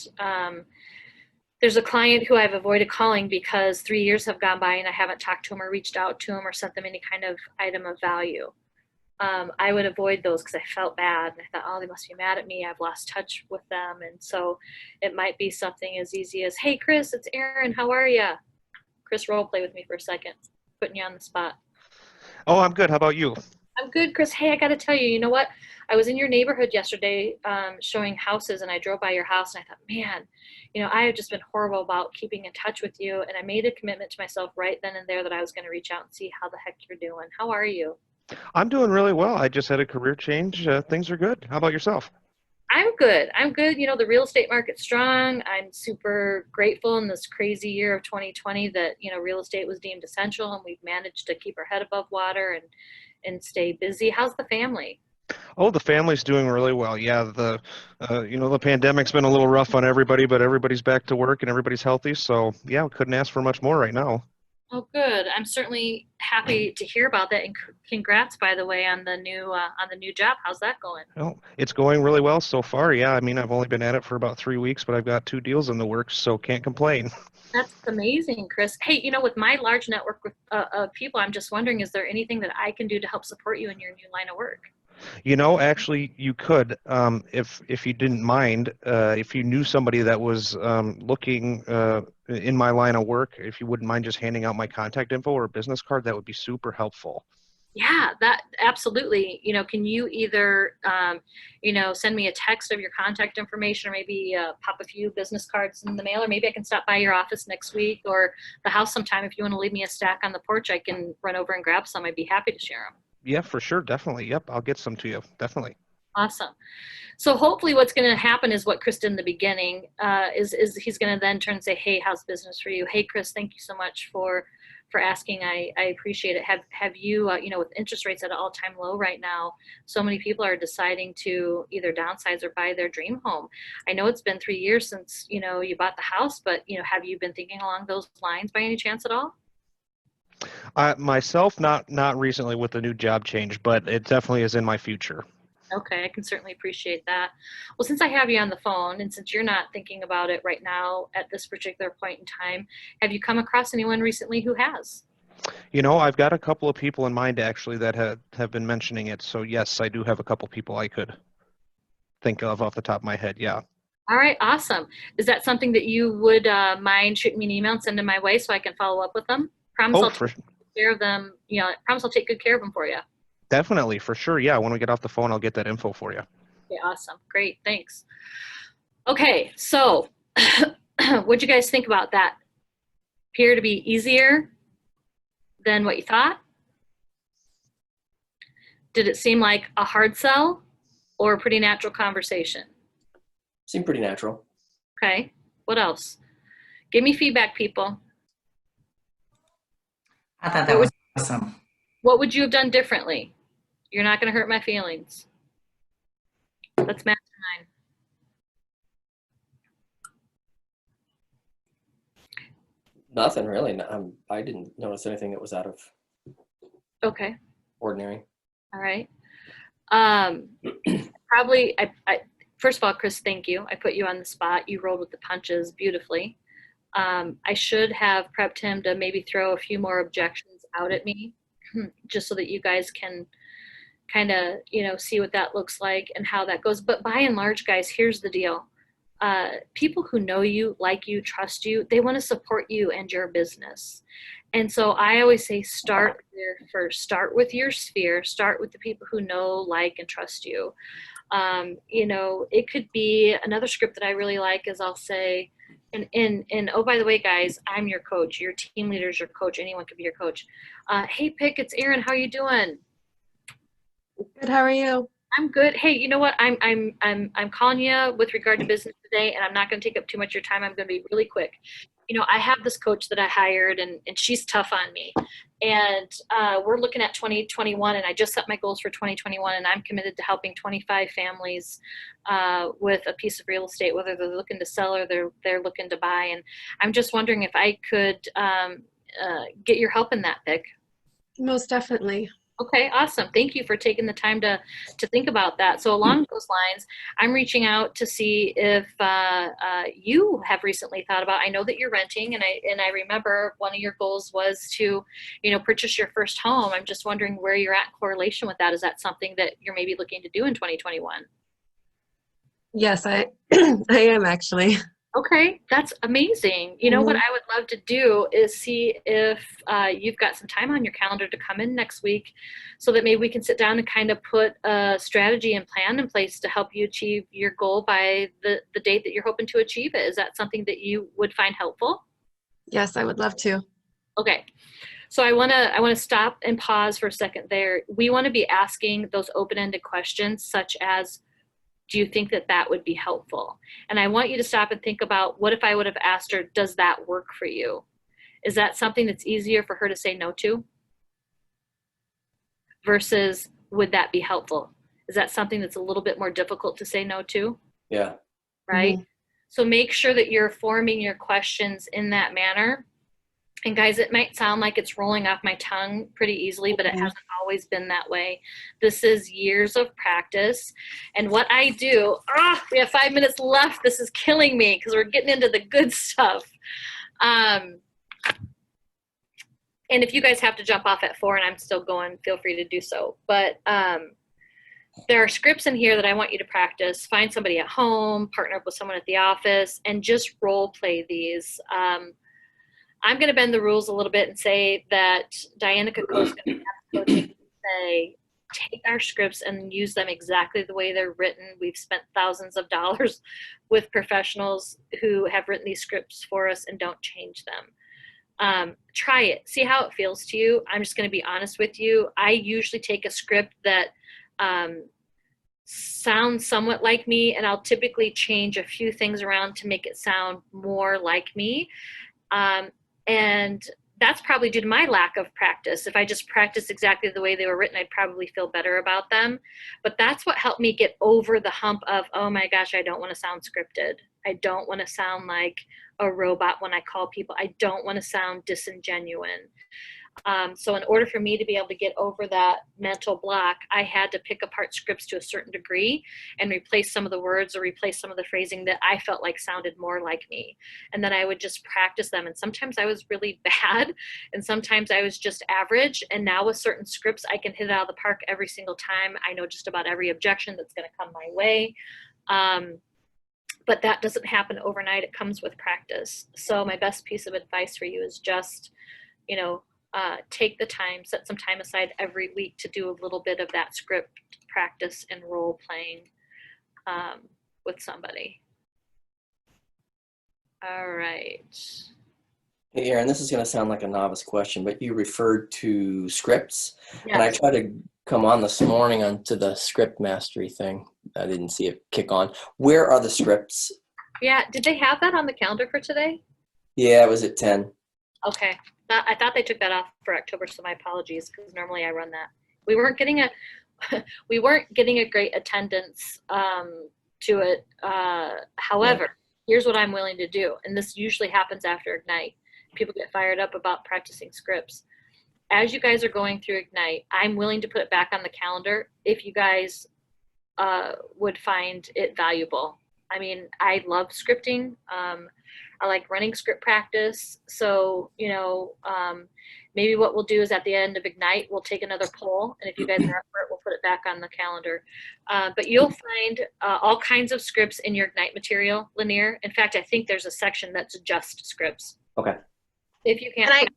there's a client who I've avoided calling because 3 years have gone by and I haven't talked to him or reached out to him or sent them any kind of item of value. I would avoid those because I felt bad and I thought, oh, they must be mad at me. I've lost touch with them. And so it might be something as easy as, hey, Chris, it's Erin. How are you? Chris, role play with me for a second. Putting you on the spot. Oh, I'm good. How about you? I'm good, Chris. Hey, I got to tell you, you know what? I was in your neighborhood yesterday showing houses and I drove by your house and I thought, man, you know, I have just been horrible about keeping in touch with you. And I made a commitment to myself right then and there that I was going to reach out and see how the heck you're doing. How are you? I'm doing really well. I just had a career change. Things are good. How about yourself? I'm good. I'm good. You know, the real estate market's strong. I'm super grateful in this crazy year of 2020 that, you know, real estate was deemed essential and we've managed to keep our head above water and stay busy. How's the family? Oh, the family's doing really well. Yeah, the pandemic's been a little rough on everybody, but everybody's back to work and everybody's healthy. So yeah, we couldn't ask for much more right now. Oh, good. I'm certainly happy to hear about that. And congrats, by the way, on the new job. How's that going? Oh, it's going really well so far. Yeah, I mean, I've only been at it for about 3 weeks, but I've got 2 deals in the works, so can't complain. That's amazing, Chris. Hey, you know, with my large network of people, I'm just wondering, is there anything that I can do to help support you in your new line of work? You know, actually, you could, if you didn't mind, if you knew somebody that was looking in my line of work, if you wouldn't mind just handing out my contact info or a business card, that would be super helpful. Yeah, that absolutely. You know, can you either, you know, send me a text of your contact information or maybe pop a few business cards in the mail, or maybe I can stop by your office next week or the house sometime. If you want to leave me a stack on the porch, I can run over and grab some. I'd be happy to share them. Yeah, for sure. Definitely. Yep. I'll get some to you. Definitely. Awesome. So hopefully what's going to happen is what Chris did in the beginning is he's going to then turn and say, hey, how's business for you? Hey, Chris, thank you so much for asking. I appreciate it. Have you, you know, with interest rates at an all-time low right now, so many people are deciding to either downsize or buy their dream home. I know it's been 3 years since, you know, you bought the house, but, you know, have you been thinking along those lines by any chance at all? Myself, not recently with the new job change, but it definitely is in my future. Okay, I can certainly appreciate that. Well, since I have you on the phone and since you're not thinking about it right now at this particular point in time, have you come across anyone recently who has? You know, I've got a couple of people in mind actually that have been mentioning it. So yes, I do have a couple people I could think of off the top of my head. Yeah. All right, awesome. Is that something that you would mind shooting me an email and sending my way so I can follow up with them? Promise I'll take good care of them. You know, promise I'll take good care of them for you. Definitely, for sure. Yeah, when we get off the phone, I'll get that info for you. Okay, awesome. Great, thanks. Okay, so what'd you guys think about that? Appear to be easier than what you thought? Did it seem like a hard sell or a pretty natural conversation? Seemed pretty natural. Okay, what else? Give me feedback, people. I thought that was awesome. What would you have done differently? You're not going to hurt my feelings. Let's mastermind. Nothing really. I didn't notice anything that was out of Okay. ordinary. All right. Probably, first of all, Chris, thank you. I put you on the spot. You rolled with the punches beautifully. I should have prepped him to maybe throw a few more objections out at me, just so that you guys can kind of, see what that looks like and how that goes. But by and large, guys, here's the deal. People who know you, like you, trust you, they want to support you and your business. And so I always say start there first. Start with your sphere. Start with the people who know, like, and trust you. It could be another script that I really like is I'll say, and oh, by the way, guys, I'm your coach. Your team leader is your coach. Anyone could be your coach. Hey, Pick, it's Erin. How you doing? Good, how are you? I'm good. Hey, you know what? I'm calling you with regard to business today, and I'm not going to take up too much of your time. I'm going to be really quick. I have this coach that I hired, and she's tough on me. And we're looking at 2021, and I just set my goals for 2021, and I'm committed to helping 25 families with a piece of real estate, whether they're looking to sell or they're looking to buy. And I'm just wondering if I could get your help in that, Pick. Most definitely. Okay, awesome. Thank you for taking the time to think about that. So along those lines, I'm reaching out to see if you have recently thought about, I know that you're renting, and I remember one of your goals was to, purchase your first home. I'm just wondering where you're at in correlation with that. Is that something that you're maybe looking to do in 2021? Yes, I I am actually. Okay, that's amazing. What I would love to do is see if you've got some time on your calendar to come in next week so that maybe we can sit down and kind of put a strategy and plan in place to help you achieve your goal by the date that you're hoping to achieve it. Is that something that you would find helpful? Yes, I would love to. Okay. So I want to stop and pause for a second there. We want to be asking those open-ended questions such as, do you think that would be helpful? And I want you to stop and think about, what if I would have asked her, does that work for you? Is that something that's easier for her to say no to? Versus, would that be helpful? Is that something that's a little bit more difficult to say no to? Yeah. Right? So make sure that you're forming your questions in that manner. And guys, it might sound like it's rolling off my tongue pretty easily, but it hasn't always been that way. This is years of practice. And what I do, we have 5 minutes left. This is killing me because we're getting into the good stuff. And if you guys have to jump off at 4 and I'm still going, feel free to do so. But there are scripts in here that I want you to practice. Find somebody at home, partner up with someone at the office, and just role play these. I'm going to bend the rules a little bit and say that Diana Koko's going to say, take our scripts and use them exactly the way they're written. We've spent thousands of dollars with professionals who have written these scripts for us and don't change them. Try it. See how it feels to you. I'm just going to be honest with you. I usually take a script that sounds somewhat like me, and I'll typically change a few things around to make it sound more like me. And that's probably due to my lack of practice. If I just practiced exactly the way they were written, I'd probably feel better about them. But that's what helped me get over the hump of, oh my gosh, I don't want to sound scripted. I don't want to sound like a robot when I call people. I don't want to sound disingenuous. So in order for me to be able to get over that mental block, I had to pick apart scripts to a certain degree and replace some of the words or replace some of the phrasing that I felt like sounded more like me. And then I would just practice them. And sometimes I was really bad, and sometimes I was just average. And now with certain scripts, I can hit it out of the park every single time. I know just about every objection that's going to come my way. But that doesn't happen overnight. It comes with practice. So my best piece of advice for you is just, take the time, set some time aside every week to do a little bit of that script practice and role playing with somebody. All right. Hey, Erin, this is going to sound like a novice question, but you referred to scripts. Yes. And I tried to come on this morning onto the script mastery thing. I didn't see it kick on. Where are the scripts? Yeah, did they have that on the calendar for today? Yeah, it was at 10. Okay. I thought they took that off for October, so my apologies, because normally I run that. We weren't getting a great attendance to it. However, here's what I'm willing to do, and this usually happens after Ignite. people get fired up about practicing scripts. As you guys are going through Ignite, I'm willing to put it back on the calendar if you guys would find it valuable. I mean, I love scripting. I like running script practice. So, you know, maybe what we'll do is at the end of Ignite, we'll take another poll. And if you guys are up for it, we'll put it back on the calendar. But you'll find all kinds of scripts in your Ignite material, Lanier. In fact, I think there's a section that's just scripts. Okay. If you can't.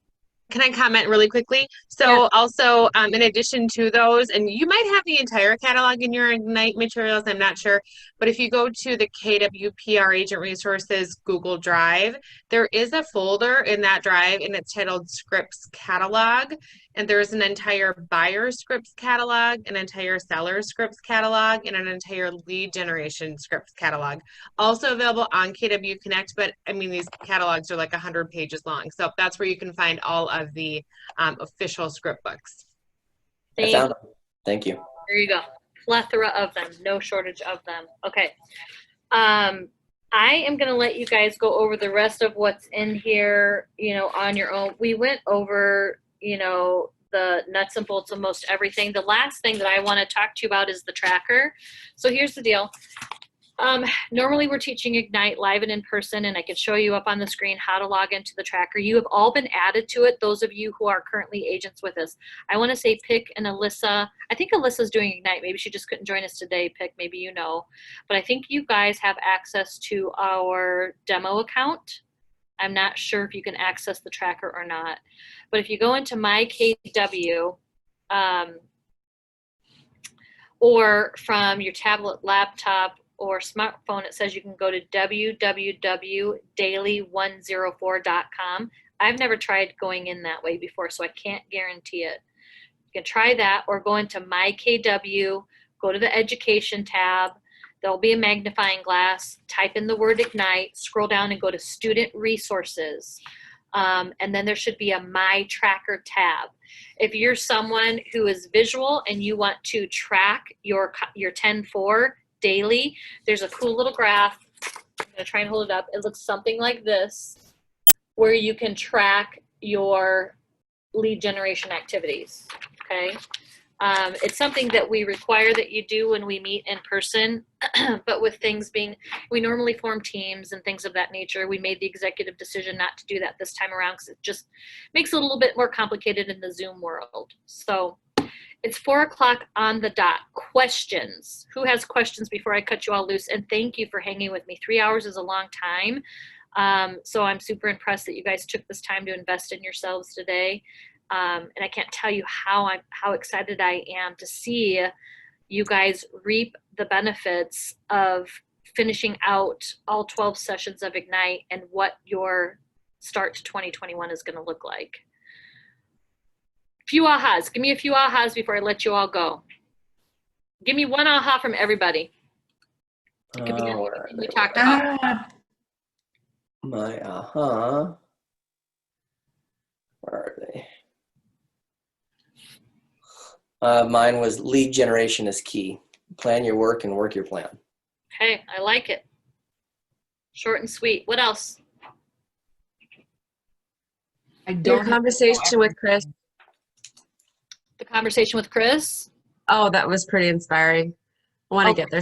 Can I comment really quickly? So also, in addition to those, and you might have the entire catalog in your Ignite materials, I'm not sure, but if you go to the KWPR Agent Resources Google Drive, there is a folder in that drive and it's titled Scripts Catalog. And there's an entire buyer scripts catalog, an entire seller scripts catalog, and an entire lead generation scripts catalog. Also available on KW Connect, but I mean, these catalogs are like 100 pages long. So that's where you can find all of the official script books. I found them. Thank you. There you go. Plethora of them. No shortage of them. Okay. I am going to let you guys go over the rest of what's in here, you know, on your own. We went over, you know, the nuts and bolts of most everything. The last thing that I want to talk to you about is the tracker. So here's the deal. Normally we're teaching Ignite live and in person, and I can show you up on the screen how to log into the tracker. You have all been added to it, those of you who are currently agents with us. I want to say Pick and Alyssa. I think Alyssa's doing Ignite. Maybe she just couldn't join us today, Pick. Maybe you know. But I think you guys have access to our demo account. I'm not sure if you can access the tracker or not. But if you go into My KW, or from your tablet, laptop, or smartphone, it says you can go to www.daily104.com. I've never tried going in that way before, so I can't guarantee it. You can try that, or go into My KW, go to the Education tab. There'll be a magnifying glass, type in the word Ignite, scroll down and go to Student Resources. And then there should be a My Tracker tab. If you're someone who is visual and you want to track your 10-4 daily, there's a cool little graph. I'm gonna try and hold it up. It looks something like this, where you can track your lead generation activities, okay? It's something that we require that you do when we meet in person, but with things being, we normally form teams and things of that nature. We made the executive decision not to do that this time around because it just makes it a little bit more complicated in the Zoom world. So it's 4 o'clock on the dot. Questions? Who has questions before I cut you all loose? And thank you for hanging with me. 3 hours is a long time. So I'm super impressed that you guys took this time to invest in yourselves today. And I can't tell you how excited I am to see you guys reap the benefits of finishing out all 12 sessions of Ignite and what your start to 2021 is going to look like. Few ahas. Give me a few ahas before I let you all go. Give me one aha from everybody. It could be anything we talked about. My aha. Where are they? Mine was lead generation is key. Plan your work and work your plan. Okay, I like it. Short and sweet. What else? Your conversation with Chris. The conversation with Chris? Oh, that was pretty inspiring. I want to get there.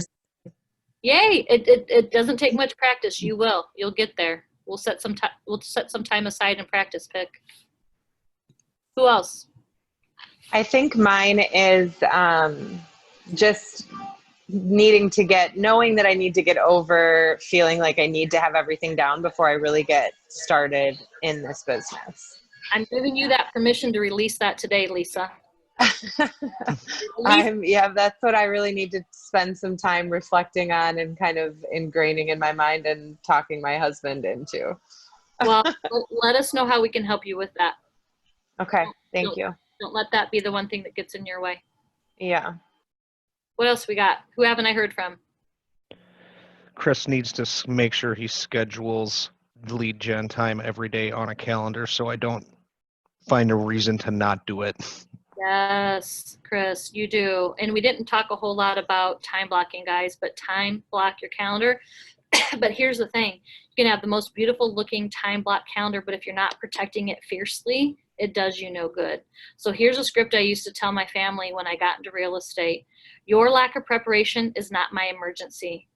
Yay! It doesn't take much practice. You will. You'll get there. We'll set some time. We'll set some time aside and practice. Pick. Who else? I think mine is just knowing that I need to get over feeling like I need to have everything down before I really get started in this business. I'm giving you that permission to release that today, Lisa. That's what I really need to spend some time reflecting on and kind of ingraining in my mind and talking my husband into. Well, let us know how we can help you with that. Okay, thank you. Don't let that be the one thing that gets in your way. Yeah. What else we got? Who haven't I heard from? Chris needs to make sure he schedules lead gen time every day on a calendar so I don't find a reason to not do it. Yes, Chris, you do. And we didn't talk a whole lot about time blocking, guys, but time block your calendar. But here's the thing. You can have the most beautiful looking time block calendar, but if you're not protecting it fiercely, it does you no good. So here's a script I used to tell my family when I got into real estate. Your lack of preparation is not my emergency.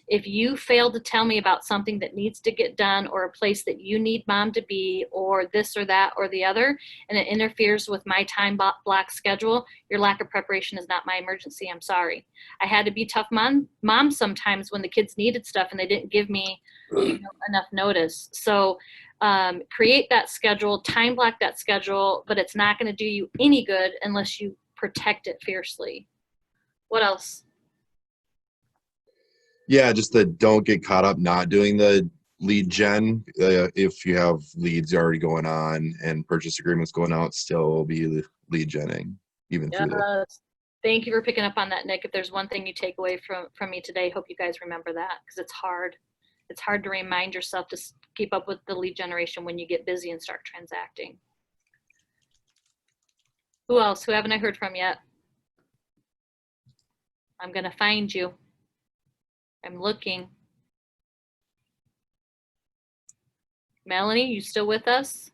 If you fail to tell me about something that needs to get done, or a place that you need mom to be, or this or that or the other, and it interferes with my time block schedule, your lack of preparation is not my emergency. I'm sorry. I had to be tough mom sometimes when the kids needed stuff and they didn't give me enough notice. So create that schedule, time block that schedule, but it's not going to do you any good unless you protect it fiercely. What else? Yeah, just that don't get caught up not doing the lead gen. If you have leads already going on and purchase agreements going out, still be lead genning even through the. Thank you for picking up on that, Nick. If there's one thing you take away from me today, hope you guys remember that, because it's hard. It's hard to remind yourself to keep up with the lead generation when you get busy and start transacting. Who else? Who haven't I heard from yet? I'm going to find you. I'm looking. Melanie, you still with us?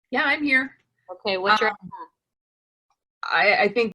Yeah, I'm here. Okay, what's your I think